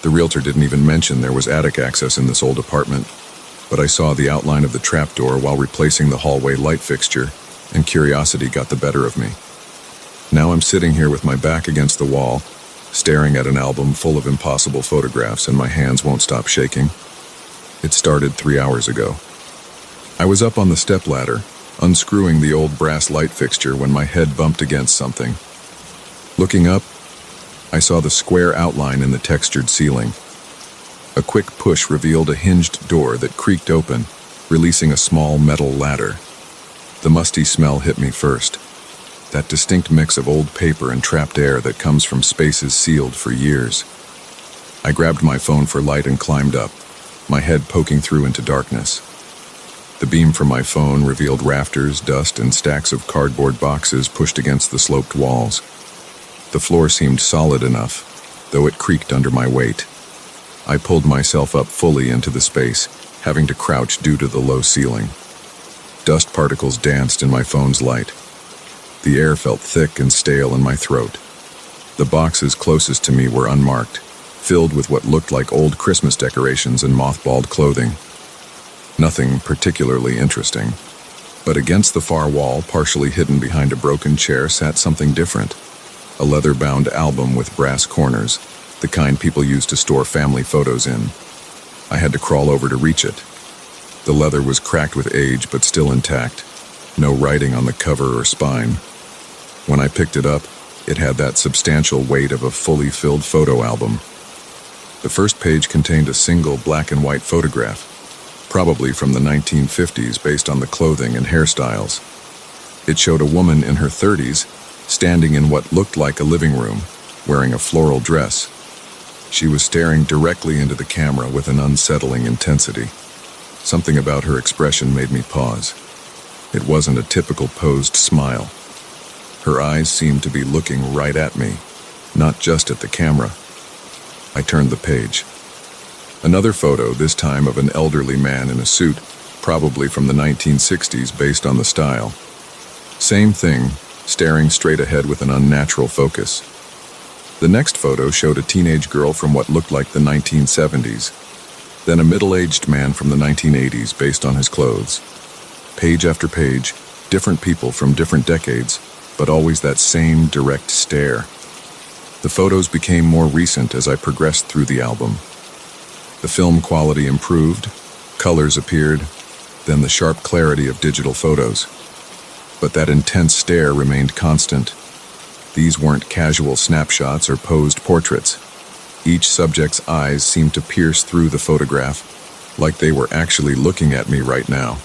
The realtor didn't even mention there was attic access in this old apartment, but I saw the outline of the trapdoor while replacing the hallway light fixture, and curiosity got the better of me. Now I'm sitting here with my back against the wall, staring at an album full of impossible photographs, and my hands won't stop shaking. It started 3 hours ago. I was up on the stepladder, unscrewing the old brass light fixture when my head bumped against something. Looking up, I saw the square outline in the textured ceiling. A quick push revealed a hinged door that creaked open, releasing a small metal ladder. The musty smell hit me first. That distinct mix of old paper and trapped air that comes from spaces sealed for years. I grabbed my phone for light and climbed up, my head poking through into darkness. The beam from my phone revealed rafters, dust, and stacks of cardboard boxes pushed against the sloped walls. The floor seemed solid enough, though it creaked under my weight. I pulled myself up fully into the space, having to crouch due to the low ceiling. Dust particles danced in my phone's light. The air felt thick and stale in my throat. The boxes closest to me were unmarked, filled with what looked like old Christmas decorations and mothballed clothing. Nothing particularly interesting. But against the far wall, partially hidden behind a broken chair, sat something different. A leather-bound album with brass corners, the kind people use to store family photos in. I had to crawl over to reach it. The leather was cracked with age but still intact, no writing on the cover or spine. When I picked it up, it had that substantial weight of a fully filled photo album. The first page contained a single black and white photograph, probably from the 1950s based on the clothing and hairstyles. It showed a woman in her 30s, standing in what looked like a living room, wearing a floral dress. She was staring directly into the camera with an unsettling intensity. Something about her expression made me pause. It wasn't a typical posed smile. Her eyes seemed to be looking right at me, not just at the camera. I turned the page. Another photo, this time of an elderly man in a suit, probably from the 1960s based on the style. Same thing, staring straight ahead with an unnatural focus. The next photo showed a teenage girl from what looked like the 1970s, then a middle-aged man from the 1980s based on his clothes. Page after page, different people from different decades, but always that same direct stare. The photos became more recent as I progressed through the album. The film quality improved, colors appeared, then the sharp clarity of digital photos. But that intense stare remained constant. These weren't casual snapshots or posed portraits. Each subject's eyes seemed to pierce through the photograph, like they were actually looking at me right now.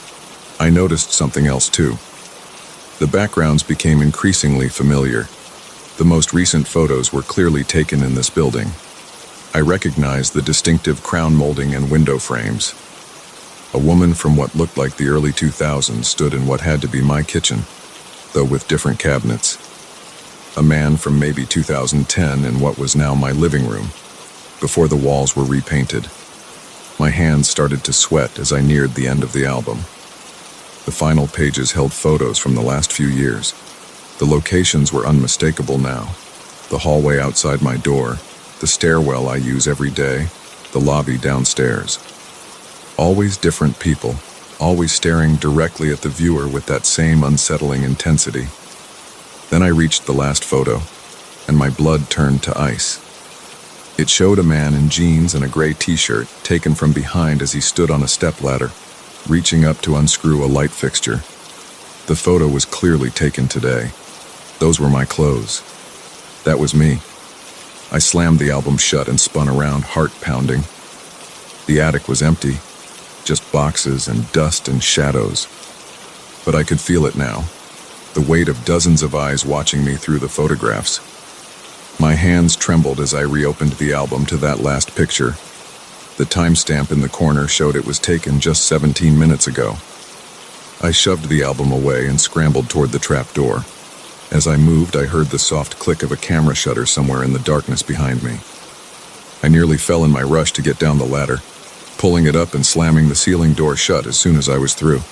I noticed something else too. The backgrounds became increasingly familiar. The most recent photos were clearly taken in this building. I recognized the distinctive crown molding and window frames. A woman from what looked like the early 2000s stood in what had to be my kitchen, though with different cabinets. A man from maybe 2010 in what was now my living room, before the walls were repainted. My hands started to sweat as I neared the end of the album. The final pages held photos from the last few years. The locations were unmistakable now. The hallway outside my door, the stairwell I use every day, the lobby downstairs. Always different people, always staring directly at the viewer with that same unsettling intensity. Then I reached the last photo, and my blood turned to ice. It showed a man in jeans and a gray t-shirt taken from behind as he stood on a stepladder, reaching up to unscrew a light fixture. The photo was clearly taken today. Those were my clothes. That was me. I slammed the album shut and spun around, heart pounding. The attic was empty, just boxes and dust and shadows. But I could feel it now, the weight of dozens of eyes watching me through the photographs. My hands trembled as I reopened the album to that last picture. The timestamp in the corner showed it was taken just 17 minutes ago. I shoved the album away and scrambled toward the trap door. As I moved, I heard the soft click of a camera shutter somewhere in the darkness behind me. I nearly fell in my rush to get down the ladder, pulling it up and slamming the ceiling door shut as soon as I was through.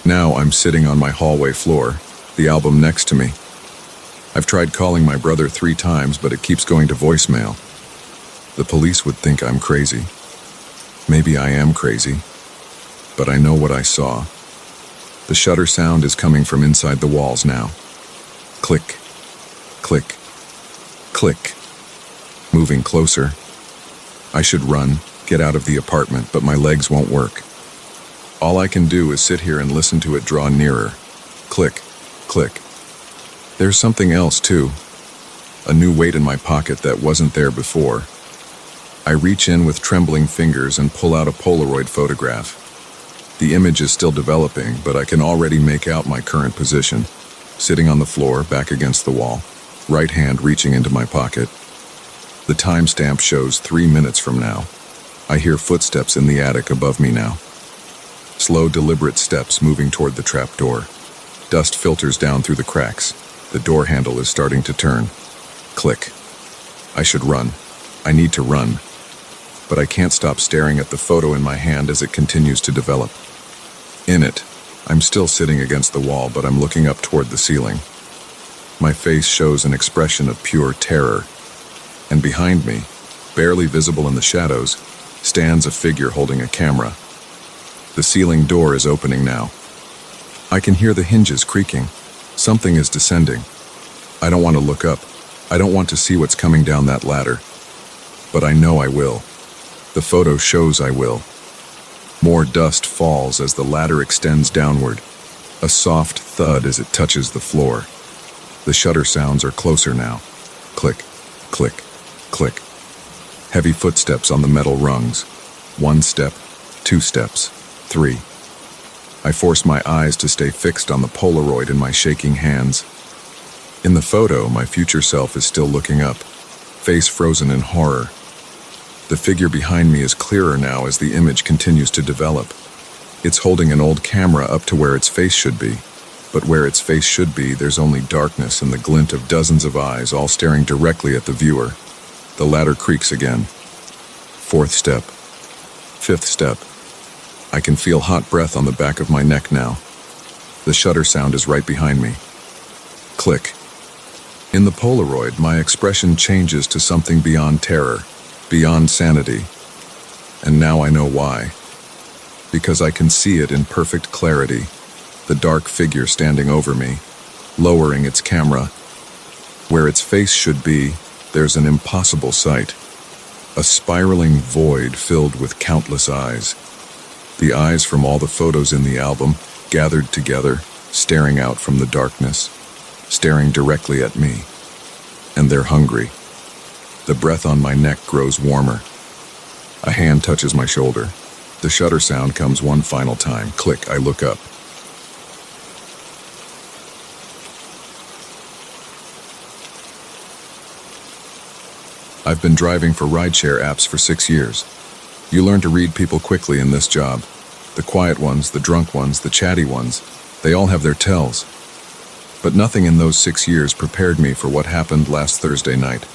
Now I'm sitting on my hallway floor, the album next to me. I've tried calling my brother 3 times, but it keeps going to voicemail. The police would think I'm crazy. Maybe I am crazy, but I know what I saw. The shutter sound is coming from inside the walls now. Click, click, click. Moving closer. I should run, get out of the apartment, but my legs won't work. All I can do is sit here and listen to it draw nearer. Click, click. There's something else too. A new weight in my pocket that wasn't there before. I reach in with trembling fingers and pull out a Polaroid photograph. The image is still developing, but I can already make out my current position. Sitting on the floor, back against the wall, right hand reaching into my pocket. The timestamp shows 3 minutes from now. I hear footsteps in the attic above me now. Slow, deliberate steps moving toward the trap door. Dust filters down through the cracks. The door handle is starting to turn. Click. I should run. I need to run. But I can't stop staring at the photo in my hand as it continues to develop. In it, I'm still sitting against the wall, but I'm looking up toward the ceiling. My face shows an expression of pure terror. And behind me, barely visible in the shadows, stands a figure holding a camera. The ceiling door is opening now. I can hear the hinges creaking. Something is descending. I don't want to look up. I don't want to see what's coming down that ladder. But I know I will. The photo shows I will. More dust falls as the ladder extends downward. A soft thud as it touches the floor. The shutter sounds are closer now. Click, click, click. Heavy footsteps on the metal rungs. 1 step, 2 steps, 3. I force my eyes to stay fixed on the Polaroid in my shaking hands. In the photo, my future self is still looking up, face frozen in horror. The figure behind me is clearer now as the image continues to develop. It's holding an old camera up to where its face should be. But where its face should be, there's only darkness and the glint of dozens of eyes all staring directly at the viewer. The ladder creaks again. 4th step. 5th step. I can feel hot breath on the back of my neck now. The shutter sound is right behind me. Click. In the Polaroid, my expression changes to something beyond terror, beyond sanity. And now I know why. Because I can see it in perfect clarity. The dark figure standing over me, lowering its camera. Where its face should be, there's an impossible sight. A spiraling void filled with countless eyes. The eyes from all the photos in the album, gathered together, staring out from the darkness, staring directly at me. And they're hungry. The breath on my neck grows warmer. A hand touches my shoulder. The shutter sound comes one final time. Click, I look up. I've been driving for rideshare apps for 6 years. You learn to read people quickly in this job. The quiet ones, the drunk ones, the chatty ones, they all have their tells. But nothing in those 6 years prepared me for what happened last Thursday night.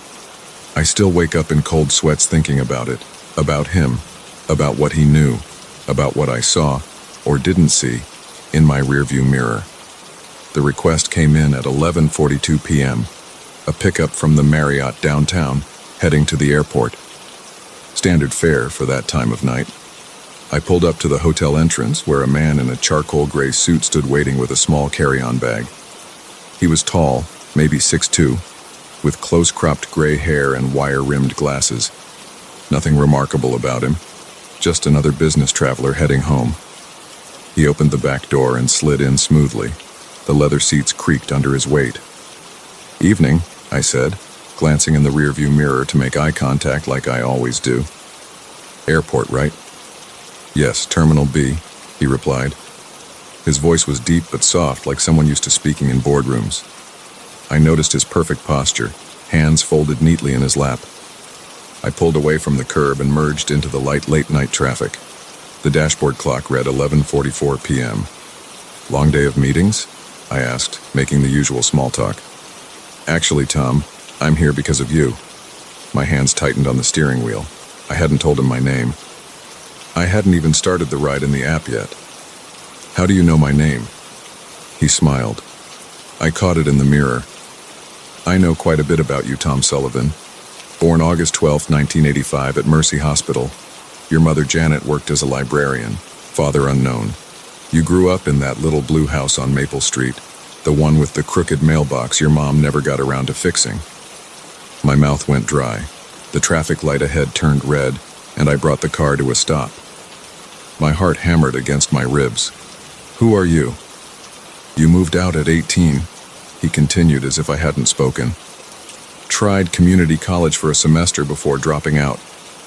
I still wake up in cold sweats thinking about it, about him, about what he knew, about what I saw, or didn't see, in my rearview mirror. The request came in at 11:42 p.m., a pickup from the Marriott downtown, heading to the airport. Standard fare for that time of night. I pulled up to the hotel entrance where a man in a charcoal gray suit stood waiting with a small carry-on bag. He was tall, maybe 6'2", with close-cropped gray hair and wire-rimmed glasses. Nothing remarkable about him, just another business traveler heading home. He opened the back door and slid in smoothly. The leather seats creaked under his weight. "Evening," I said, glancing in the rearview mirror to make eye contact like I always do. "Airport, right?" "Yes, Terminal B," he replied. His voice was deep but soft, like someone used to speaking in boardrooms. I noticed his perfect posture, hands folded neatly in his lap. I pulled away from the curb and merged into the light late-night traffic. The dashboard clock read 11:44 p.m. "Long day of meetings?" I asked, making the usual small talk. "Actually, Tom, I'm here because of you." My hands tightened on the steering wheel. I hadn't told him my name. I hadn't even started the ride in the app yet. "How do you know my name?" He smiled. I caught it in the mirror. "I know quite a bit about you, Tom Sullivan. Born August 12, 1985 at Mercy Hospital. Your mother Janet worked as a librarian, father unknown. You grew up in that little blue house on Maple Street, the one with the crooked mailbox your mom never got around to fixing." My mouth went dry. The traffic light ahead turned red, and I brought the car to a stop. My heart hammered against my ribs. "Who are you?" "You moved out at 18, he continued as if I hadn't spoken. "Tried community college for a semester before dropping out.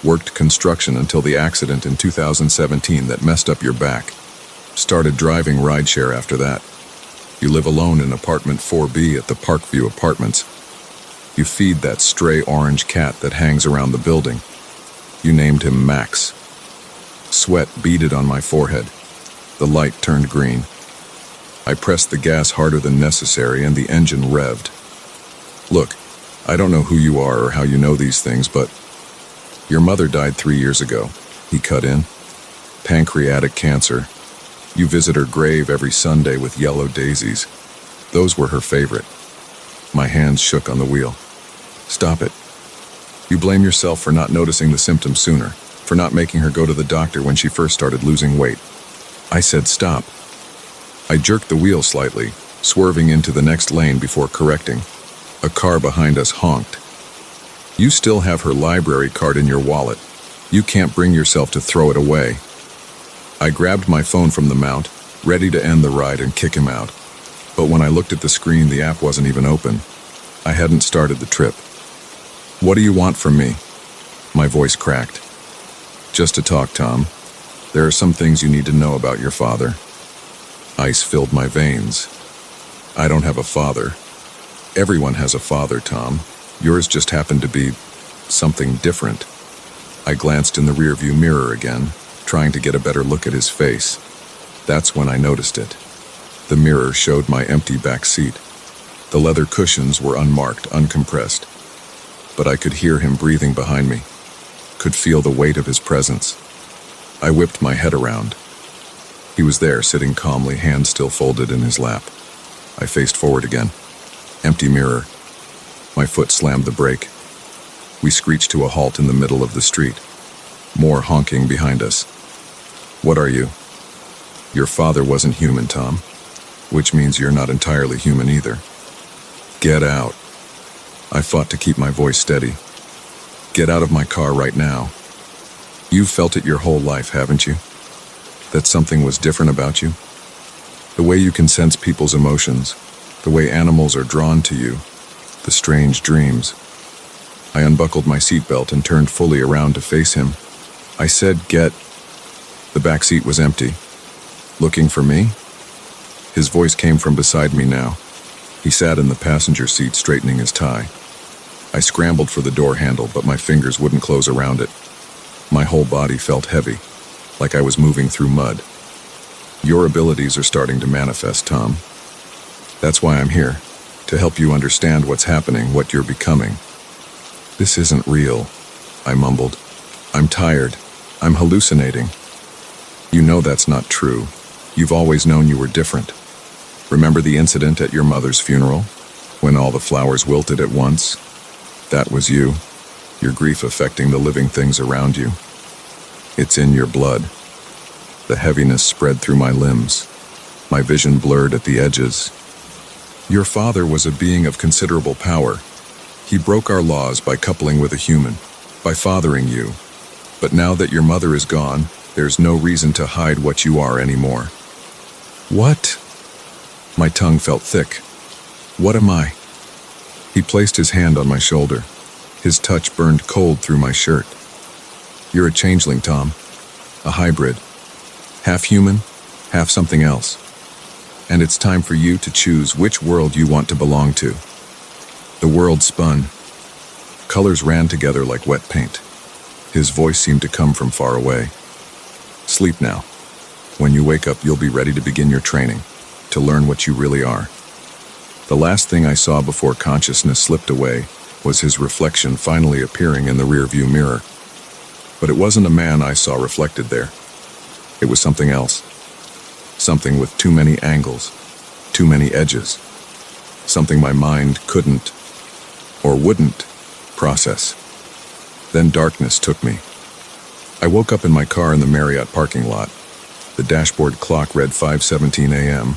Worked construction until the accident in 2017 that messed up your back. Started driving rideshare after that. You live alone in apartment 4B at the Parkview Apartments. You feed that stray orange cat that hangs around the building. You named him Max." Sweat beaded on my forehead. The light turned green. I pressed the gas harder than necessary and the engine revved. "Look, I don't know who you are or how you know these things, but your mother died 3 years ago," he cut in. "Pancreatic cancer. You visit her grave every Sunday with yellow daisies. Those were her favorite." My hands shook on the wheel. "Stop it. You blame yourself for not noticing the symptoms sooner, for not making her go to the doctor when she first started losing weight." I said stop. I jerked the wheel slightly, swerving into the next lane before correcting. A car behind us honked. "You still have her library card in your wallet. You can't bring yourself to throw it away." I grabbed my phone from the mount, ready to end the ride and kick him out. But when I looked at the screen, the app wasn't even open. I hadn't started the trip. "What do you want from me?" My voice cracked. Just to talk, Tom. There are some things you need to know about your father. Ice filled my veins. I don't have a father. Everyone has a father, Tom. Yours just happened to be something different. I glanced in the rearview mirror again, trying to get a better look at his face. That's when I noticed it. The mirror showed my empty back seat. The leather cushions were unmarked, uncompressed. But I could hear him breathing behind me, could feel the weight of his presence. I whipped my head around. He was there, sitting calmly, hands still folded in his lap. I faced forward again. Empty mirror. My foot slammed the brake. We screeched to a halt in the middle of the street. More honking behind us. What are you? Your father wasn't human, Tom. Which means you're not entirely human either. Get out. I fought to keep my voice steady. Get out of my car right now. You've felt it your whole life, haven't you? That something was different about you? The way you can sense people's emotions, the way animals are drawn to you, the strange dreams. I unbuckled my seatbelt and turned fully around to face him. I said, get. The back seat was empty. Looking for me? His voice came from beside me now. He sat in the passenger seat, straightening his tie. I scrambled for the door handle, but my fingers wouldn't close around it. My whole body felt heavy, like I was moving through mud. Your abilities are starting to manifest, Tom. That's why I'm here, to help you understand what's happening, what you're becoming. This isn't real, I mumbled. I'm tired. I'm hallucinating. You know that's not true. You've always known you were different. Remember the incident at your mother's funeral, when all the flowers wilted at once? That was you, your grief affecting the living things around you. It's in your blood. The heaviness spread through my limbs. My vision blurred at the edges. Your father was a being of considerable power. He broke our laws by coupling with a human, by fathering you. But now that your mother is gone, there's no reason to hide what you are anymore. What? My tongue felt thick. What am I? He placed his hand on my shoulder. His touch burned cold through my shirt. You're a changeling, Tom. A hybrid. Half human, half something else. And it's time for you to choose which world you want to belong to. The world spun. Colors ran together like wet paint. His voice seemed to come from far away. Sleep now. When you wake up, you'll be ready to begin your training, to learn what you really are. The last thing I saw before consciousness slipped away was his reflection finally appearing in the rearview mirror. But it wasn't a man I saw reflected there. It was something else. Something with too many angles, too many edges. Something my mind couldn't, or wouldn't, process. Then darkness took me. I woke up in my car in the Marriott parking lot. The dashboard clock read 5:17 a.m.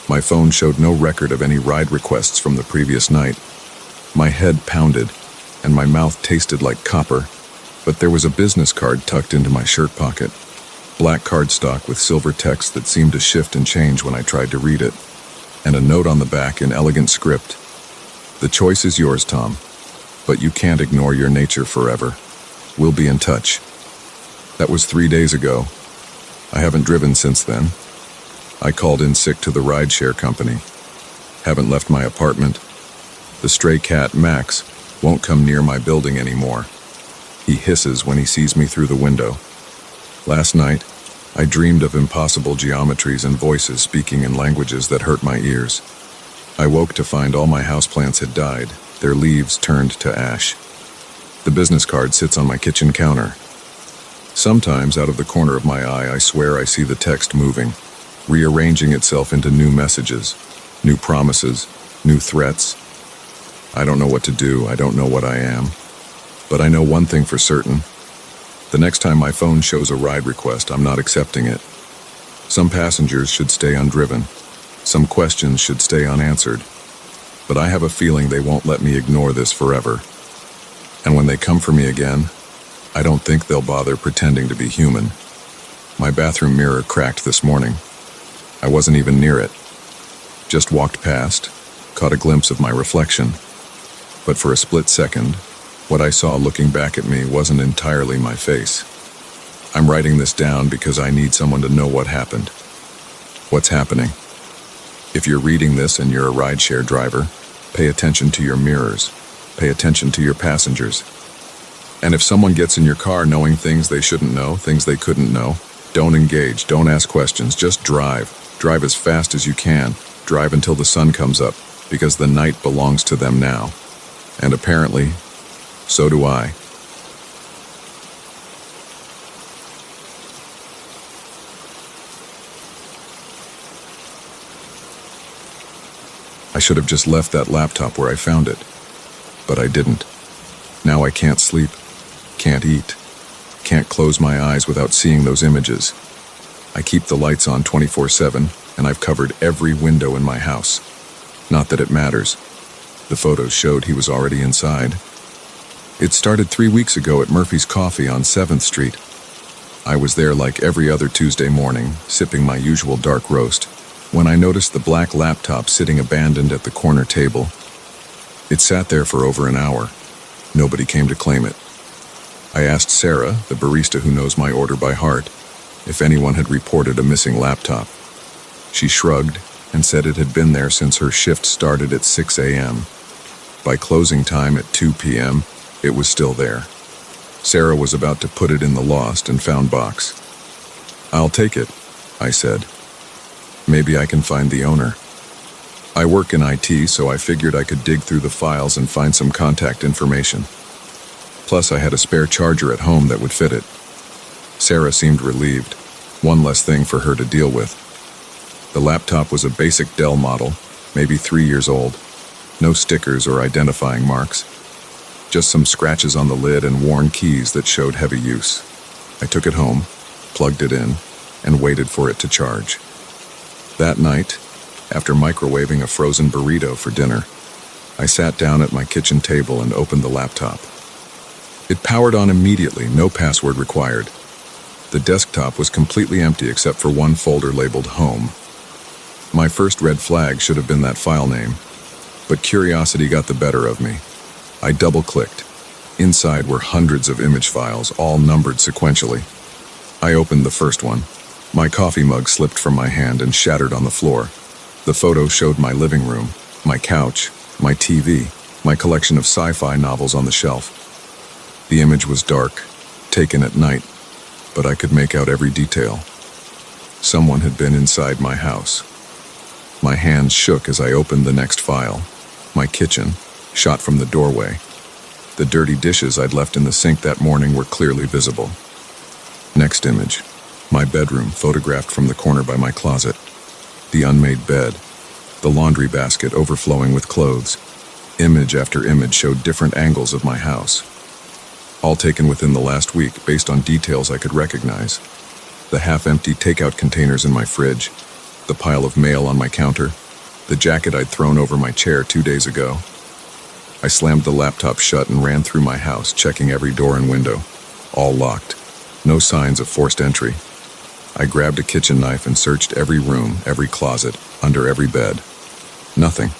My phone showed no record of any ride requests from the previous night. My head pounded, and my mouth tasted like copper, but there was a business card tucked into my shirt pocket. Black cardstock with silver text that seemed to shift and change when I tried to read it, and a note on the back in elegant script. The choice is yours, Tom, but you can't ignore your nature forever. We'll be in touch. That was 3 days ago. I haven't driven since then. I called in sick to the rideshare company. Haven't left my apartment. The stray cat, Max, won't come near my building anymore. He hisses when he sees me through the window. Last night, I dreamed of impossible geometries and voices speaking in languages that hurt my ears. I woke to find all my houseplants had died, their leaves turned to ash. The business card sits on my kitchen counter. Sometimes, out of the corner of my eye, I swear I see the text moving, rearranging itself into new messages, new promises, new threats. I don't know what to do, I don't know what I am. But I know one thing for certain. The next time my phone shows a ride request, I'm not accepting it. Some passengers should stay undriven. Some questions should stay unanswered. But I have a feeling they won't let me ignore this forever. And when they come for me again, I don't think they'll bother pretending to be human. My bathroom mirror cracked this morning. I wasn't even near it. Just walked past, caught a glimpse of my reflection. But for a split second, What I saw looking back at me wasn't entirely my face. I'm writing this down because I need someone to know what happened. What's happening? If you're reading this and you're a rideshare driver, pay attention to your mirrors. Pay attention to your passengers. And if someone gets in your car knowing things they shouldn't know, things they couldn't know, don't engage, don't ask questions, just drive. Drive as fast as you can. Drive until the sun comes up, because the night belongs to them now. And apparently, so do I. I should have just left that laptop where I found it, but I didn't. Now I can't sleep, can't eat, can't close my eyes without seeing those images. I keep the lights on 24/7, and I've covered every window in my house. Not that it matters. The photos showed he was already inside. It started 3 weeks ago at Murphy's Coffee on 7th Street. I was there like every other Tuesday morning, sipping my usual dark roast, when I noticed the black laptop sitting abandoned at the corner table. It sat there for over an hour. Nobody came to claim it. I asked Sarah, the barista who knows my order by heart, if anyone had reported a missing laptop. She shrugged and said it had been there since her shift started at 6 a.m. By closing time at 2 p.m., it was still there. Sarah was about to put it in the lost and found box. "I'll take it," I said. "Maybe I can find the owner." I work in IT, so I figured I could dig through the files and find some contact information. Plus, I had a spare charger at home that would fit it. Sarah seemed relieved. One less thing for her to deal with. The laptop was a basic Dell model, maybe 3 years old. No stickers or identifying marks. Just some scratches on the lid and worn keys that showed heavy use. I took it home, plugged it in, and waited for it to charge. That night, after microwaving a frozen burrito for dinner, I sat down at my kitchen table and opened the laptop. It powered on immediately, no password required. The desktop was completely empty except for one folder labeled Home. My first red flag should have been that file name, but curiosity got the better of me. I double-clicked. Inside were hundreds of image files, all numbered sequentially. I opened the first one. My coffee mug slipped from my hand and shattered on the floor. The photo showed my living room, my couch, my TV, my collection of sci-fi novels on the shelf. The image was dark, taken at night, but I could make out every detail. Someone had been inside my house. My hands shook as I opened the next file. My kitchen, shot from the doorway. The dirty dishes I'd left in the sink that morning were clearly visible. Next image. My bedroom, photographed from the corner by my closet. The unmade bed. The laundry basket overflowing with clothes. Image after image showed different angles of my house. All taken within the last week, based on details I could recognize. The half-empty takeout containers in my fridge. The pile of mail on my counter. The jacket I'd thrown over my chair 2 days ago. I slammed the laptop shut and ran through my house, checking every door and window. All locked. No signs of forced entry. I grabbed a kitchen knife and searched every room, every closet, under every bed. Nothing.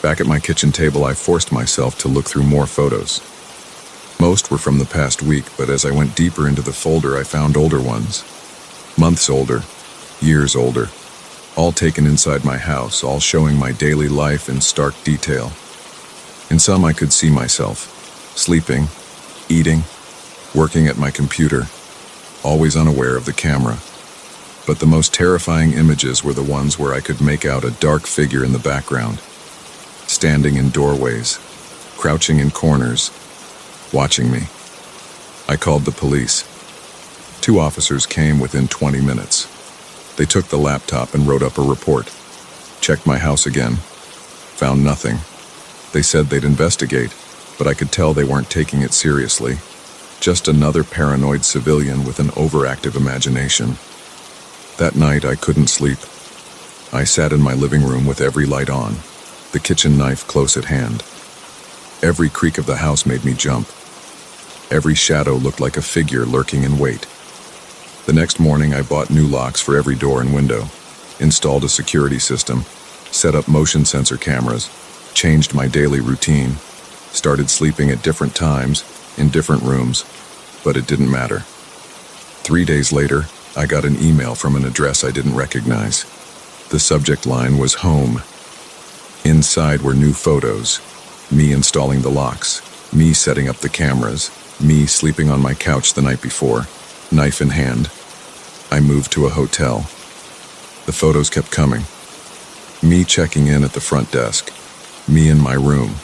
Back at my kitchen table, I forced myself to look through more photos. Most were from the past week, but as I went deeper into the folder, I found older ones. Months older, years older, all taken inside my house, all showing my daily life in stark detail. In some, I could see myself, sleeping, eating, working at my computer, always unaware of the camera. But the most terrifying images were the ones where I could make out a dark figure in the background, standing in doorways, crouching in corners, watching me. I called the police. 2 officers came within 20 minutes. They took the laptop and wrote up a report. Checked my house again. Found nothing. They said they'd investigate, but I could tell they weren't taking it seriously. Just another paranoid civilian with an overactive imagination. That night, I couldn't sleep. I sat in my living room with every light on, the kitchen knife close at hand. Every creak of the house made me jump. Every shadow looked like a figure lurking in wait. The next morning, I bought new locks for every door and window, installed a security system, set up motion sensor cameras, changed my daily routine. started sleeping at different times, in different rooms, but it didn't matter. 3 days later, I got an email from an address I didn't recognize. The subject line was home. Inside were new photos, me installing the locks, me setting up the cameras, me sleeping on my couch the night before, knife in hand. I moved to a hotel. The photos kept coming. Me checking in at the front desk, me in my room.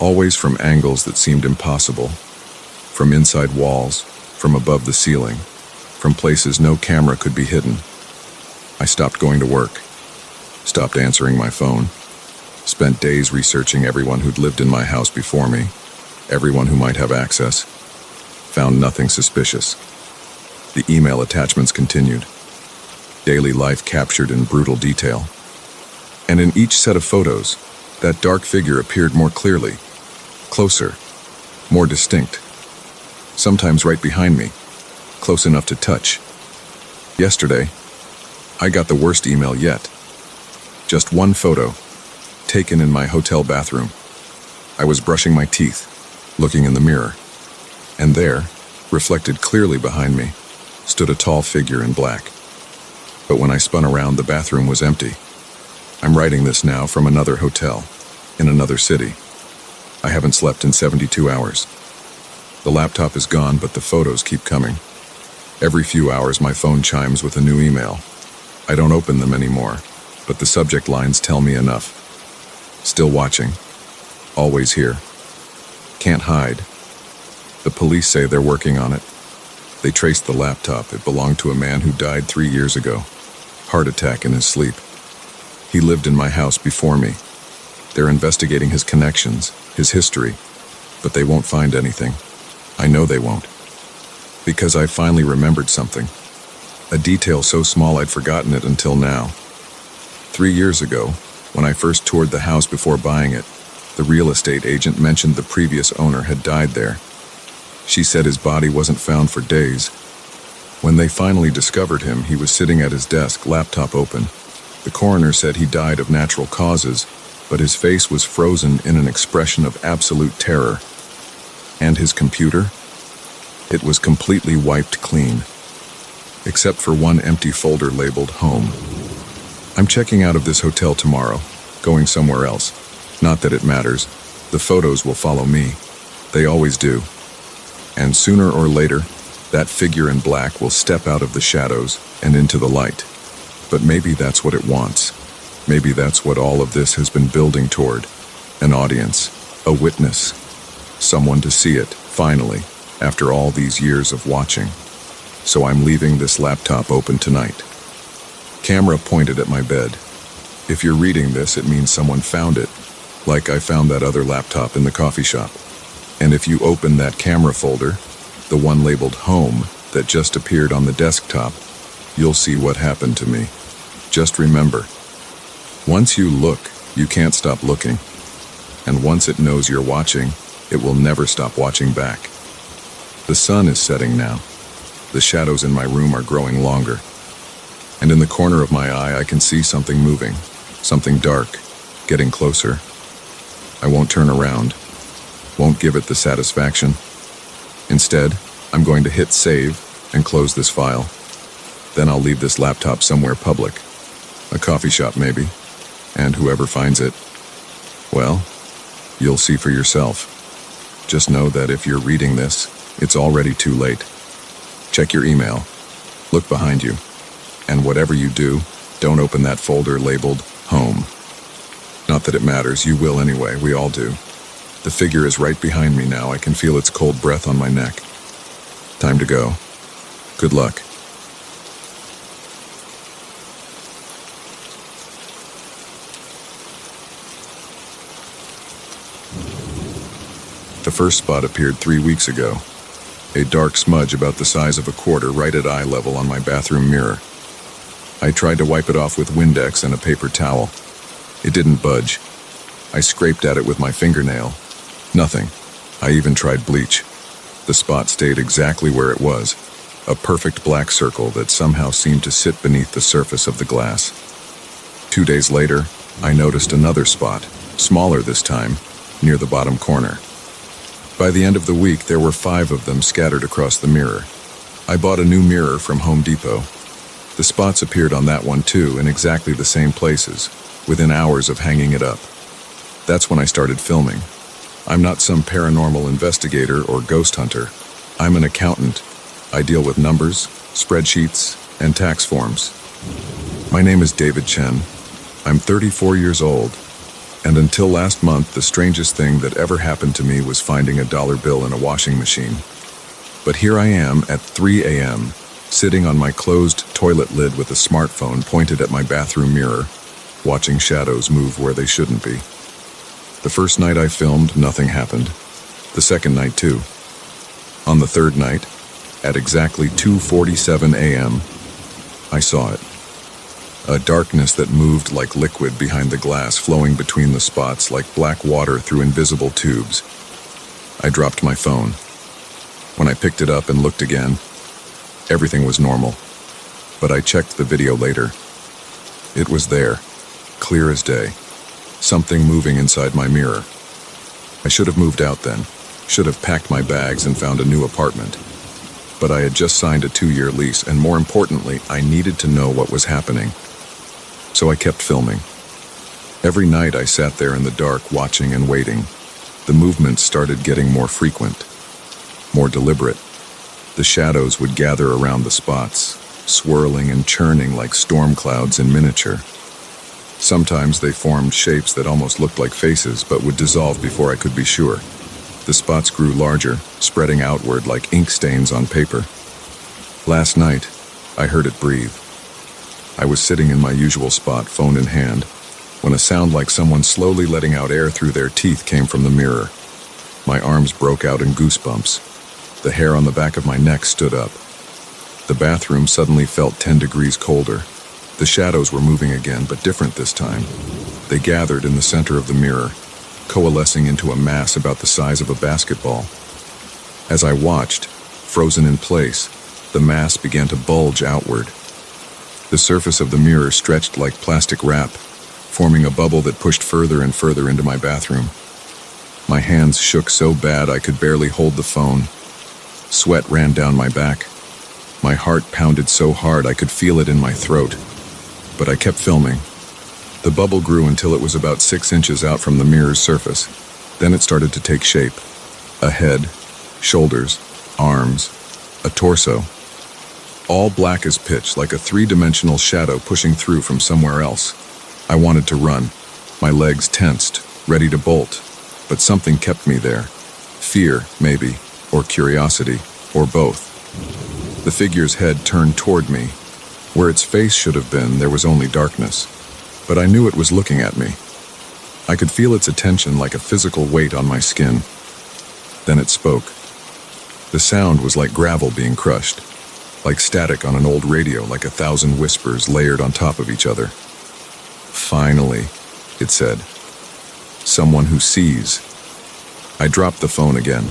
Always from angles that seemed impossible, from inside walls, from above the ceiling, from places no camera could be hidden. I stopped going to work, stopped answering my phone, spent days researching everyone who'd lived in my house before me, everyone who might have access, found nothing suspicious. The email attachments continued, daily life captured in brutal detail. And in each set of photos, that dark figure appeared more clearly, closer, more distinct. Sometimes right behind me, close enough to touch. Yesterday, I got the worst email yet. Just one photo, taken in my hotel bathroom. I was brushing my teeth, looking in the mirror, and there, reflected clearly behind me, stood a tall figure in black. But when I spun around, the bathroom was empty. I'm writing this now from another hotel, in another city. I haven't slept in 72 hours. The laptop is gone, but the photos keep coming. Every few hours, my phone chimes with a new email. I don't open them anymore, but the subject lines tell me enough. Still watching. Always here. Can't hide. The police say they're working on it. They traced the laptop. It belonged to a man who died 3 years ago. Heart attack in his sleep. He lived in my house before me. They're investigating his connections, his history, but they won't find anything. I know they won't. Because I finally remembered something. A detail so small I'd forgotten it until now. 3 years ago, when I first toured the house before buying it, the real estate agent mentioned the previous owner had died there. She said his body wasn't found for days. When they finally discovered him, he was sitting at his desk, laptop open. The coroner said he died of natural causes, but his face was frozen in an expression of absolute terror. And his computer? It was completely wiped clean, except for one empty folder labeled home. I'm checking out of this hotel tomorrow, going somewhere else. Not that it matters. The photos will follow me. They always do. And sooner or later, that figure in black will step out of the shadows and into the light. But maybe that's what it wants. Maybe that's what all of this has been building toward. An audience, a witness, someone to see it, finally, after all these years of watching. So I'm leaving this laptop open tonight. Camera pointed at my bed. If you're reading this, it means someone found it, like I found that other laptop in the coffee shop. And if you open that camera folder, the one labeled home that just appeared on the desktop, you'll see what happened to me. Just remember, once you look, you can't stop looking. And once it knows you're watching, it will never stop watching back. The sun is setting now. The shadows in my room are growing longer. And in the corner of my eye, I can see something moving, something dark, getting closer. I won't turn around, won't give it the satisfaction. Instead, I'm going to hit save and close this file. Then I'll leave this laptop somewhere public, a coffee shop maybe, and whoever finds it, well, you'll see for yourself. Just know that if you're reading this, it's already too late. Check your email, look behind you, and whatever you do, don't open that folder labeled home. Not that it matters, you will anyway, we all do. The figure is right behind me now, I can feel its cold breath on my neck. Time to go. Good luck. The first spot appeared 3 weeks ago. A dark smudge about the size of a quarter right at eye level on my bathroom mirror. I tried to wipe it off with Windex and a paper towel. It didn't budge. I scraped at it with my fingernail. Nothing. I even tried bleach. The spot stayed exactly where it was, a perfect black circle that somehow seemed to sit beneath the surface of the glass. 2 days later, I noticed another spot, smaller this time, near the bottom corner. By the end of the week, there were 5 of them scattered across the mirror. I bought a new mirror from Home Depot. The spots appeared on that one too, in exactly the same places, within hours of hanging it up. That's when I started filming. I'm not some paranormal investigator or ghost hunter. I'm an accountant. I deal with numbers, spreadsheets, and tax forms. My name is David Chen. I'm 34 years old, and until last month, the strangest thing that ever happened to me was finding a dollar bill in a washing machine. But here I am at 3 a.m., sitting on my closed toilet lid with a smartphone pointed at my bathroom mirror, watching shadows move where they shouldn't be. The first night I filmed, nothing happened. The second night too. On the third night, at exactly 2:47 a.m., I saw it. A darkness that moved like liquid behind the glass, flowing between the spots like black water through invisible tubes. I dropped my phone. When I picked it up and looked again, everything was normal. But I checked the video later. It was there, clear as day. Something moving inside my mirror. I should have moved out then. Should have packed my bags and found a new apartment. But I had just signed a 2-year lease, and more importantly, I needed to know what was happening. So I kept filming. Every night I sat there in the dark, watching and waiting. The movements started getting more frequent, more deliberate. The shadows would gather around the spots, swirling and churning like storm clouds in miniature. Sometimes they formed shapes that almost looked like faces, but would dissolve before I could be sure. The spots grew larger, spreading outward like ink stains on paper. Last night, I heard it breathe. I was sitting in my usual spot, phone in hand, when a sound like someone slowly letting out air through their teeth came from the mirror. My arms broke out in goosebumps. The hair on the back of my neck stood up. The bathroom suddenly felt 10 degrees colder. The shadows were moving again, but different this time. They gathered in the center of the mirror, coalescing into a mass about the size of a basketball. As I watched, frozen in place, the mass began to bulge outward. The surface of the mirror stretched like plastic wrap, forming a bubble that pushed further and further into my bathroom. My hands shook so bad I could barely hold the phone. Sweat ran down my back. My heart pounded so hard I could feel it in my throat. But I kept filming. The bubble grew until it was about 6 inches out from the mirror's surface. Then it started to take shape. A head, shoulders, arms, a torso. All black as pitch, like a 3-dimensional shadow pushing through from somewhere else. I wanted to run, my legs tensed, ready to bolt. But something kept me there. Fear, maybe, or curiosity, or both. The figure's head turned toward me. Where its face should have been, there was only darkness. But I knew it was looking at me. I could feel its attention like a physical weight on my skin. Then it spoke. The sound was like gravel being crushed, like static on an old radio, like 1,000 whispers layered on top of each other. Finally, it said. Someone who sees. I dropped the phone again.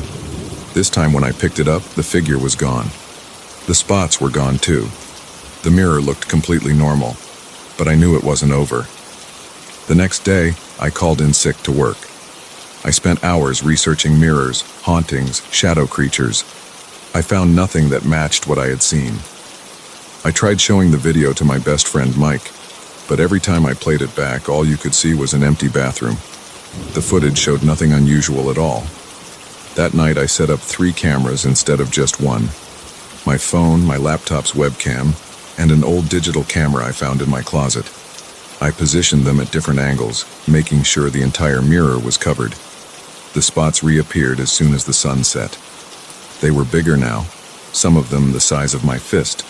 This time when I picked it up, the figure was gone. The spots were gone too. The mirror looked completely normal, but I knew it wasn't over. The next day, I called in sick to work. I spent hours researching mirrors, hauntings, shadow creatures. I found nothing that matched what I had seen. I tried showing the video to my best friend Mike, but every time I played it back, all you could see was an empty bathroom. The footage showed nothing unusual at all. That night I set up 3 cameras instead of just one. My phone, my laptop's webcam, and an old digital camera I found in my closet. I positioned them at different angles, making sure the entire mirror was covered. The spots reappeared as soon as the sun set. They were bigger now, some of them the size of my fist.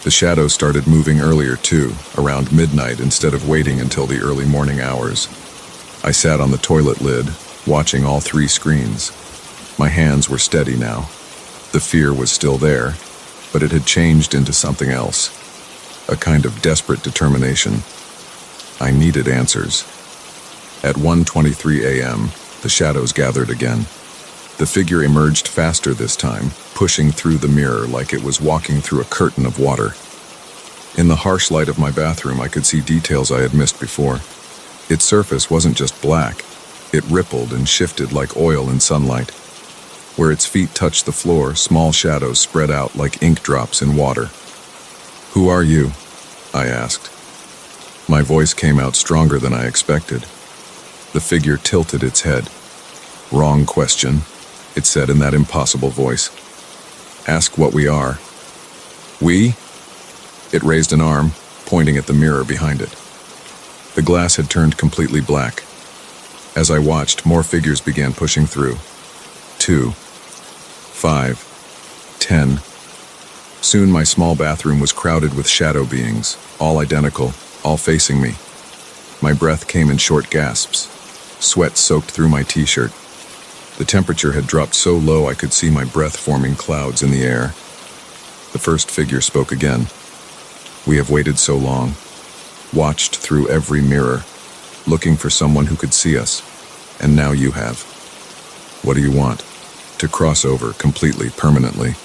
The shadows started moving earlier too, around midnight instead of waiting until the early morning hours. I sat on the toilet lid, watching all 3 screens. My hands were steady now. The fear was still there, but it had changed into something else. A kind of desperate determination. I needed answers. At 1:23 a.m., the shadows gathered again. The figure emerged faster this time, pushing through the mirror like it was walking through a curtain of water. In the harsh light of my bathroom, I could see details I had missed before. Its surface wasn't just black. It rippled and shifted like oil in sunlight. Where its feet touched the floor, small shadows spread out like ink drops in water. "Who are you?" I asked. My voice came out stronger than I expected. The figure tilted its head. "Wrong question," it said in that impossible voice. "Ask what we are." "We?" It raised an arm, pointing at the mirror behind it. The glass had turned completely black. As I watched, more figures began pushing through. 2, 5, 10. Soon my small bathroom was crowded with shadow beings, all identical, all facing me. My breath came in short gasps. Sweat soaked through my t-shirt. The temperature had dropped so low I could see my breath forming clouds in the air. The first figure spoke again. "We have waited so long, watched through every mirror, looking for someone who could see us, and now you have. What do you want?" "To cross over completely, permanently."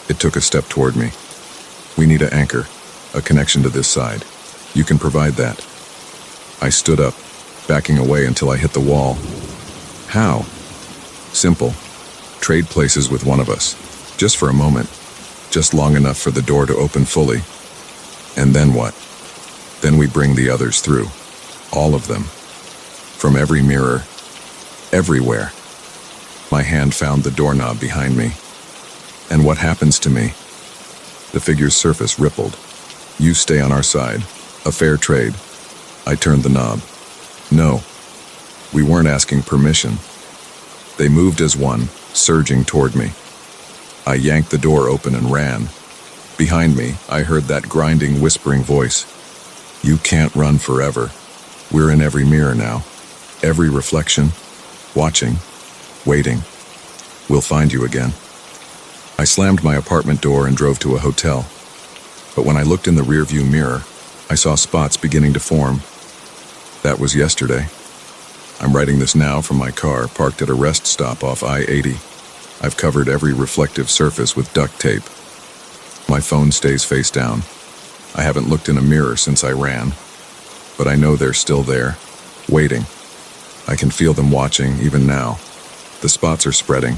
It took a step toward me. "We need an anchor, a connection to this side. You can provide that." I stood up, backing away until I hit the wall. "How?" "Simple. Trade places with one of us. Just for a moment. Just long enough for the door to open fully. And then what? Then we bring the others through. All of them. From every mirror. Everywhere." My hand found the doorknob behind me. "And what happens to me?" The figure's surface rippled. "You stay on our side. A fair trade." I turned the knob. "No. We weren't asking permission." They moved as one, surging toward me. I yanked the door open and ran. Behind me, I heard that grinding, whispering voice. "You can't run forever. We're in every mirror now. Every reflection. Watching. Waiting. We'll find you again." I slammed my apartment door and drove to a hotel. But when I looked in the rearview mirror, I saw spots beginning to form. That was yesterday. I'm writing this now from my car, parked at a rest stop off I-80. I've covered every reflective surface with duct tape. My phone stays face down. I haven't looked in a mirror since I ran. But I know they're still there, waiting. I can feel them watching, even now. The spots are spreading.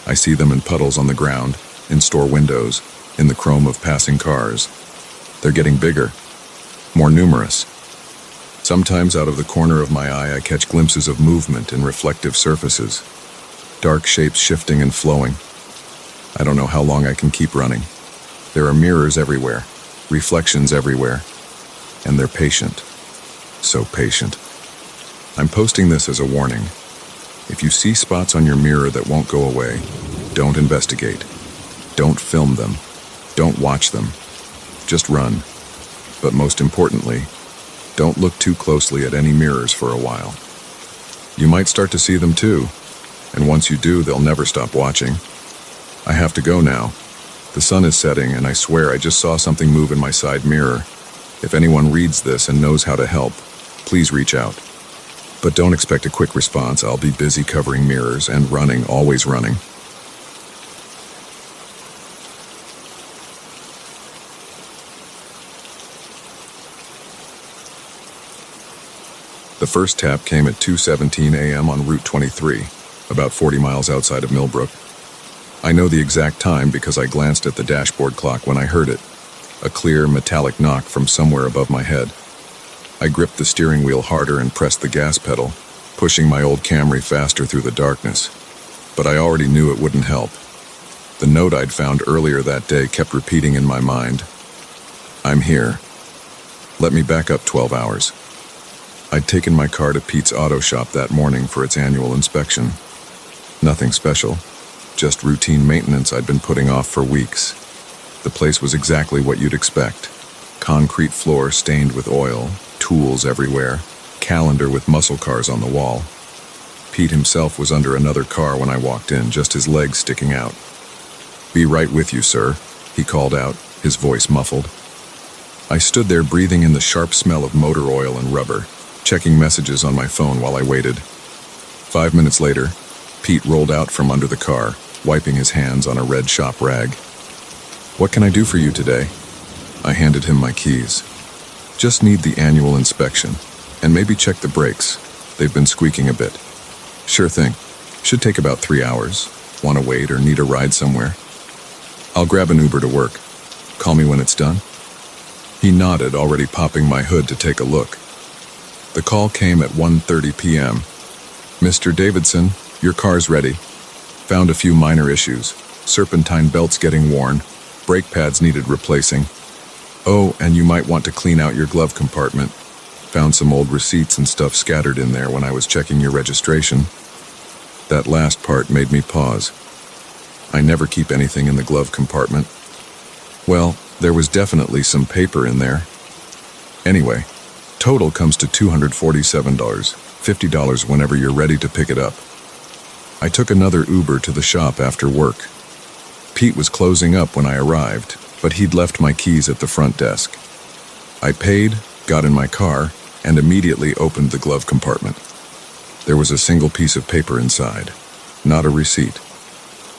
I see them in puddles on the ground, in store windows, in the chrome of passing cars. They're getting bigger, more numerous. Sometimes out of the corner of my eye I catch glimpses of movement in reflective surfaces, dark shapes shifting and flowing. I don't know how long I can keep running. There are mirrors everywhere, reflections everywhere, and they're patient. So patient. I'm posting this as a warning. If you see spots on your mirror that won't go away, don't investigate. Don't film them. Don't watch them. Just run. But most importantly, don't look too closely at any mirrors for a while. You might start to see them too, and once you do, they'll never stop watching. I have to go now. The sun is setting, and I swear I just saw something move in my side mirror. If anyone reads this and knows how to help, please reach out. But don't expect a quick response. I'll be busy covering mirrors and running, always running. The first tap came at 2:17 a.m. on Route 23, about 40 miles outside of Millbrook. I know the exact time because I glanced at the dashboard clock when I heard it, a clear, metallic knock from somewhere above my head. I gripped the steering wheel harder and pressed the gas pedal, pushing my old Camry faster through the darkness. But I already knew it wouldn't help. The note I'd found earlier that day kept repeating in my mind. "I'm here. Let me back up 12 hours. I'd taken my car to Pete's auto shop that morning for its annual inspection. Nothing special, just routine maintenance I'd been putting off for weeks. The place was exactly what you'd expect. Concrete floor stained with oil, tools everywhere, calendar with muscle cars on the wall. Pete himself was under another car when I walked in, just his legs sticking out. "Be right with you, sir," he called out, his voice muffled. I stood there breathing in the sharp smell of motor oil and rubber, checking messages on my phone while I waited. 5 minutes later, Pete rolled out from under the car, wiping his hands on a red shop rag. "What can I do for you today?" I handed him my keys. "Just need the annual inspection, and maybe check the brakes. They've been squeaking a bit. Sure thing. Should take about 3 hours. Want to wait or need a ride somewhere? I'll grab an Uber to work. Call me when it's done. He nodded, already popping my hood to take a look. The call came at 1:30 p.m. Mr. Davidson, your car's ready. Found a few minor issues. Serpentine belts getting worn. Brake pads needed replacing. Oh, and you might want to clean out your glove compartment. Found some old receipts and stuff scattered in there when I was checking your registration. That last part made me pause. I never keep anything in the glove compartment. Well, there was definitely some paper in there. Anyway, total comes to $247, $50 whenever you're ready to pick it up. I took another Uber to the shop after work. Pete was closing up when I arrived, but he'd left my keys at the front desk. I paid, got in my car, and immediately opened the glove compartment. There was a single piece of paper inside, not a receipt,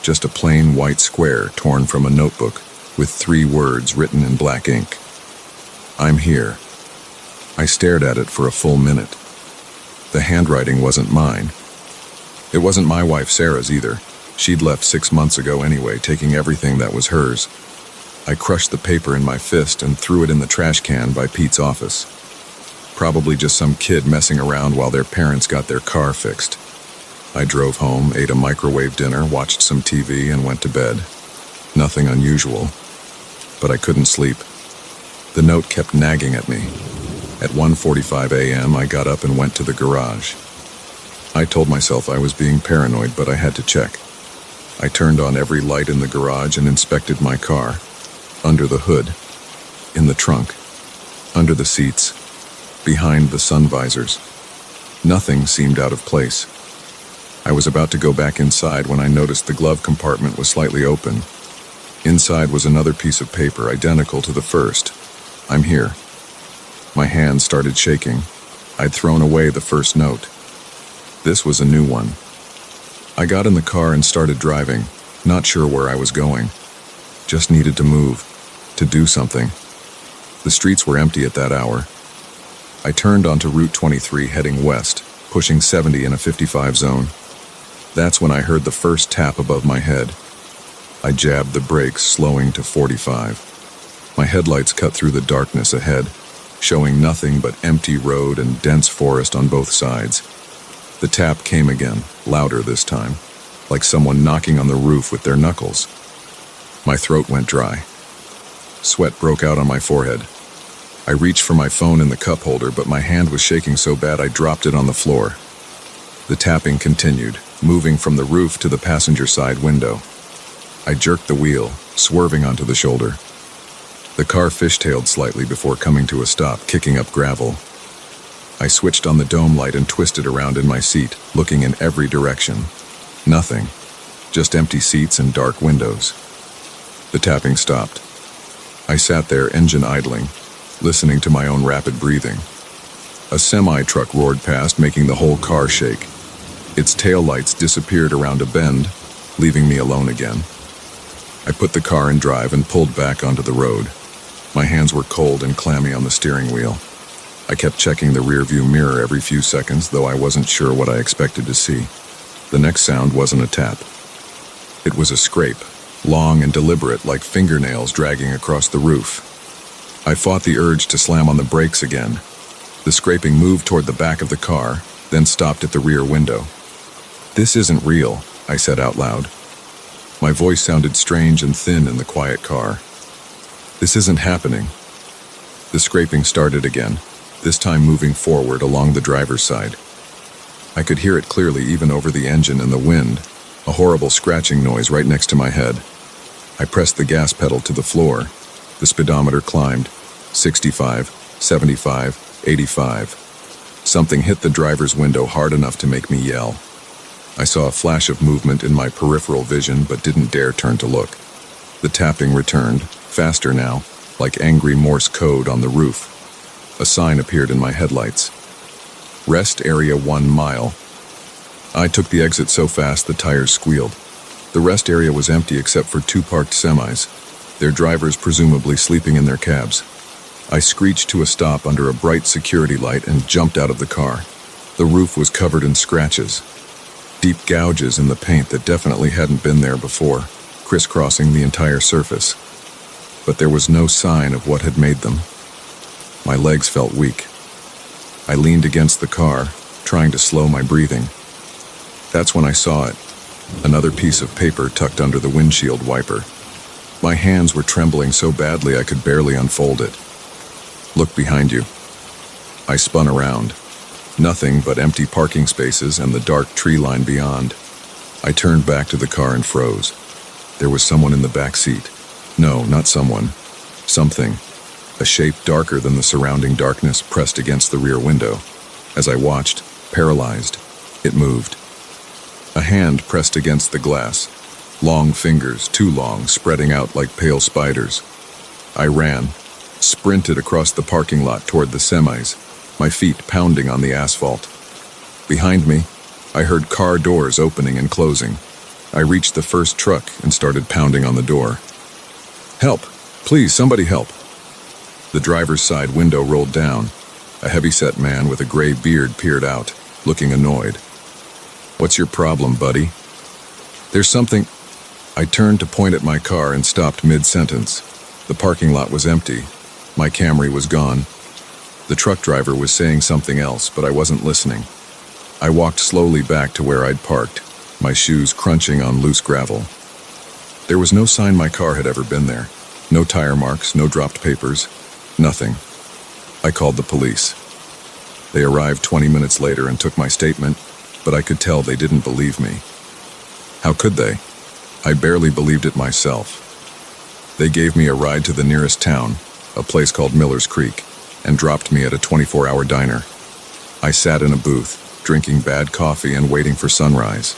just a plain white square torn from a notebook with 3 words written in black ink. I'm here. I stared at it for a full minute. The handwriting wasn't mine. It wasn't my wife Sarah's either. She'd left 6 months ago anyway, taking everything that was hers. I crushed the paper in my fist and threw it in the trash can by Pete's office. Probably just some kid messing around while their parents got their car fixed. I drove home, ate a microwave dinner, watched some TV, and went to bed. Nothing unusual, but I couldn't sleep. The note kept nagging at me. At 1:45 a.m., I got up and went to the garage. I told myself I was being paranoid, but I had to check. I turned on every light in the garage and inspected my car. Under the hood, in the trunk, under the seats, behind the sun visors. Nothing seemed out of place. I was about to go back inside when I noticed the glove compartment was slightly open. Inside was another piece of paper identical to the first. I'm here. My hands started shaking. I'd thrown away the first note. This was a new one. I got in the car and started driving, not sure where I was going. Just needed to move, to do something. The streets were empty at that hour. I turned onto Route 23 heading west, pushing 70 in a 55 zone. That's when I heard the first tap above my head. I jabbed the brakes, slowing to 45. My headlights cut through the darkness ahead, showing nothing but empty road and dense forest on both sides. The tap came again, louder this time, like someone knocking on the roof with their knuckles. My throat went dry. Sweat broke out on my forehead. I reached for my phone in the cup holder, but my hand was shaking so bad I dropped it on the floor. The tapping continued, moving from the roof to the passenger side window. I jerked the wheel, swerving onto the shoulder. The car fishtailed slightly before coming to a stop, kicking up gravel. I switched on the dome light and twisted around in my seat, looking in every direction. Nothing. Just empty seats and dark windows. The tapping stopped. I sat there, engine idling, listening to my own rapid breathing. A semi-truck roared past, making the whole car shake. Its taillights disappeared around a bend, leaving me alone again. I put the car in drive and pulled back onto the road. My hands were cold and clammy on the steering wheel. I kept checking the rearview mirror every few seconds, though I wasn't sure what I expected to see. The next sound wasn't a tap. It was a scrape, long and deliberate, like fingernails dragging across the roof. I fought the urge to slam on the brakes again. The scraping moved toward the back of the car, then stopped at the rear window. "This isn't real," I said out loud. My voice sounded strange and thin in the quiet car. "This isn't happening." The scraping started again, this time moving forward along the driver's side. I could hear it clearly even over the engine and the wind, a horrible scratching noise right next to my head. I pressed the gas pedal to the floor. The speedometer climbed. 65, 75, 85. Something hit the driver's window hard enough to make me yell. I saw a flash of movement in my peripheral vision, but didn't dare turn to look. The tapping returned, faster now, like angry Morse code on the roof. A sign appeared in my headlights. Rest area 1 mile. I took the exit so fast the tires squealed. The rest area was empty except for 2 parked semis, their drivers presumably sleeping in their cabs. I screeched to a stop under a bright security light and jumped out of the car. The roof was covered in scratches, deep gouges in the paint that definitely hadn't been there before, crisscrossing the entire surface. But there was no sign of what had made them. My legs felt weak. I leaned against the car, trying to slow my breathing. That's when I saw it, another piece of paper tucked under the windshield wiper. My hands were trembling so badly I could barely unfold it. "Look behind you." I spun around. Nothing but empty parking spaces and the dark tree line beyond. I turned back to the car and froze. There was someone in the back seat. No, not someone. Something. A shape darker than the surrounding darkness pressed against the rear window. As I watched, paralyzed, it moved. A hand pressed against the glass. Long fingers, too long, spreading out like pale spiders. I ran, sprinted across the parking lot toward the semis, my feet pounding on the asphalt. Behind me, I heard car doors opening and closing. I reached the first truck and started pounding on the door. "Help! Please, somebody help!" The driver's side window rolled down. A heavy-set man with a gray beard peered out, looking annoyed. "What's your problem, buddy?" "There's something..." I turned to point at my car and stopped mid-sentence. The parking lot was empty. My Camry was gone. The truck driver was saying something else, but I wasn't listening. I walked slowly back to where I'd parked, my shoes crunching on loose gravel. There was no sign my car had ever been there. No tire marks, no dropped papers, nothing. I called the police. They arrived 20 minutes later and took my statement, but I could tell they didn't believe me. How could they? I barely believed it myself. They gave me a ride to the nearest town, a place called Miller's Creek, and dropped me at a 24-hour diner. I sat in a booth, drinking bad coffee and waiting for sunrise.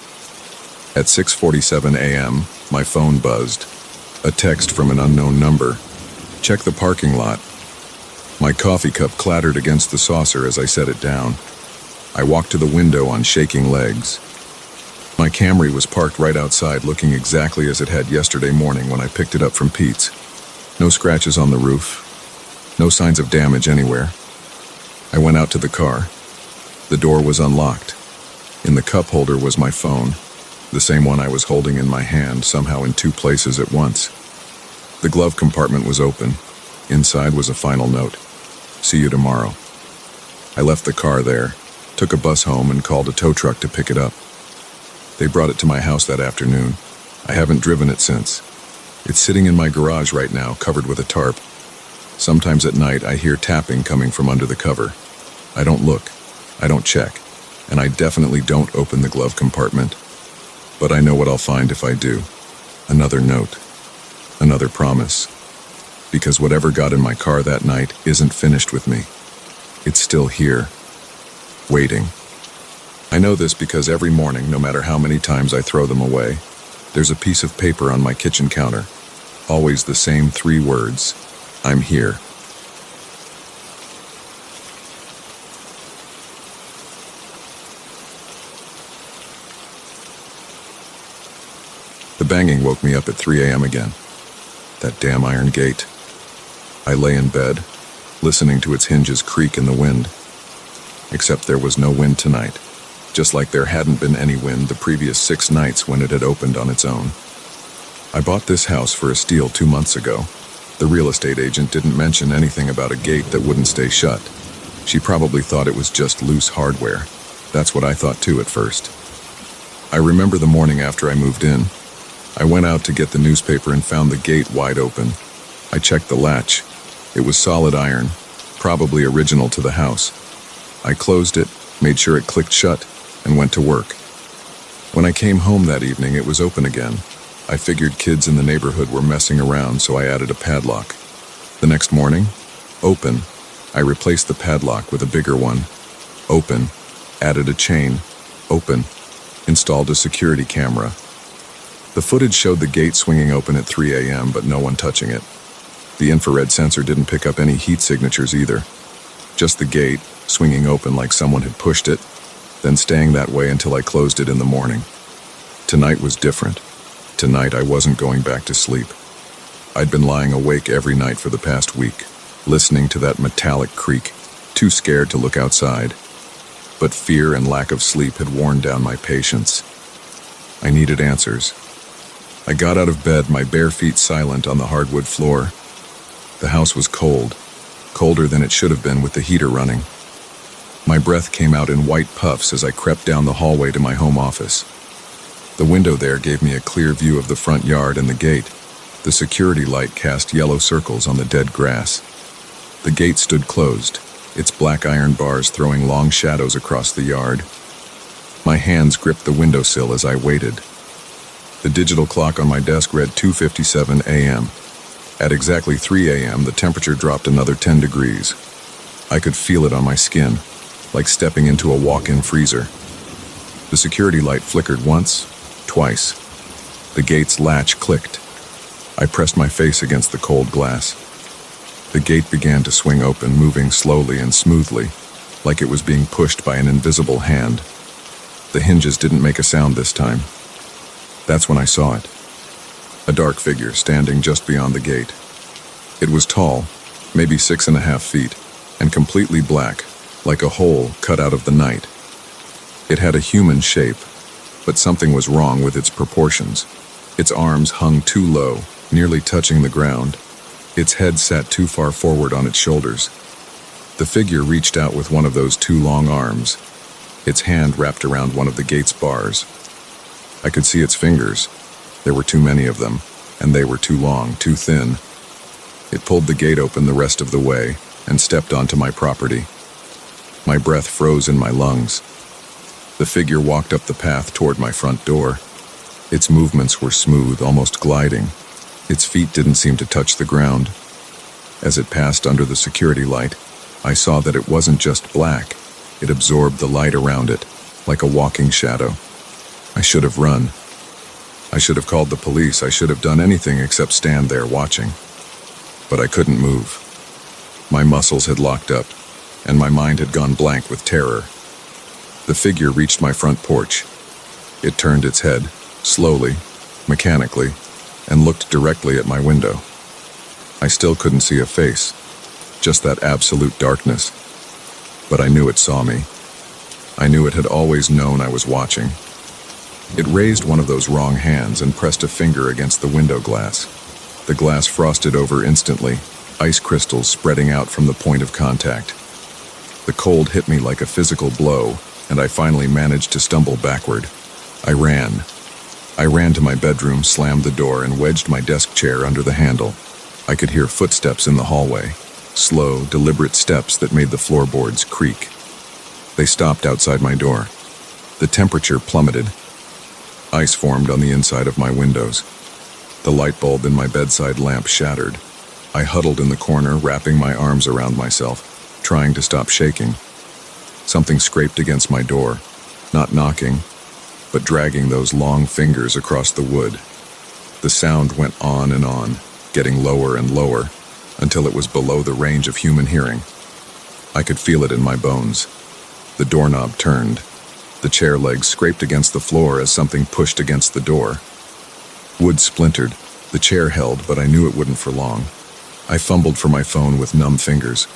At 6:47 a.m., my phone buzzed. A text from an unknown number. "Check the parking lot." My coffee cup clattered against the saucer as I set it down. I walked to the window on shaking legs. My Camry was parked right outside, looking exactly as it had yesterday morning when I picked it up from Pete's. No scratches on the roof. No signs of damage anywhere. I went out to the car. The door was unlocked. In the cup holder was my phone, the same one I was holding in my hand, somehow in two places at once. The glove compartment was open. Inside was a final note. "See you tomorrow." I left the car there, took a bus home, and called a tow truck to pick it up. They brought it to my house that afternoon. I haven't driven it since. It's sitting in my garage right now, covered with a tarp. Sometimes at night I hear tapping coming from under the cover. I don't look, I don't check, and I definitely don't open the glove compartment. But I know what I'll find if I do. Another note. Another promise. Because whatever got in my car that night isn't finished with me. It's still here. Waiting. I know this because every morning, no matter how many times I throw them away, there's a piece of paper on my kitchen counter. Always the same 3 words. I'm here. The banging woke me up at 3 a.m. again. That damn iron gate. I lay in bed, listening to its hinges creak in the wind. Except there was no wind tonight, just like there hadn't been any wind the previous 6 nights when it had opened on its own. I bought this house for a steal 2 months ago. The real estate agent didn't mention anything about a gate that wouldn't stay shut. She probably thought it was just loose hardware. That's what I thought too at first. I remember the morning after I moved in. I went out to get the newspaper and found the gate wide open. I checked the latch. It was solid iron, probably original to the house. I closed it, made sure it clicked shut, and went to work. When I came home that evening, it was open again. I figured kids in the neighborhood were messing around, so I added a padlock. The next morning, open. I replaced the padlock with a bigger one. Open. Added a chain. Open. Installed a security camera. The footage showed the gate swinging open at 3 a.m., but no one touching it. The infrared sensor didn't pick up any heat signatures either. Just the gate, swinging open like someone had pushed it, then staying that way until I closed it in the morning. Tonight was different. Tonight I wasn't going back to sleep. I'd been lying awake every night for the past week, listening to that metallic creak, too scared to look outside. but fear and lack of sleep had worn down my patience. I needed answers. I got out of bed, my bare feet silent on the hardwood floor. The house was cold, colder than it should have been with the heater running. My breath came out in white puffs as I crept down the hallway to my home office. The window there gave me a clear view of the front yard and the gate. The security light cast yellow circles on the dead grass. The gate stood closed, its black iron bars throwing long shadows across the yard. My hands gripped the windowsill as I waited. The digital clock on my desk read 2:57 a.m. At exactly 3 a.m., the temperature dropped another 10 degrees. I could feel it on my skin, like stepping into a walk-in freezer. The security light flickered once, twice. The gate's latch clicked. I pressed my face against the cold glass. The gate began to swing open, moving slowly and smoothly, like it was being pushed by an invisible hand. The hinges didn't make a sound this time. That's when I saw it. A dark figure standing just beyond the gate. It was tall, maybe 6.5 feet, and completely black, like a hole cut out of the night. It had a human shape, but something was wrong with its proportions. Its arms hung too low, nearly touching the ground. Its head sat too far forward on its shoulders. The figure reached out with one of those two long arms. Its hand wrapped around one of the gate's bars. I could see its fingers. There were too many of them, and they were too long, too thin. It pulled the gate open the rest of the way and stepped onto my property. My breath froze in my lungs. The figure walked up the path toward my front door. Its movements were smooth, almost gliding. Its feet didn't seem to touch the ground. As it passed under the security light, I saw that it wasn't just black. It absorbed the light around it, like a walking shadow. I should have run. I should have called the police. I should have done anything except stand there watching. But I couldn't move. My muscles had locked up, and my mind had gone blank with terror. The figure reached my front porch. It turned its head, slowly, mechanically, and looked directly at my window. I still couldn't see a face, just that absolute darkness. But I knew it saw me. I knew it had always known I was watching. It raised one of those wrong hands and pressed a finger against the window glass. The glass frosted over instantly, ice crystals spreading out from the point of contact. The cold hit me like a physical blow, and I finally managed to stumble backward. I ran. I ran to my bedroom, slammed the door, and wedged my desk chair under the handle. I could hear footsteps in the hallway, slow, deliberate steps that made the floorboards creak. They stopped outside my door. The temperature plummeted. Ice formed on the inside of my windows. The light bulb in my bedside lamp shattered. I huddled in the corner, wrapping my arms around myself, trying to stop shaking. Something scraped against my door, not knocking, but dragging those long fingers across the wood. The sound went on and on, getting lower and lower, until it was below the range of human hearing. I could feel it in my bones. The doorknob turned. The chair legs scraped against the floor as something pushed against the door. Wood splintered. The chair held, but I knew it wouldn't for long. I fumbled for my phone with numb fingers.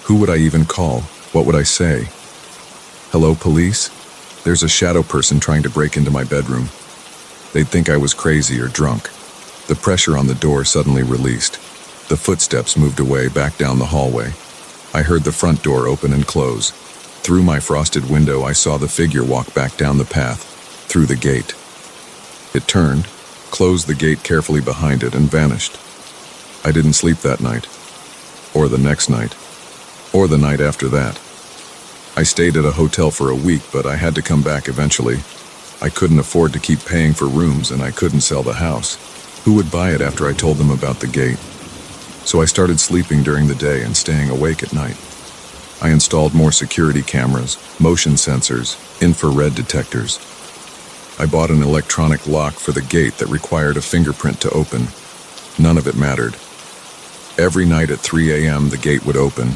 Who would I even call? What would I say? Hello, police? There's a shadow person trying to break into my bedroom. They'd think I was crazy or drunk. The pressure on the door suddenly released. The footsteps moved away back down the hallway. I heard the front door open and close. Through my frosted window, I saw the figure walk back down the path, through the gate. It turned, closed the gate carefully behind it, and vanished. I didn't sleep that night, or the next night, or the night after that. I stayed at a hotel for a week, but I had to come back eventually. I couldn't afford to keep paying for rooms, and I couldn't sell the house. Who would buy it after I told them about the gate? So I started sleeping during the day and staying awake at night. I installed more security cameras, motion sensors, infrared detectors. I bought an electronic lock for the gate that required a fingerprint to open. None of it mattered. Every night at 3 a.m. the gate would open.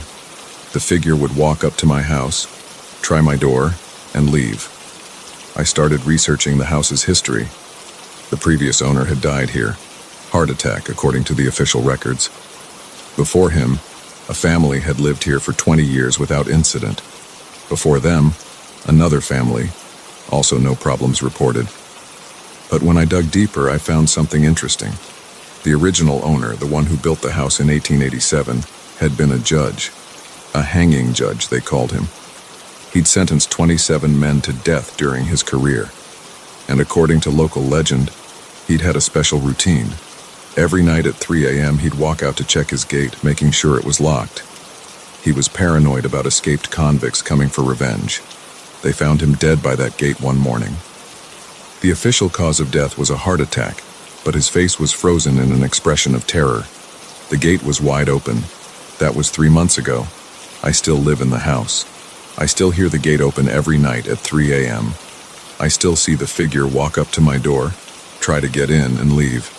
The figure would walk up to my house, try my door, and leave. I started researching the house's history. The previous owner had died here. Heart attack, according to the official records. Before him, a family had lived here for 20 years without incident. Before them, Another family, also no problems reported. But when I dug deeper, I found something interesting. The original owner, the one who built the house in 1887, had been a judge. A hanging judge, they called him. He'd sentenced 27 men to death during his career. And according to local legend, he'd had a special routine. Every night at 3 a.m., he'd walk out to check his gate, making sure it was locked. He was paranoid about escaped convicts coming for revenge. They found him dead by that gate one morning. The official cause of death was a heart attack, but his face was frozen in an expression of terror. The gate was wide open. That was 3 months ago. I still live in the house. I still hear the gate open every night at 3 a.m. I still see the figure walk up to my door, try to get in and leave.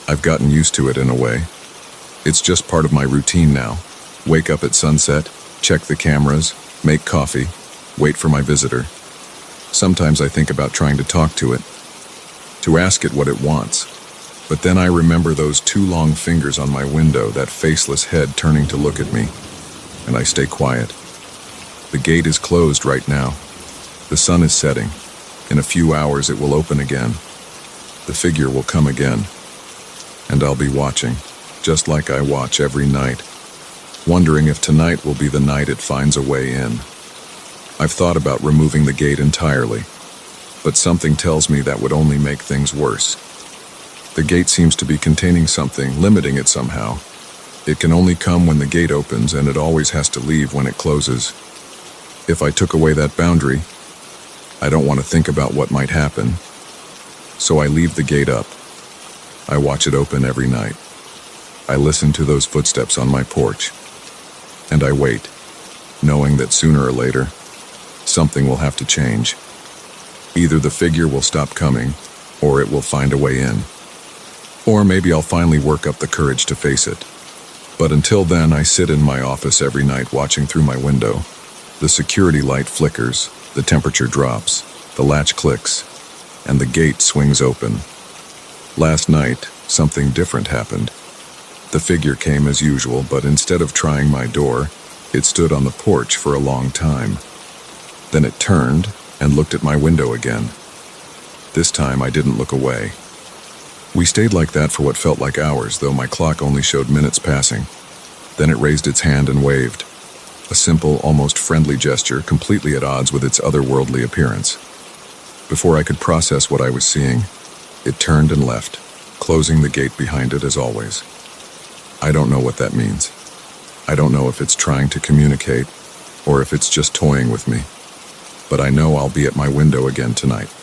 I've gotten used to it in a way. It's just part of my routine now. Wake up at sunset, check the cameras, make coffee, wait for my visitor. Sometimes I think about trying to talk to it, to ask it what it wants. But then I remember those 2 long fingers on my window, that faceless head turning to look at me, and I stay quiet. The gate is closed right now. The sun is setting. In a few hours it will open again. The figure will come again. And I'll be watching, just like I watch every night, wondering if tonight will be the night it finds a way in. I've thought about removing the gate entirely, but something tells me that would only make things worse. The gate seems to be containing something, limiting it somehow. It can only come when the gate opens, and it always has to leave when it closes. If I took away that boundary, I don't want to think about what might happen. So I leave the gate up. I watch it open every night. I listen to those footsteps on my porch. And I wait, knowing that sooner or later, something will have to change. Either the figure will stop coming, or it will find a way in. Or maybe I'll finally work up the courage to face it. But until then, I sit in my office every night watching through my window. The security light flickers, the temperature drops, the latch clicks, and the gate swings open. Last night, something different happened. The figure came as usual, but instead of trying my door, it stood on the porch for a long time. Then it turned and looked at my window again. This time I didn't look away. We stayed like that for what felt like hours, though my clock only showed minutes passing. Then it raised its hand and waved. A simple, almost friendly gesture, completely at odds with its otherworldly appearance. Before I could process what I was seeing, it turned and left, closing the gate behind it as always. I don't know what that means. I don't know if it's trying to communicate, or if it's just toying with me. But I know I'll be at my window again tonight,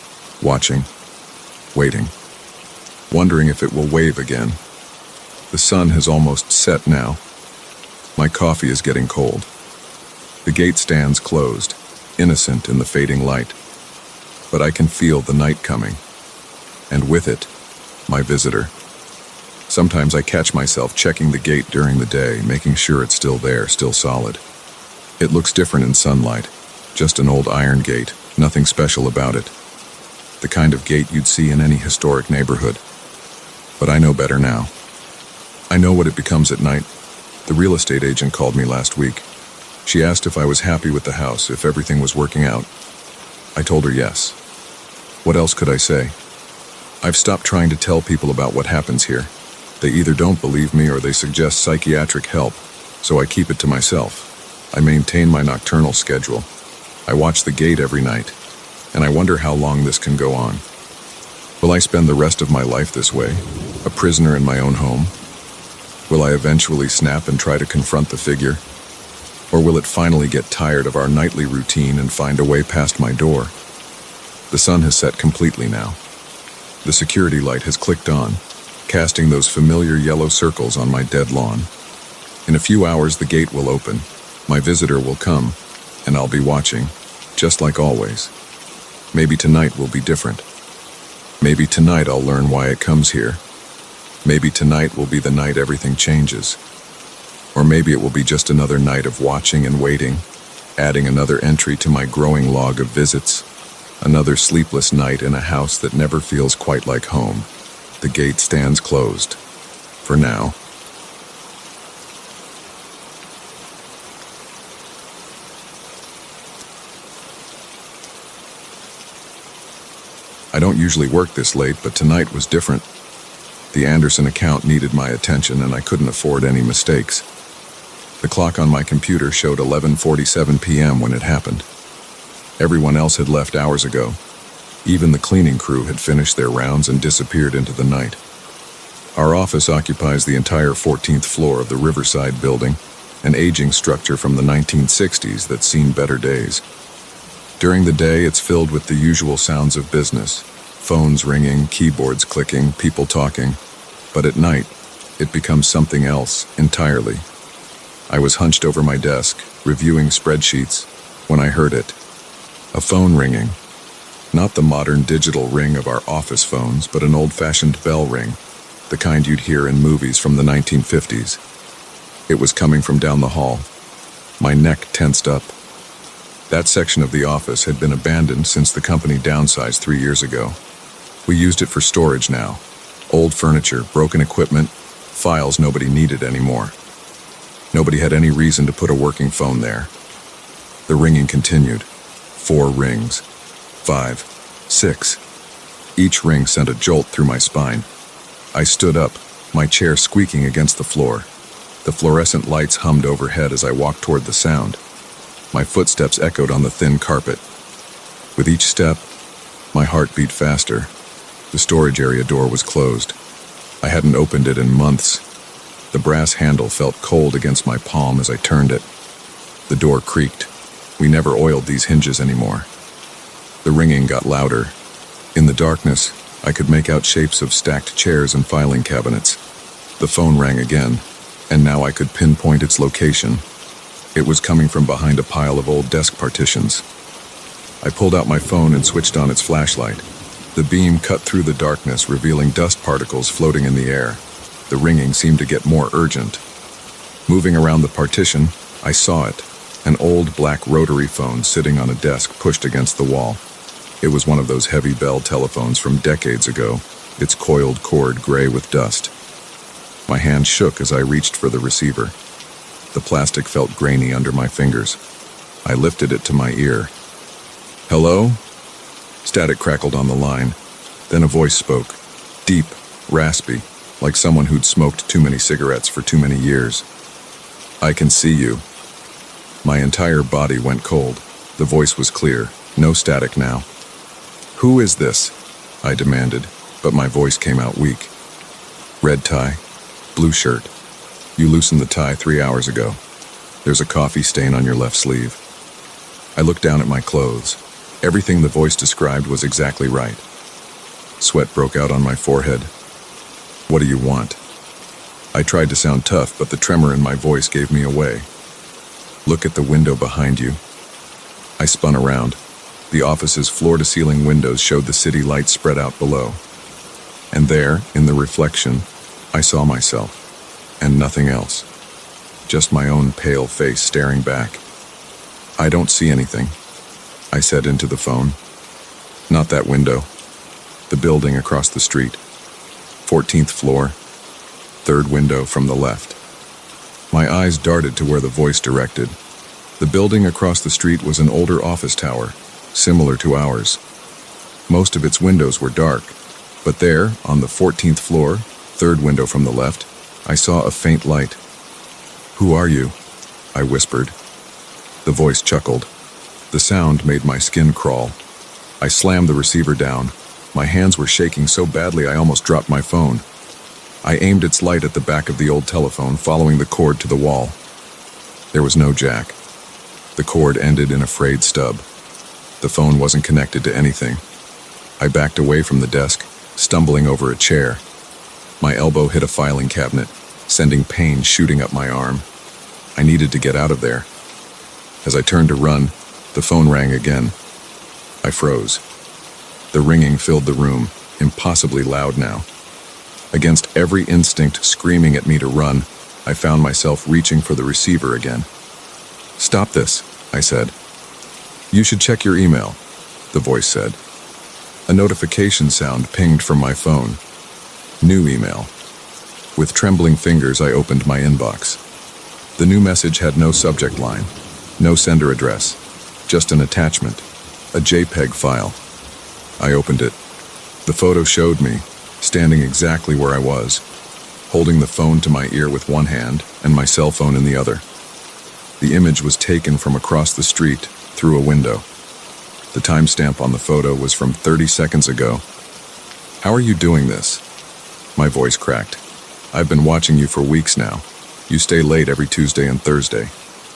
watching, waiting, wondering if it will wave again. The sun has almost set now. My coffee is getting cold. The gate stands closed, innocent in the fading light. But I can feel the night coming, and with it, my visitor. Sometimes I catch myself checking the gate during the day, making sure it's still there, still solid. It looks different in sunlight, just an old iron gate, nothing special about it. The kind of gate you'd see in any historic neighborhood. But I know better now. I know what it becomes at night. The real estate agent called me last week. She asked if I was happy with the house, if everything was working out. I told her yes. What else could I say? I've stopped trying to tell people about what happens here. They either don't believe me or they suggest psychiatric help, so I keep it to myself. I maintain my nocturnal schedule. I watch the gate every night, and I wonder how long this can go on. Will I spend the rest of my life this way, a prisoner in my own home? Will I eventually snap and try to confront the figure? Or will it finally get tired of our nightly routine and find a way past my door? The sun has set completely now. The security light has clicked on, casting those familiar yellow circles on my dead lawn. In a few hours, the gate will open. My visitor will come, and I'll be watching, just like always. Maybe tonight will be different. Maybe tonight I'll learn why it comes here. Maybe tonight will be the night everything changes. Or maybe it will be just another night of watching and waiting, adding another entry to my growing log of visits. Another sleepless night in a house that never feels quite like home. The gate stands closed. For now. I don't usually work this late, but tonight was different. The Anderson account needed my attention, and I couldn't afford any mistakes. The clock on my computer showed 11:47 p.m. when it happened. Everyone else had left hours ago. Even the cleaning crew had finished their rounds and disappeared into the night. Our office occupies the entire 14th floor of the Riverside building, an aging structure from the 1960s that's seen better days. During the day, it's filled with the usual sounds of business: phones ringing, keyboards clicking, people talking. But at night, it becomes something else entirely. I was hunched over my desk, reviewing spreadsheets, when I heard it. A phone ringing. Not the modern digital ring of our office phones, but an old-fashioned bell ring, the kind you'd hear in movies from the 1950s. It was coming from down the hall. My neck tensed up. That section of the office had been abandoned since the company downsized 3 years ago. We used it for storage now. Old furniture, broken equipment, files nobody needed anymore. Nobody had any reason to put a working phone there. The ringing continued. 4 rings. 5. 6. Each ring sent a jolt through my spine. I stood up, my chair squeaking against the floor. The fluorescent lights hummed overhead as I walked toward the sound. My footsteps echoed on the thin carpet. With each step, my heart beat faster. The storage area door was closed. I hadn't opened it in months. The brass handle felt cold against my palm as I turned it. The door creaked. We never oiled these hinges anymore. The ringing got louder. In the darkness, I could make out shapes of stacked chairs and filing cabinets. The phone rang again, and now I could pinpoint its location. It was coming from behind a pile of old desk partitions. I pulled out my phone and switched on its flashlight. The beam cut through the darkness, revealing dust particles floating in the air. The ringing seemed to get more urgent. Moving around the partition, I saw it, an old black rotary phone sitting on a desk pushed against the wall. It was one of those heavy bell telephones from decades ago, its coiled cord gray with dust. My hand shook as I reached for the receiver. The plastic felt grainy under my fingers. I lifted it to my ear. "Hello?" Static crackled on the line. Then a voice spoke, deep, raspy, like someone who'd smoked too many cigarettes for too many years. "I can see you." My entire body went cold. The voice was clear, no static now. "Who is this?" I demanded, but my voice came out weak. "Red tie, blue shirt. You loosened the tie 3 hours ago. There's a coffee stain on your left sleeve." I looked down at my clothes. Everything the voice described was exactly right. Sweat broke out on my forehead. "What do you want?" I tried to sound tough, but the tremor in my voice gave me away. "Look at the window behind you." I spun around. The office's floor-to-ceiling windows showed the city lights spread out below. And there, in the reflection, I saw myself, and nothing else. Just my own pale face staring back. "I don't see anything," I said into the phone. "Not that window. The building across the street. 14th floor. 3rd window from the left." My eyes darted to where the voice directed. The building across the street was an older office tower, similar to ours. Most of its windows were dark, but there, on the 14th floor, 3rd window from the left, I saw a faint light. "Who are you?" I whispered. The voice chuckled. The sound made my skin crawl. I slammed the receiver down. My hands were shaking so badly I almost dropped my phone. I aimed its light at the back of the old telephone, following the cord to the wall. There was no jack. The cord ended in a frayed stub. The phone wasn't connected to anything. I backed away from the desk, stumbling over a chair. My elbow hit a filing cabinet, sending pain shooting up my arm. I needed to get out of there. As I turned to run, the phone rang again. I froze. The ringing filled the room, impossibly loud now. Against every instinct screaming at me to run, I found myself reaching for the receiver again. "Stop this," I said. "You should check your email," the voice said. A notification sound pinged from my phone. New email. With trembling fingers, I opened my inbox. The new message had no subject line, no sender address, just an attachment, a JPEG file. I opened it. The photo showed me, standing exactly where I was, holding the phone to my ear with one hand and my cell phone in the other. The image was taken from across the street through a window. The timestamp on the photo was from 30 seconds ago. "How are you doing this?" My voice cracked. "I've been watching you for weeks now. You stay late every Tuesday and Thursday.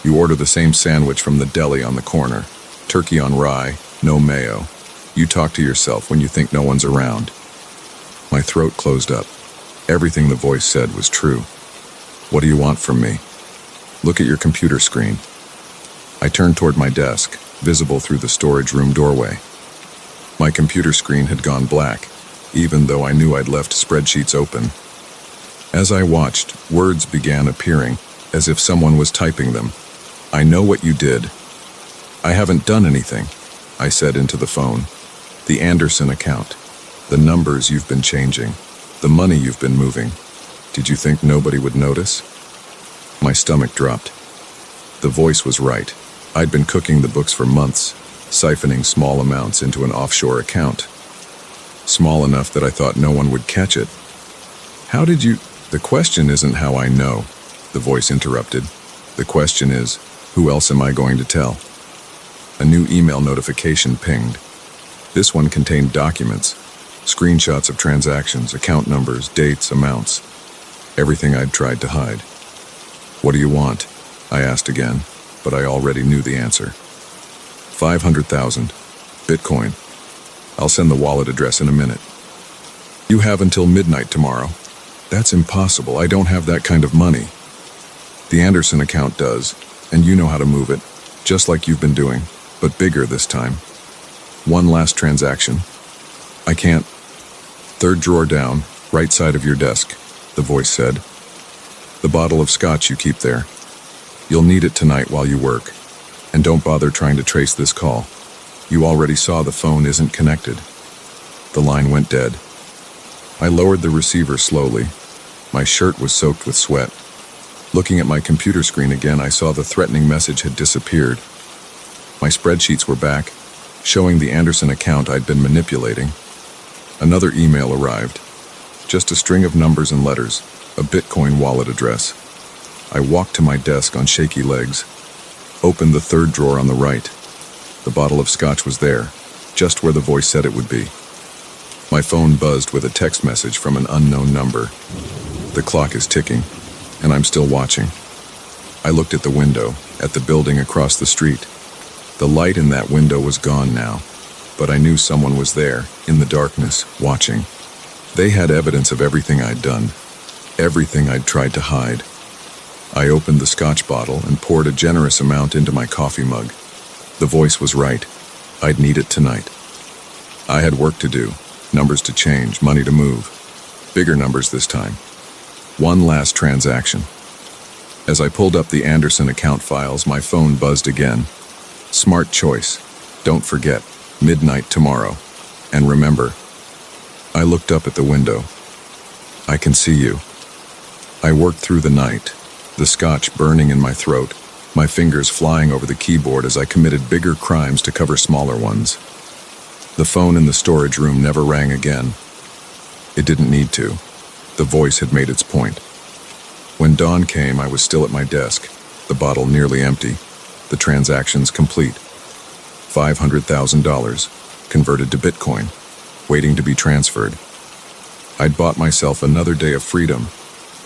You order the same sandwich from the deli on the corner. Turkey on rye, no mayo. You talk to yourself when you think no one's around." My throat closed up. Everything the voice said was true. "What do you want from me?" "Look at your computer screen." I turned toward my desk, visible through the storage room doorway. My computer screen had gone black, even though I knew I'd left spreadsheets open. As I watched, words began appearing, as if someone was typing them. "I know what you did." "I haven't done anything," I said into the phone. "The Anderson account. The numbers you've been changing. The money you've been moving. Did you think nobody would notice?" My stomach dropped. The voice was right. I'd been cooking the books for months, siphoning small amounts into an offshore account. Small enough that I thought no one would catch it. "How did you—" "The question isn't how I know," the voice interrupted. "The question is, who else am I going to tell?" A new email notification pinged. This one contained documents, screenshots of transactions, account numbers, dates, amounts. Everything I'd tried to hide. "What do you want?" I asked again, but I already knew the answer. 500,000. Bitcoin. I'll send the wallet address in a minute. "You have until midnight tomorrow." "That's impossible. I don't have that kind of money." "The Anderson account does, and you know how to move it, just like you've been doing, but bigger this time. One last transaction." "I can't." "Third drawer down, right side of your desk," the voice said. "The bottle of scotch you keep there. You'll need it tonight while you work. And don't bother trying to trace this call. You already saw the phone isn't connected." The line went dead. I lowered the receiver slowly. My shirt was soaked with sweat. Looking at my computer screen again, I saw the threatening message had disappeared. My spreadsheets were back, showing the Anderson account I'd been manipulating. Another email arrived. Just a string of numbers and letters, a Bitcoin wallet address. I walked to my desk on shaky legs, opened the third drawer on the right. The bottle of scotch was there, just where the voice said it would be. My phone buzzed with a text message from an unknown number. The clock is ticking, and I'm still watching. I looked at the window, at the building across the street. The light in that window was gone now, but I knew someone was there, in the darkness, watching. They had evidence of everything I'd done, everything I'd tried to hide. I opened the scotch bottle and poured a generous amount into my coffee mug. The voice was right. I'd need it tonight. I had work to do, numbers to change, money to move. Bigger numbers this time. One last transaction. As I pulled up the Anderson account files, my phone buzzed again. "Smart choice. Don't forget, midnight tomorrow. And remember." I looked up at the window. "I can see you." I worked through the night, the scotch burning in my throat, my fingers flying over the keyboard as I committed bigger crimes to cover smaller ones. The phone in the storage room never rang again. It didn't need to. The voice had made its point. When dawn came, I was still at my desk, the bottle nearly empty, the transactions complete. $500,000, converted to Bitcoin, waiting to be transferred. I'd bought myself another day of freedom,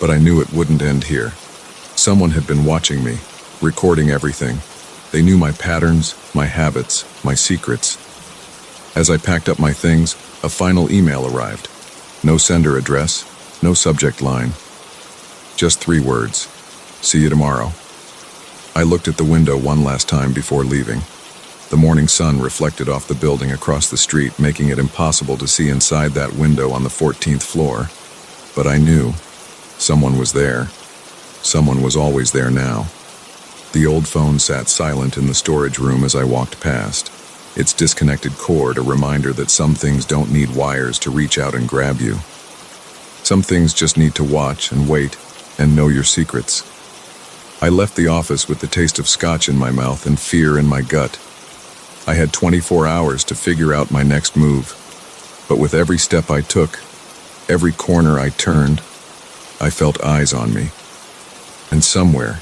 but I knew it wouldn't end here. Someone had been watching me, recording everything. They knew my patterns, my habits, my secrets. As I packed up my things, a final email arrived. No sender address, no subject line. Just 3 words. "See you tomorrow." I looked at the window one last time before leaving. The morning sun reflected off the building across the street, making it impossible to see inside that window on the 14th floor. But I knew someone was there. Someone was always there now. The old phone sat silent in the storage room as I walked past, its disconnected cord a reminder that some things don't need wires to reach out and grab you. Some things just need to watch and wait and know your secrets. I left the office with the taste of scotch in my mouth and fear in my gut. I had 24 hours to figure out my next move, But with every step I took, every corner I turned, I felt eyes on me. And somewhere,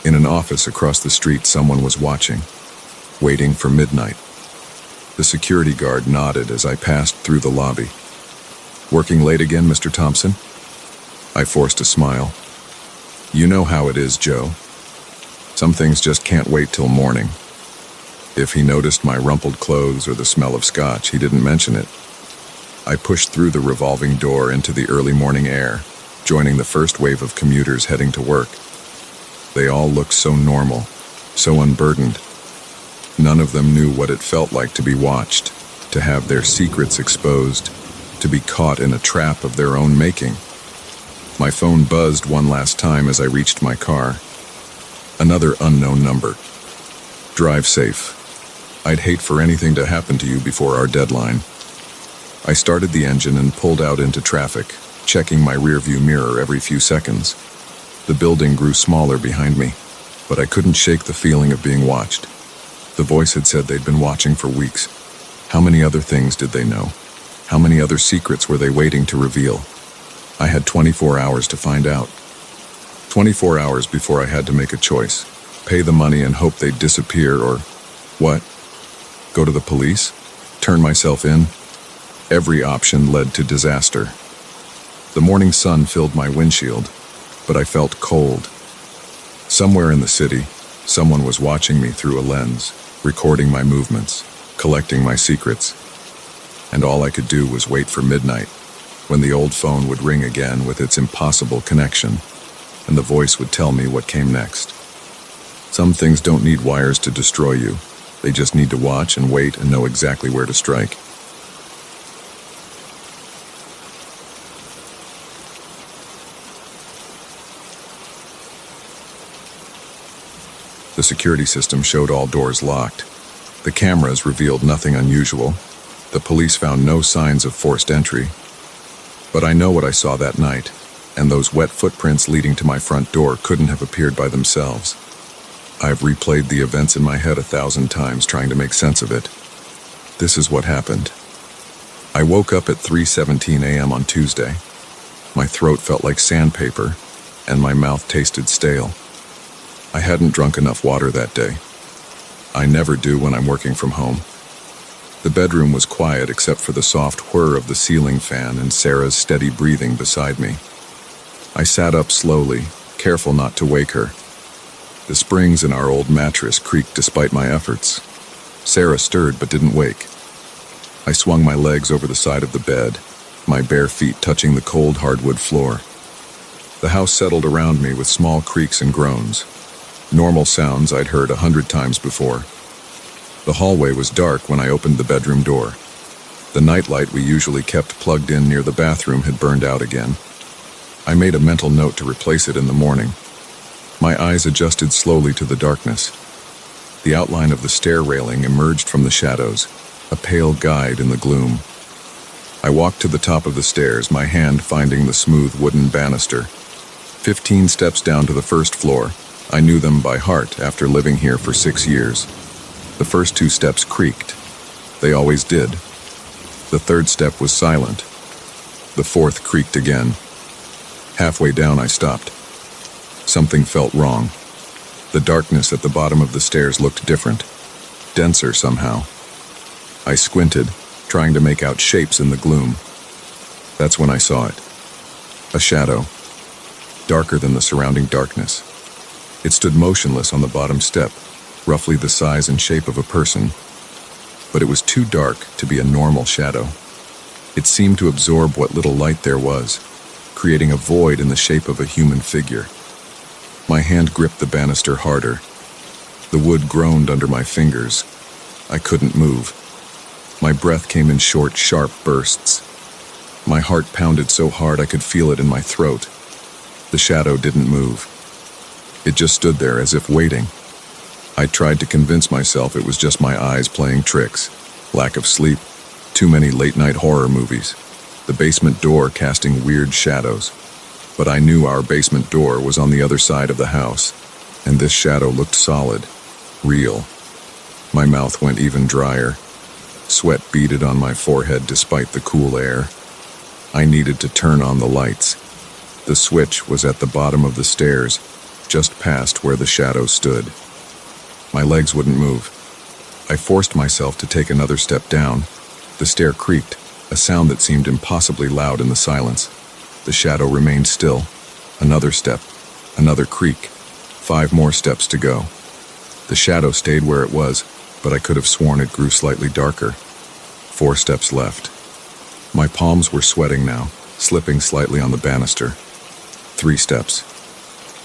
in an office across the street, someone was watching, waiting for midnight. The security guard nodded as I passed through the lobby. "Working late again, Mr. Thompson?" I forced a smile. "You know how it is, Joe. Some things just can't wait till morning." If he noticed my rumpled clothes or the smell of scotch, he didn't mention it. I pushed through the revolving door into the early morning air, joining the first wave of commuters heading to work. They all looked so normal, so unburdened. None of them knew what it felt like to be watched, to have their secrets exposed, to be caught in a trap of their own making. My phone buzzed one last time as I reached my car. Another unknown number. "Drive safe. I'd hate for anything to happen to you before our deadline." I started the engine and pulled out into traffic, checking my rearview mirror every few seconds. The building grew smaller behind me, but I couldn't shake the feeling of being watched. The voice had said they'd been watching for weeks. How many other things did they know? How many other secrets were they waiting to reveal? I had 24 hours to find out. 24 hours before I had to make a choice. Pay the money and hope they'd disappear, or what? Go to the police? Turn myself in? Every option led to disaster. The morning sun filled my windshield, but I felt cold. Somewhere in the city, someone was watching me through a lens, recording my movements, collecting my secrets. And all I could do was wait for midnight, when the old phone would ring again with its impossible connection, and the voice would tell me what came next. Some things don't need wires to destroy you. They just need to watch and wait and know exactly where to strike. The security system showed all doors locked. The cameras revealed nothing unusual. The police found no signs of forced entry. But I know what I saw that night, and those wet footprints leading to my front door couldn't have appeared by themselves. I've replayed the events in my head 1,000 times trying to make sense of it. This is what happened. I woke up at 3:17 a.m. on Tuesday. My throat felt like sandpaper, and my mouth tasted stale. I hadn't drunk enough water that day. I never do when I'm working from home. The bedroom was quiet except for the soft whir of the ceiling fan and Sarah's steady breathing beside me. I sat up slowly, careful not to wake her. The springs in our old mattress creaked despite my efforts. Sarah stirred but didn't wake. I swung my legs over the side of the bed, my bare feet touching the cold hardwood floor. The house settled around me with small creaks and groans. Normal sounds I'd heard 100 times before. The hallway was dark when I opened the bedroom door. The nightlight we usually kept plugged in near the bathroom had burned out again. I made a mental note to replace it in the morning. My eyes adjusted slowly to the darkness. The outline of the stair railing emerged from the shadows, a pale guide in the gloom. I walked to the top of the stairs, my hand finding the smooth wooden banister. 15 steps down to the first floor. I knew them by heart after living here for 6 years. The first 2 steps creaked. They always did. The third step was silent. The fourth creaked again. Halfway down, I stopped. Something felt wrong. The darkness at the bottom of the stairs looked different, denser somehow. I squinted, trying to make out shapes in the gloom. That's when I saw it. A shadow, darker than the surrounding darkness. It stood motionless on the bottom step, roughly the size and shape of a person. But it was too dark to be a normal shadow. It seemed to absorb what little light there was, creating a void in the shape of a human figure. My hand gripped the banister harder. The wood groaned under my fingers. I couldn't move. My breath came in short, sharp bursts. My heart pounded so hard I could feel it in my throat. The shadow didn't move. It just stood there as if waiting. I tried to convince myself it was just my eyes playing tricks. Lack of sleep, too many late-night horror movies, the basement door casting weird shadows. But I knew our basement door was on the other side of the house, and this shadow looked solid, real. My mouth went even drier. Sweat beaded on my forehead despite the cool air. I needed to turn on the lights. The switch was at the bottom of the stairs, just past where the shadow stood. My legs wouldn't move. I forced myself to take another step down. The stair creaked, a sound that seemed impossibly loud in the silence. The shadow remained still. Another step, another creak. 5 more steps to go. The shadow stayed where it was, but I could have sworn it grew slightly darker. 4 steps left. My palms were sweating now, slipping slightly on the banister. 3 steps.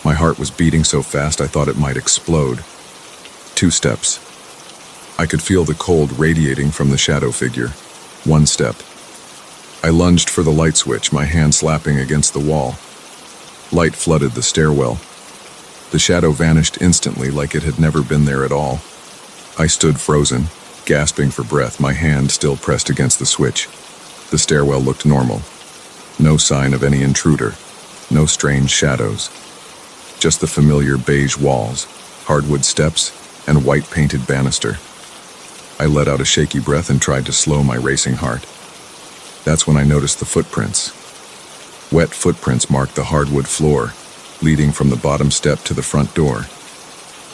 My heart was beating so fast I thought it might explode. 2 steps. I could feel the cold radiating from the shadow figure. 1 step. I lunged for the light switch, my hand slapping against the wall. Light flooded the stairwell. The shadow vanished instantly like it had never been there at all. I stood frozen, gasping for breath, my hand still pressed against the switch. The stairwell looked normal. No sign of any intruder. No strange shadows. Just the familiar beige walls, hardwood steps, and white painted banister. I let out a shaky breath and tried to slow my racing heart. That's when I noticed the footprints. Wet footprints marked the hardwood floor, leading from the bottom step to the front door.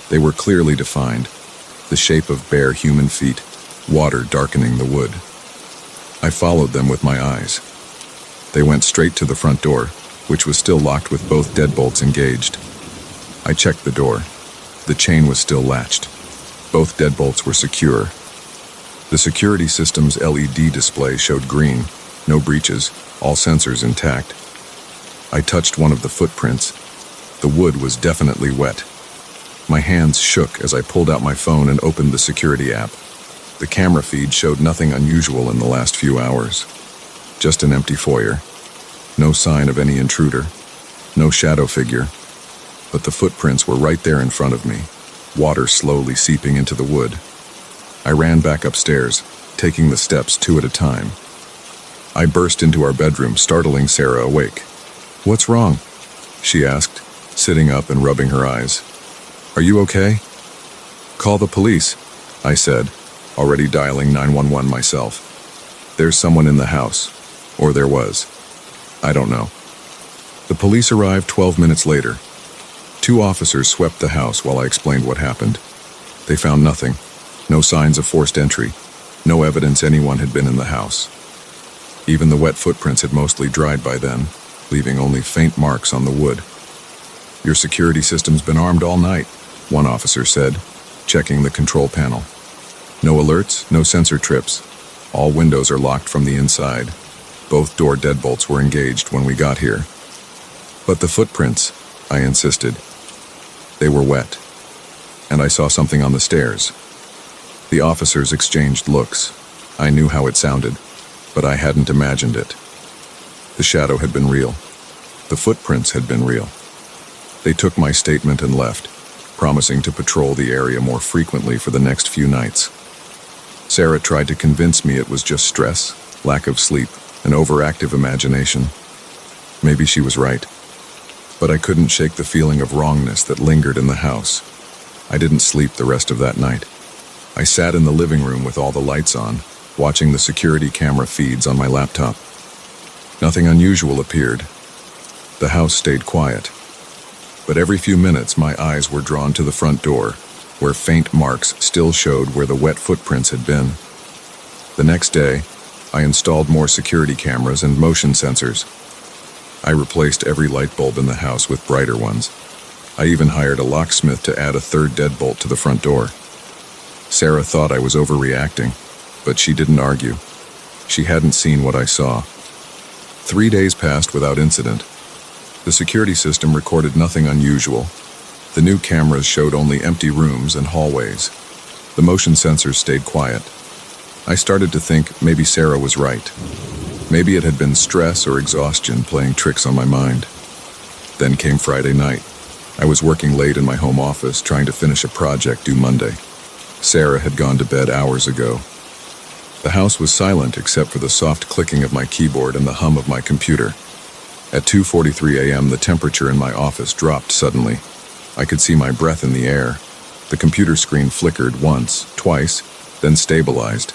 They were clearly defined, the shape of bare human feet, water darkening the wood. I followed them with my eyes. They went straight to the front door, which was still locked with both deadbolts engaged. I checked the door. The chain was still latched. Both deadbolts were secure. The security system's LED display showed green, no breaches, all sensors intact. I touched one of the footprints. The wood was definitely wet. My hands shook as I pulled out my phone and opened the security app. The camera feed showed nothing unusual in the last few hours. Just an empty foyer. No sign of any intruder. No shadow figure. But the footprints were right there in front of me, water slowly seeping into the wood. I ran back upstairs, taking the steps 2 at a time. I burst into our bedroom, startling Sarah awake. "What's wrong?" she asked, sitting up and rubbing her eyes. "Are you okay?" "Call the police," I said, already dialing 911 myself. "There's someone in the house. Or there was. I don't know." The police arrived 12 minutes later. 2 officers swept the house while I explained what happened. They found nothing. No signs of forced entry. No evidence anyone had been in the house. Even the wet footprints had mostly dried by then, leaving only faint marks on the wood. "Your security system's been armed all night," one officer said, checking the control panel. "No alerts, no sensor trips. All windows are locked from the inside. Both door deadbolts were engaged when we got here." "But the footprints," I insisted. "They were wet. And I saw something on the stairs." The officers exchanged looks. I knew how it sounded, but I hadn't imagined it. The shadow had been real. The footprints had been real. They took my statement and left, promising to patrol the area more frequently for the next few nights. Sarah tried to convince me it was just stress, lack of sleep, an overactive imagination. Maybe she was right. But I couldn't shake the feeling of wrongness that lingered in the house. I didn't sleep the rest of that night. I sat in the living room with all the lights on, watching the security camera feeds on my laptop. Nothing unusual appeared. The house stayed quiet. But every few minutes my eyes were drawn to the front door, where faint marks still showed where the wet footprints had been. The next day, I installed more security cameras and motion sensors. I replaced every light bulb in the house with brighter ones. I even hired a locksmith to add a 3rd deadbolt to the front door. Sarah thought I was overreacting, but she didn't argue. She hadn't seen what I saw. 3 days passed without incident. The security system recorded nothing unusual. The new cameras showed only empty rooms and hallways. The motion sensors stayed quiet. I started to think maybe Sarah was right. Maybe it had been stress or exhaustion playing tricks on my mind. Then came Friday night. I was working late in my home office trying to finish a project due Monday. Sarah had gone to bed hours ago. The house was silent except for the soft clicking of my keyboard and the hum of my computer. At 2:43 a.m., the temperature in my office dropped suddenly. I could see my breath in the air. The computer screen flickered once, twice, then stabilized.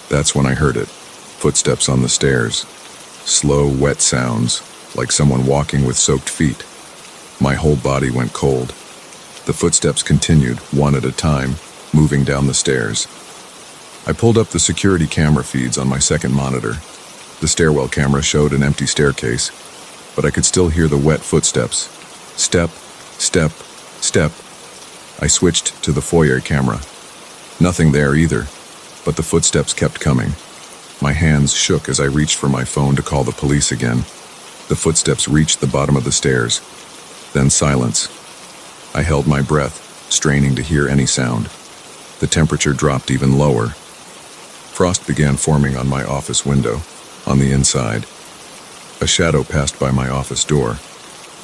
That's when I heard it. Footsteps on the stairs. Slow, wet sounds, like someone walking with soaked feet. My whole body went cold. The footsteps continued, one at a time, moving down the stairs. I pulled up the security camera feeds on my second monitor. The stairwell camera showed an empty staircase, but I could still hear the wet footsteps. Step, step, step. I switched to the foyer camera. Nothing there either, but the footsteps kept coming. My hands shook as I reached for my phone to call the police again. The footsteps reached the bottom of the stairs. Then silence. I held my breath, straining to hear any sound. The temperature dropped even lower. Frost began forming on my office window, on the inside. A shadow passed by my office door.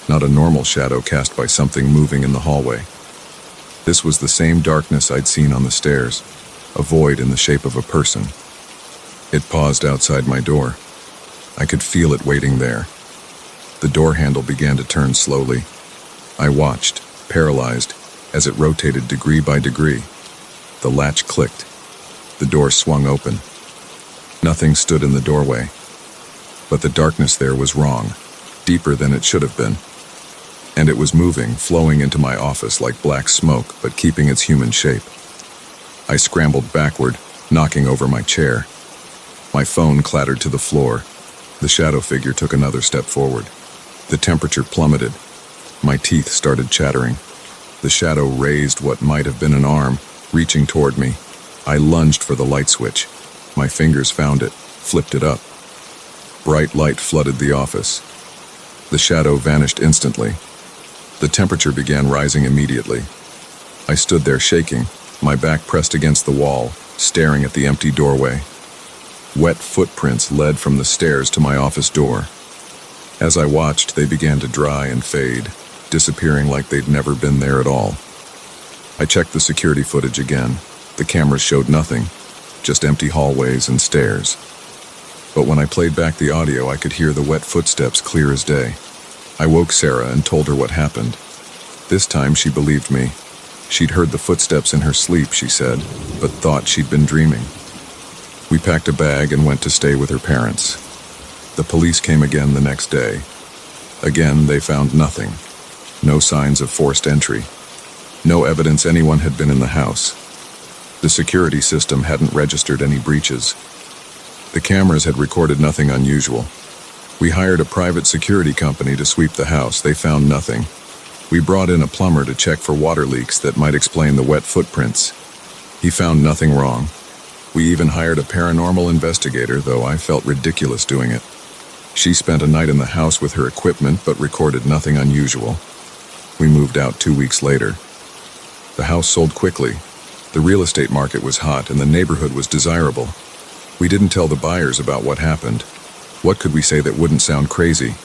Not a normal shadow cast by something moving in the hallway. This was the same darkness I'd seen on the stairs, a void in the shape of a person. It paused outside my door. I could feel it waiting there. The door handle began to turn slowly. I watched, paralyzed, as it rotated degree by degree. The latch clicked. The door swung open. Nothing stood in the doorway. But the darkness there was wrong, deeper than it should have been. And it was moving, flowing into my office like black smoke, but keeping its human shape. I scrambled backward, knocking over my chair. My phone clattered to the floor. The shadow figure took another step forward. The temperature plummeted. My teeth started chattering. The shadow raised what might have been an arm, reaching toward me. I lunged for the light switch. My fingers found it, flipped it up. Bright light flooded the office. The shadow vanished instantly. The temperature began rising immediately. I stood there shaking, my back pressed against the wall, staring at the empty doorway. Wet footprints led from the stairs to my office door. As I watched, they began to dry and fade, disappearing like they'd never been there at all. I checked the security footage again. The cameras showed nothing, just empty hallways and stairs. But when I played back the audio, I could hear the wet footsteps clear as day. I woke Sarah and told her what happened. This time she believed me. She'd heard the footsteps in her sleep, she said, but thought she'd been dreaming. We packed a bag and went to stay with her parents. The police came again the next day. Again, they found nothing. No signs of forced entry. No evidence anyone had been in the house. The security system hadn't registered any breaches. The cameras had recorded nothing unusual. We hired a private security company to sweep the house. They found nothing. We brought in a plumber to check for water leaks that might explain the wet footprints. He found nothing wrong. We even hired a paranormal investigator, though I felt ridiculous doing it. She spent a night in the house with her equipment but recorded nothing unusual. We moved out 2 weeks later. The house sold quickly. The real estate market was hot and the neighborhood was desirable. We didn't tell the buyers about what happened. What could we say that wouldn't sound crazy?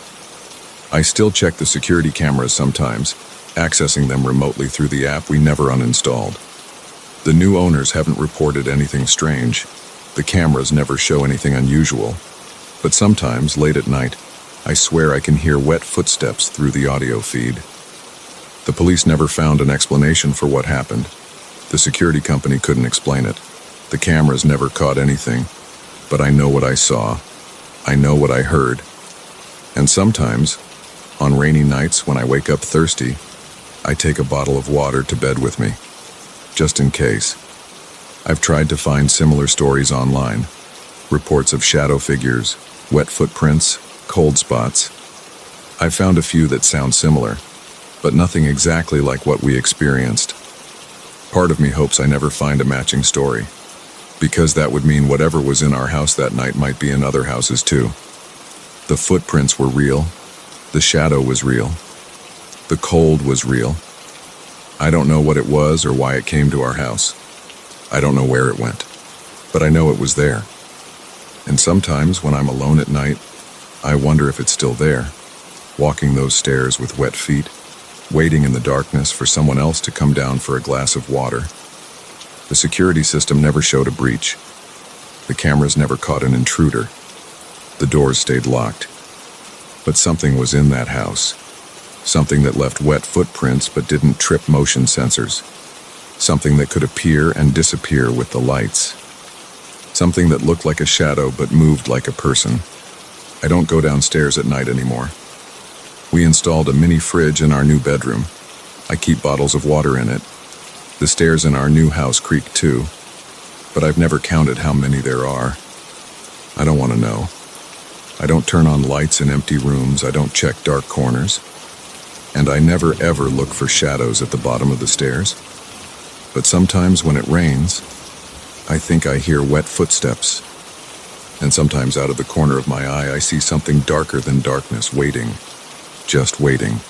I still check the security cameras sometimes, accessing them remotely through the app we never uninstalled. The new owners haven't reported anything strange. The cameras never show anything unusual. But sometimes, late at night, I swear I can hear wet footsteps through the audio feed. The police never found an explanation for what happened. The security company couldn't explain it. The cameras never caught anything. But I know what I saw. I know what I heard. And sometimes, on rainy nights when I wake up thirsty, I take a bottle of water to bed with me, just in case. I've tried to find similar stories online. Reports of shadow figures, wet footprints, cold spots. I've found a few that sound similar, but nothing exactly like what we experienced. Part of me hopes I never find a matching story, because that would mean whatever was in our house that night might be in other houses too. The footprints were real. The shadow was real. The cold was real. I don't know what it was or why it came to our house. I don't know where it went, but I know it was there. And sometimes when I'm alone at night, I wonder if it's still there, walking those stairs with wet feet, waiting in the darkness for someone else to come down for a glass of water. The security system never showed a breach. The cameras never caught an intruder. The doors stayed locked. But something was in that house. Something that left wet footprints but didn't trip motion sensors. Something that could appear and disappear with the lights. Something that looked like a shadow but moved like a person. I don't go downstairs at night anymore. We installed a mini fridge in our new bedroom. I keep bottles of water in it. The stairs in our new house creak too, but I've never counted how many there are. I don't want to know. I don't turn on lights in empty rooms. I don't check dark corners. And I never ever look for shadows at the bottom of the stairs. But sometimes when it rains, I think I hear wet footsteps. And sometimes out of the corner of my eye, I see something darker than darkness waiting, just waiting.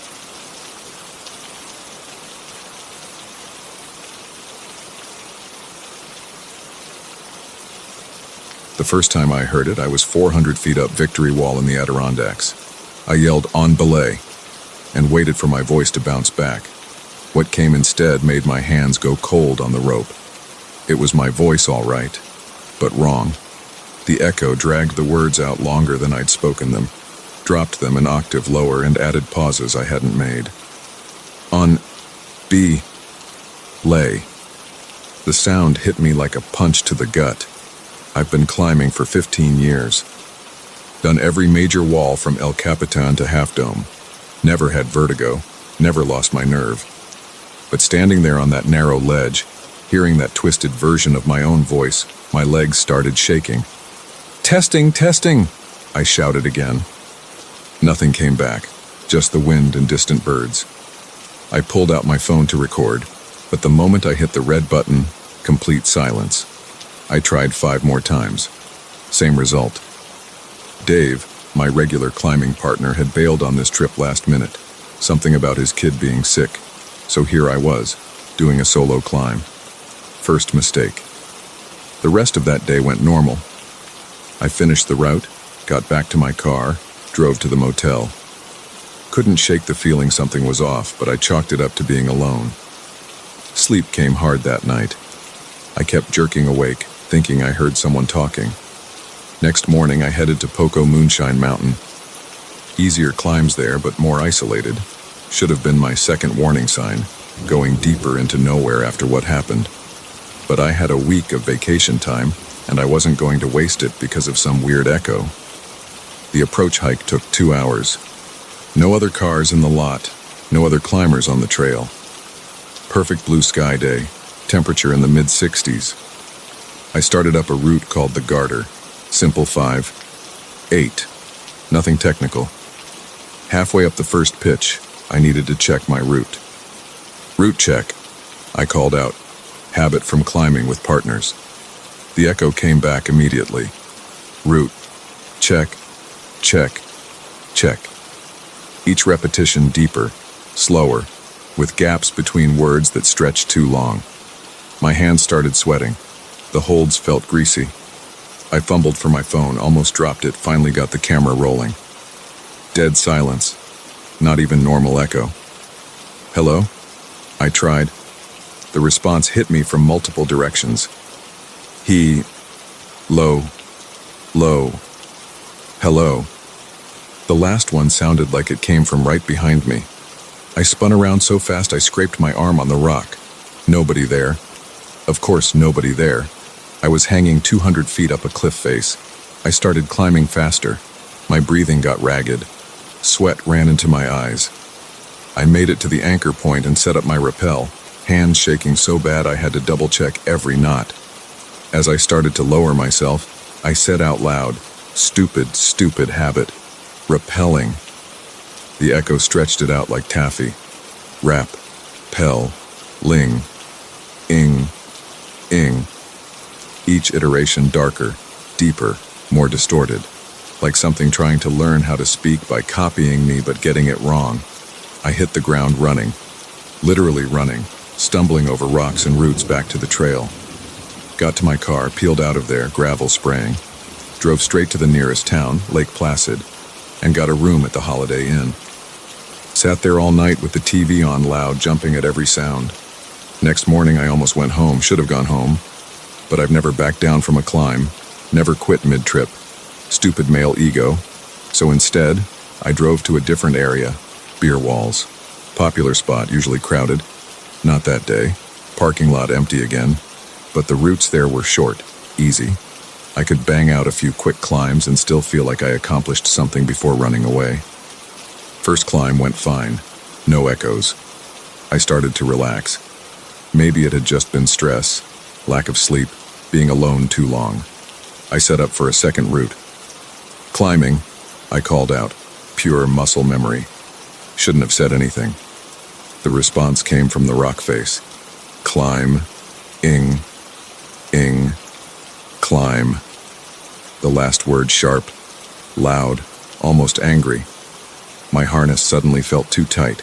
The first time I heard it, I was 400 feet up Victory Wall in the Adirondacks. I yelled, "On belay," and waited for my voice to bounce back. What came instead made my hands go cold on the rope. It was my voice, all right, but wrong. The echo dragged the words out longer than I'd spoken them, dropped them an octave lower, and added pauses I hadn't made. On lay. The sound hit me like a punch to the gut. I've been climbing for 15 years. Done every major wall from El Capitan to Half Dome. Never had vertigo, never lost my nerve. But standing there on that narrow ledge, hearing that twisted version of my own voice, my legs started shaking. "Testing, testing!" I shouted again. Nothing came back, just the wind and distant birds. I pulled out my phone to record, but the moment I hit the red button, complete silence. I tried 5 more times. Same result. Dave, my regular climbing partner, had bailed on this trip last minute. Something about his kid being sick. So here I was, doing a solo climb. First mistake. The rest of that day went normal. I finished the route, got back to my car, drove to the motel. Couldn't shake the feeling something was off, but I chalked it up to being alone. Sleep came hard that night. I kept jerking awake, thinking I heard someone talking. Next morning, I headed to Poco Moonshine Mountain. Easier climbs there, but more isolated. Should have been my second warning sign, going deeper into nowhere after what happened. But I had a week of vacation time, and I wasn't going to waste it because of some weird echo. The approach hike took 2 hours. No other cars in the lot, no other climbers on the trail. Perfect blue sky day, temperature in the mid-60s. I started up a route called the Garter, simple 5-8, nothing technical. Halfway up the first pitch, I needed to check my route. "Route check," I called out, habit from climbing with partners. The echo came back immediately. "Route, check, check, check." Each repetition deeper, slower, with gaps between words that stretched too long. My hands started sweating. The holds felt greasy. I fumbled for my phone, almost dropped it, finally got the camera rolling. Dead silence. Not even normal echo. "Hello?" I tried. The response hit me from multiple directions. Low, hello. The last one sounded like it came from right behind me. I spun around so fast I scraped my arm on the rock. Nobody there. Of course, nobody there. I was hanging 200 feet up a cliff face. I started climbing faster. My breathing got ragged. Sweat ran into my eyes. I made it to the anchor point and set up my rappel, hands shaking so bad I had to double-check every knot. As I started to lower myself, I said out loud, "Stupid, stupid habit. Rappelling." The echo stretched it out like taffy. Rap, pel, ling, ing, ing. Each iteration darker, deeper, more distorted. Like something trying to learn how to speak by copying me but getting it wrong. I hit the ground running. Literally running, stumbling over rocks and roots back to the trail. Got to my car, peeled out of there, gravel spraying. Drove straight to the nearest town, Lake Placid, and got a room at the Holiday Inn. Sat there all night with the TV on loud, jumping at every sound. Next morning I almost went home, should have gone home. But I've never backed down from a climb, never quit mid-trip. Stupid male ego. So instead, I drove to a different area, Beer Walls. Popular spot, usually crowded. Not that day. Parking lot empty again. But the routes there were short, easy. I could bang out a few quick climbs and still feel like I accomplished something before running away. First climb went fine. No echoes. I started to relax. Maybe it had just been stress, lack of sleep, being alone too long. I set up for a second route. Climbing, I called out, pure muscle memory. Shouldn't have said anything. The response came from the rock face. Climb, ing, climb. The last word sharp, loud, almost angry. My harness suddenly felt too tight.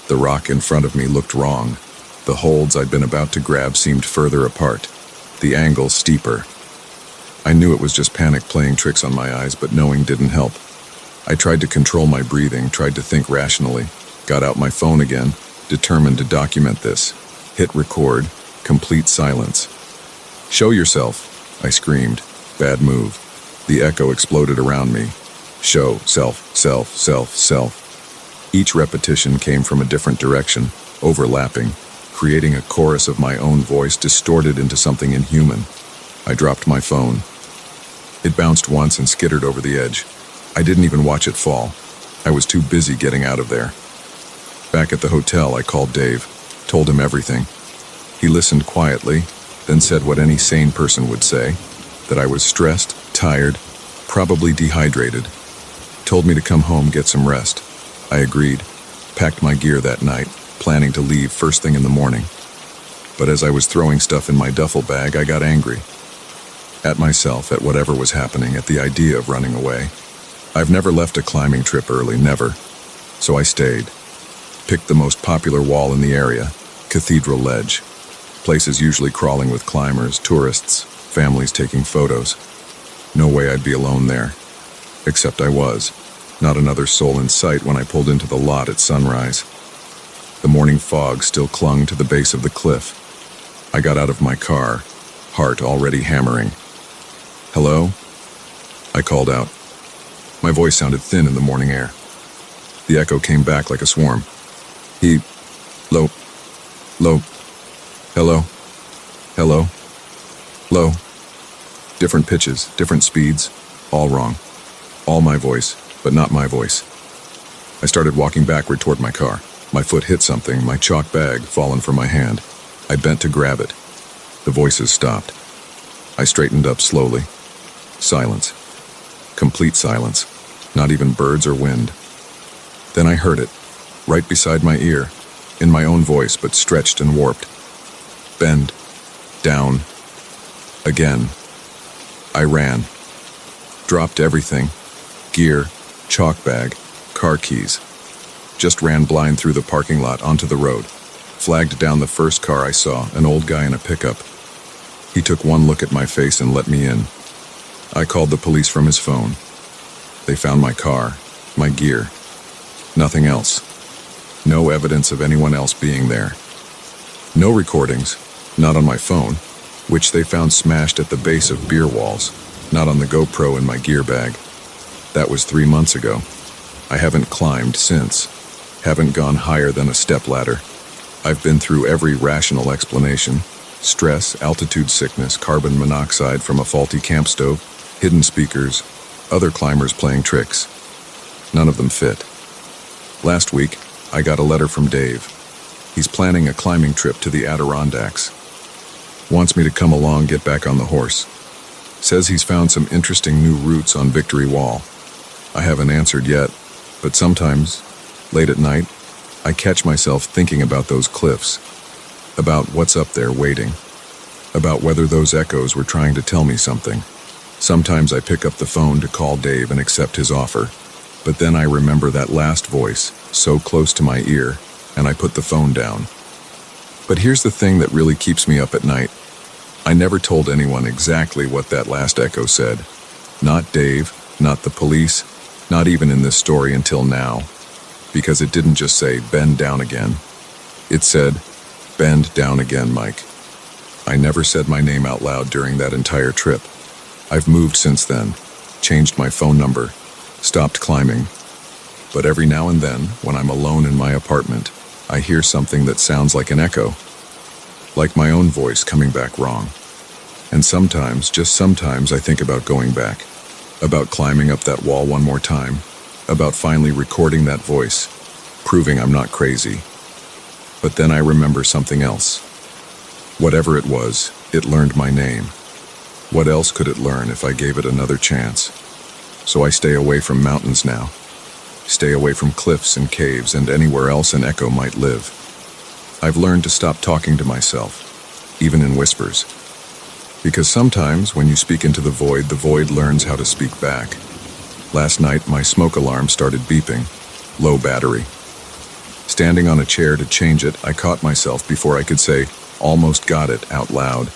The rock in front of me looked wrong. The holds I'd been about to grab seemed further apart, the angle steeper. I knew it was just panic playing tricks on my eyes, but knowing didn't help. I tried to control my breathing, tried to think rationally, got out my phone again, determined to document this. Hit record, complete silence. Show yourself, I screamed. Bad move. The echo exploded around me. Show, self, self, self, self. Each repetition came from a different direction, overlapping, creating a chorus of my own voice distorted into something inhuman. I dropped my phone. It bounced once and skittered over the edge. I didn't even watch it fall. I was too busy getting out of there. Back at the hotel, I called Dave, told him everything. He listened quietly, then said what any sane person would say, that I was stressed, tired, probably dehydrated. Told me to come home, get some rest. I agreed, packed my gear that night, planning to leave first thing in the morning. But as I was throwing stuff in my duffel bag, I got angry. At myself, at whatever was happening, at the idea of running away. I've never left a climbing trip early, never. So I stayed. Picked the most popular wall in the area, Cathedral Ledge. Places usually crawling with climbers, tourists, families taking photos. No way I'd be alone there. Except I was. Not another soul in sight when I pulled into the lot at sunrise. The morning fog still clung to the base of the cliff. I got out of my car, heart already hammering. Hello? I called out. My voice sounded thin in the morning air. The echo came back like a swarm. Low, hello, low. Different pitches, different speeds, all wrong. All my voice, but not my voice. I started walking backward toward my car. My foot hit something, my chalk bag fallen from my hand. I bent to grab it. The voices stopped. I straightened up slowly. Silence. Complete silence. Not even birds or wind. Then I heard it, right beside my ear, in my own voice, but stretched and warped. Bend. Down. Again. I ran. Dropped everything. Gear, chalk bag, car keys. Just ran blind through the parking lot onto the road. Flagged down the first car I saw, an old guy in a pickup. He took one look at my face and let me in. I called the police from his phone. They found my car, my gear. Nothing else. No evidence of anyone else being there. No recordings, not on my phone, which they found smashed at the base of beer walls, not on the GoPro in my gear bag. That was 3 months ago. I haven't climbed since. Haven't gone higher than a stepladder. I've been through every rational explanation. Stress, altitude sickness, carbon monoxide from a faulty camp stove, hidden speakers, other climbers playing tricks. None of them fit. Last week, I got a letter from Dave. He's planning a climbing trip to the Adirondacks. Wants me to come along, get back on the horse. Says he's found some interesting new routes on Victory Wall. I haven't answered yet, but sometimes, late at night, I catch myself thinking about those cliffs, about what's up there waiting, about whether those echoes were trying to tell me something. Sometimes I pick up the phone to call Dave and accept his offer, but then I remember that last voice, so close to my ear, and I put the phone down. But here's the thing that really keeps me up at night. I never told anyone exactly what that last echo said. Not Dave, not the police, not even in this story until now. Because it didn't just say, bend down again. It said, bend down again, Mike. I never said my name out loud during that entire trip. I've moved since then, changed my phone number, stopped climbing. But every now and then, when I'm alone in my apartment, I hear something that sounds like an echo. Like my own voice coming back wrong. And sometimes, just sometimes, I think about going back, about climbing up that wall one more time, about finally recording that voice, proving I'm not crazy. But then I remember something else. Whatever it was, it learned my name. What else could it learn if I gave it another chance? So I stay away from mountains now. Stay away from cliffs and caves and anywhere else an echo might live. I've learned to stop talking to myself, even in whispers. Because sometimes, when you speak into the void learns how to speak back. Last night, my smoke alarm started beeping. Low battery. Standing on a chair to change it, I caught myself before I could say, "Almost got it," out loud.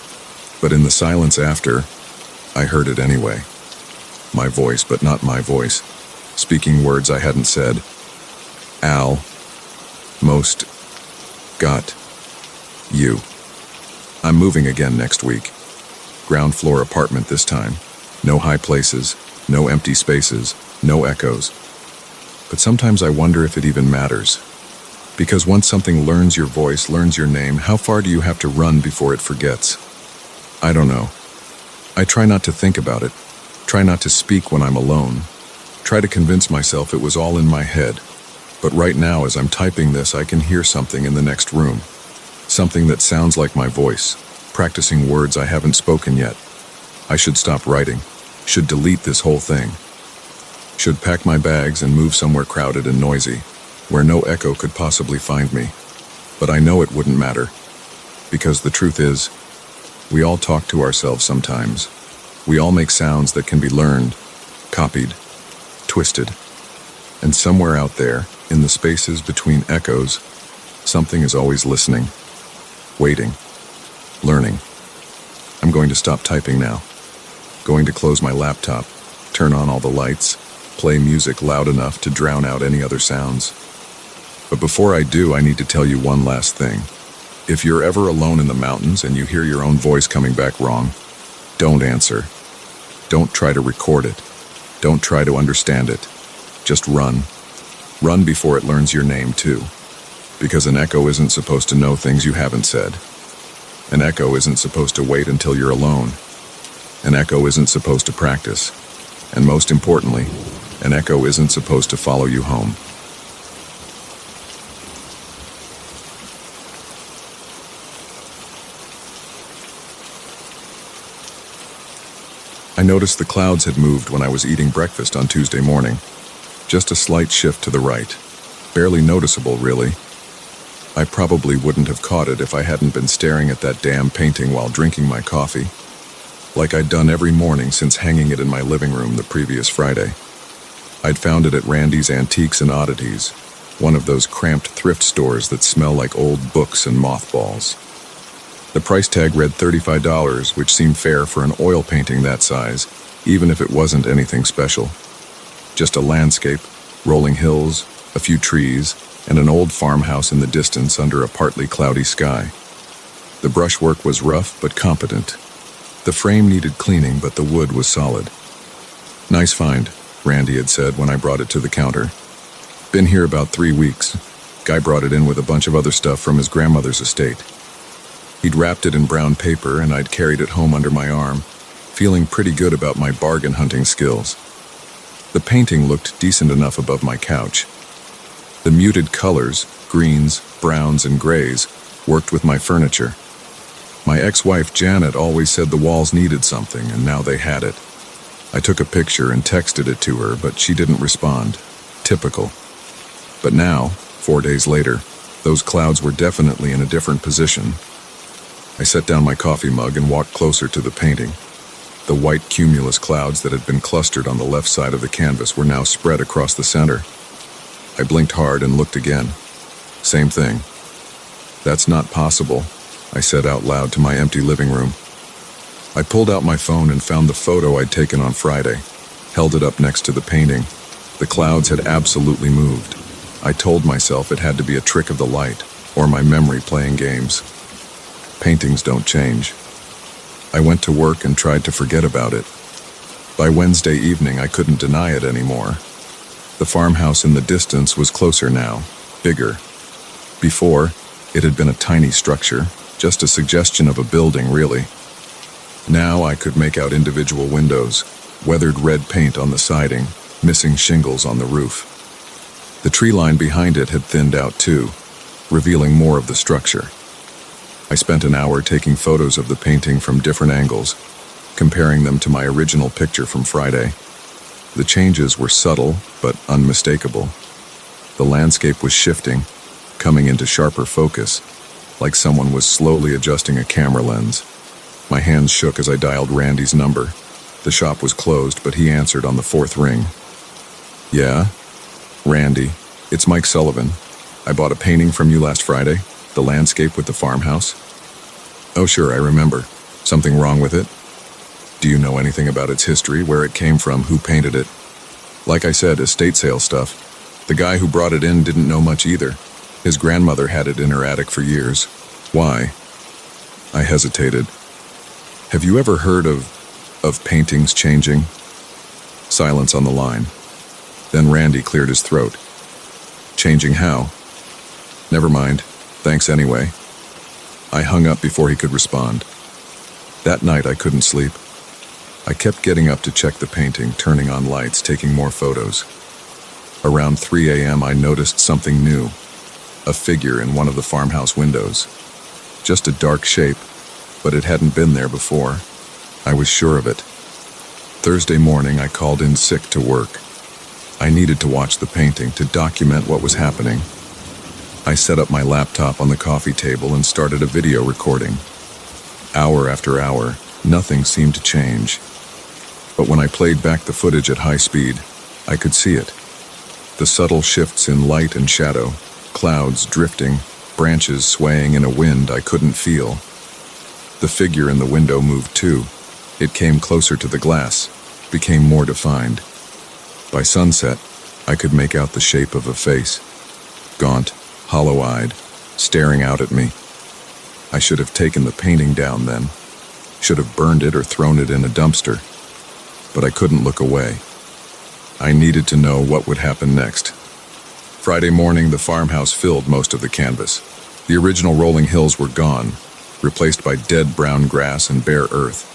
But in the silence after, I heard it anyway. My voice, but not my voice. Speaking words I hadn't said. Most got you. I'm moving again next week. Ground floor apartment this time. No high places, no empty spaces, no echoes. But sometimes I wonder if it even matters. Because once something learns your voice, learns your name, how far do you have to run before it forgets? I don't know. I try not to think about it. Try not to speak when I'm alone. Try to convince myself it was all in my head. But right now, as I'm typing this, I can hear something in the next room. Something that sounds like my voice, practicing words I haven't spoken yet. I should stop writing. Should delete this whole thing. Should pack my bags and move somewhere crowded and noisy, where no echo could possibly find me. But I know it wouldn't matter. Because the truth is, we all talk to ourselves sometimes. We all make sounds that can be learned, copied, twisted. And somewhere out there, in the spaces between echoes, something is always listening, waiting, learning. I'm going to stop typing now. Going to close my laptop, turn on all the lights, play music loud enough to drown out any other sounds. But before I do, I need to tell you one last thing. If you're ever alone in the mountains and you hear your own voice coming back wrong, don't answer. Don't try to record it. Don't try to understand it. Just run. Run before it learns your name too. Because an echo isn't supposed to know things you haven't said. An echo isn't supposed to wait until you're alone. An echo isn't supposed to practice. And most importantly, an echo isn't supposed to follow you home. I noticed the clouds had moved when I was eating breakfast on Tuesday morning. Just a slight shift to the right. Barely noticeable, really. I probably wouldn't have caught it if I hadn't been staring at that damn painting while drinking my coffee. Like I'd done every morning since hanging it in my living room the previous Friday. I'd found it at Randy's Antiques and Oddities, one of those cramped thrift stores that smell like old books and mothballs. The price tag read $35, which seemed fair for an oil painting that size, even if it wasn't anything special. Just a landscape, rolling hills, a few trees, and an old farmhouse in the distance under a partly cloudy sky. The brushwork was rough but competent. The frame needed cleaning, but the wood was solid. "Nice find," Randy had said when I brought it to the counter. "Been here about 3 weeks. Guy brought it in with a bunch of other stuff from his grandmother's estate." He'd wrapped it in brown paper and I'd carried it home under my arm, feeling pretty good about my bargain hunting skills. The painting looked decent enough above my couch. The muted colors, greens, browns, and grays, worked with my furniture. My ex-wife Janet always said the walls needed something, and now they had it. I took a picture and texted it to her, but she didn't respond. Typical. But now, 4 days later, those clouds were definitely in a different position. I set down my coffee mug and walked closer to the painting. The white cumulus clouds that had been clustered on the left side of the canvas were now spread across the center. I blinked hard and looked again. Same thing. "That's not possible," I said out loud to my empty living room. I pulled out my phone and found the photo I'd taken on Friday, held it up next to the painting. The clouds had absolutely moved. I told myself it had to be a trick of the light, or my memory playing games. Paintings don't change. I went to work and tried to forget about it. By Wednesday evening, I couldn't deny it anymore. The farmhouse in the distance was closer now, bigger. Before, it had been a tiny structure, just a suggestion of a building, really. Now I could make out individual windows, weathered red paint on the siding, missing shingles on the roof. The tree line behind it had thinned out too, revealing more of the structure. I spent an hour taking photos of the painting from different angles, comparing them to my original picture from Friday. The changes were subtle but unmistakable. The landscape was shifting, coming into sharper focus, like someone was slowly adjusting a camera lens. My hands shook as I dialed Randy's number. The shop was closed, but he answered on the fourth ring. "Yeah? Randy, it's Mike Sullivan. I bought a painting from you last Friday, the landscape with the farmhouse." "Oh sure, I remember. Something wrong with it?" "Do you know anything about its history, where it came from, who painted it?" "Like I said, estate sale stuff. The guy who brought it in didn't know much either. His grandmother had it in her attic for years." "Why?" I hesitated. "Have you ever heard of paintings changing?" Silence on the line. Then Randy cleared his throat. "Changing how?" "Never mind. Thanks anyway." I hung up before he could respond. That night I couldn't sleep. I kept getting up to check the painting, turning on lights, taking more photos. Around 3 a.m. I noticed something new. A figure in one of the farmhouse windows. Just a dark shape, but it hadn't been there before. I was sure of it. Thursday morning I called in sick to work. I needed to watch the painting to document what was happening. I set up my laptop on the coffee table and started a video recording. Hour after hour, nothing seemed to change. But when I played back the footage at high speed, I could see it. The subtle shifts in light and shadow, clouds drifting, branches swaying in a wind I couldn't feel. The figure in the window moved too. It came closer to the glass, became more defined. By sunset, I could make out the shape of a face. Gaunt, hollow-eyed, staring out at me. I should have taken the painting down then. Should have burned it or thrown it in a dumpster. But I couldn't look away. I needed to know what would happen next. Friday morning, the farmhouse filled most of the canvas. The original rolling hills were gone, replaced by dead brown grass and bare earth.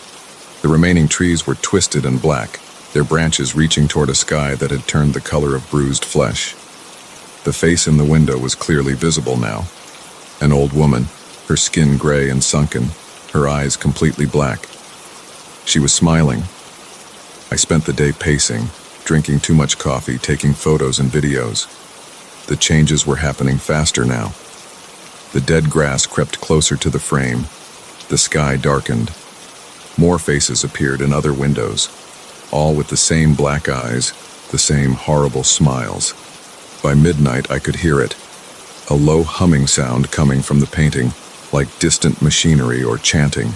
The remaining trees were twisted and black, their branches reaching toward a sky that had turned the color of bruised flesh. The face in the window was clearly visible now. An old woman, her skin gray and sunken, her eyes completely black. She was smiling. I spent the day pacing, drinking too much coffee, taking photos and videos. The changes were happening faster now. The dead grass crept closer to the frame. The sky darkened. More faces appeared in other windows, all with the same black eyes, the same horrible smiles. By midnight, I could hear it, a low humming sound coming from the painting, like distant machinery or chanting.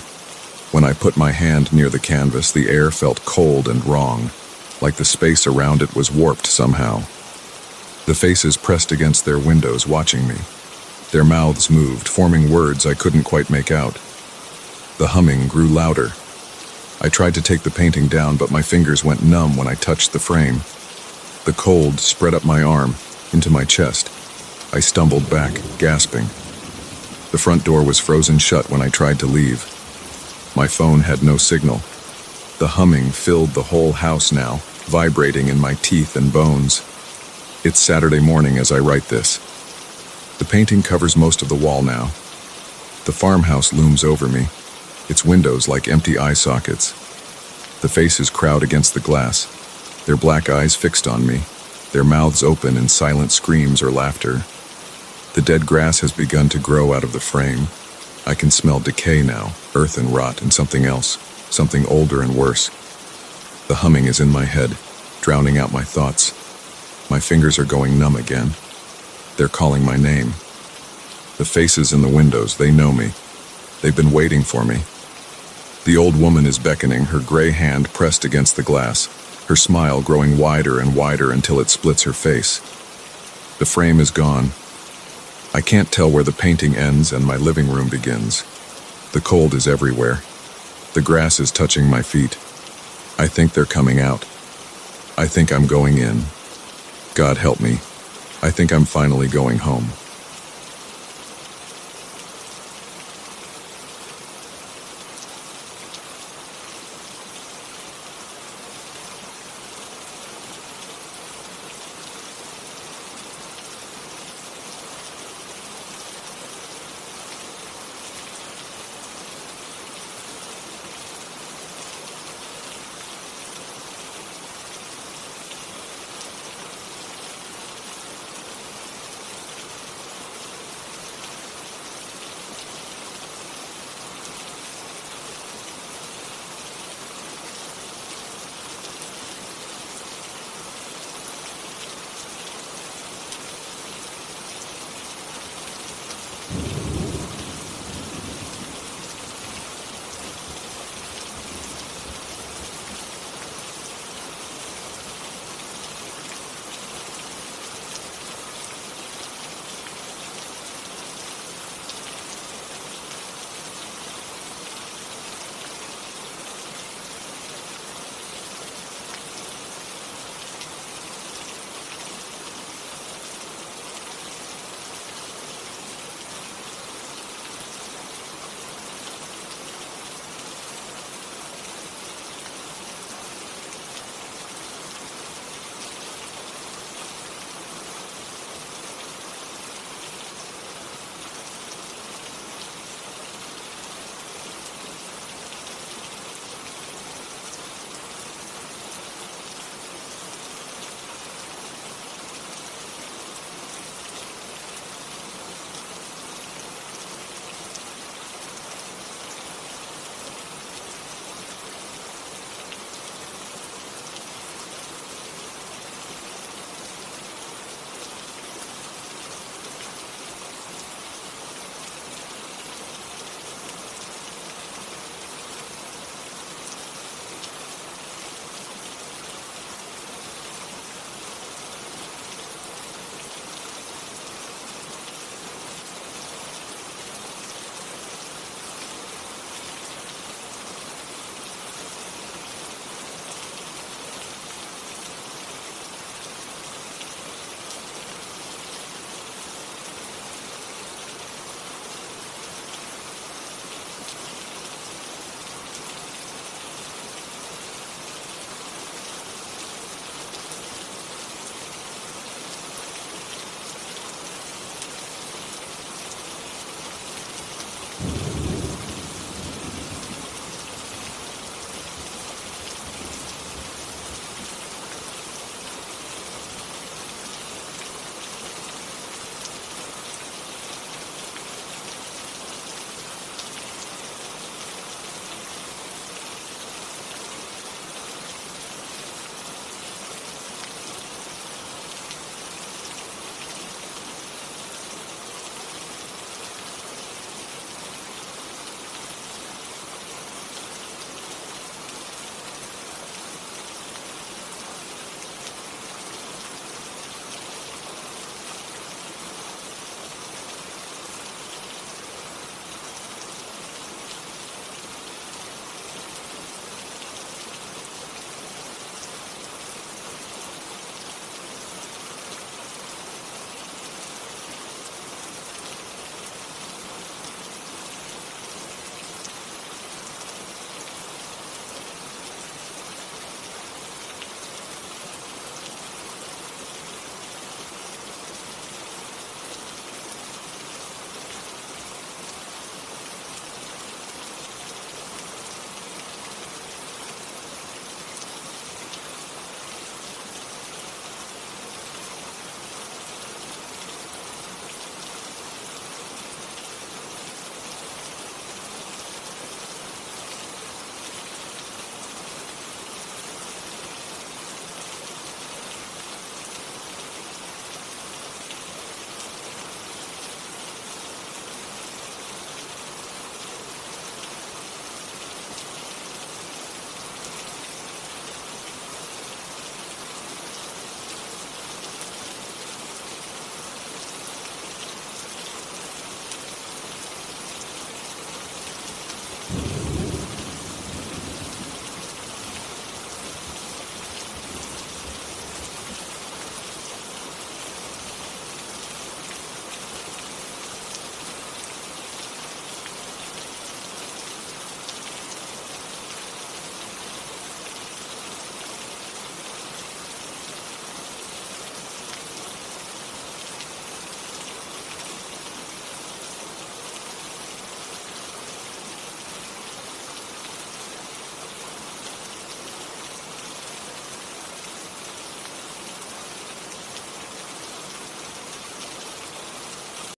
When I put my hand near the canvas, the air felt cold and wrong, like the space around it was warped somehow. The faces pressed against their windows, watching me. Their mouths moved, forming words I couldn't quite make out. The humming grew louder. I tried to take the painting down, but my fingers went numb when I touched the frame. The cold spread up my arm, into my chest. I stumbled back, gasping. The front door was frozen shut when I tried to leave. My phone had no signal. The humming filled the whole house now, vibrating in my teeth and bones. It's Saturday morning as I write this. The painting covers most of the wall now. The farmhouse looms over me, its windows like empty eye sockets. The faces crowd against the glass, their black eyes fixed on me, their mouths open in silent screams or laughter. The dead grass has begun to grow out of the frame. I can smell decay now, earth and rot, and something else, something older and worse. The humming is in my head, drowning out my thoughts. My fingers are going numb again. They're calling my name. The faces in the windows, they know me. They've been waiting for me. The old woman is beckoning, her gray hand pressed against the glass, her smile growing wider and wider until it splits her face. The frame is gone. I can't tell where the painting ends and my living room begins. The cold is everywhere. The grass is touching my feet. I think they're coming out. I think I'm going in. God help me. I think I'm finally going home.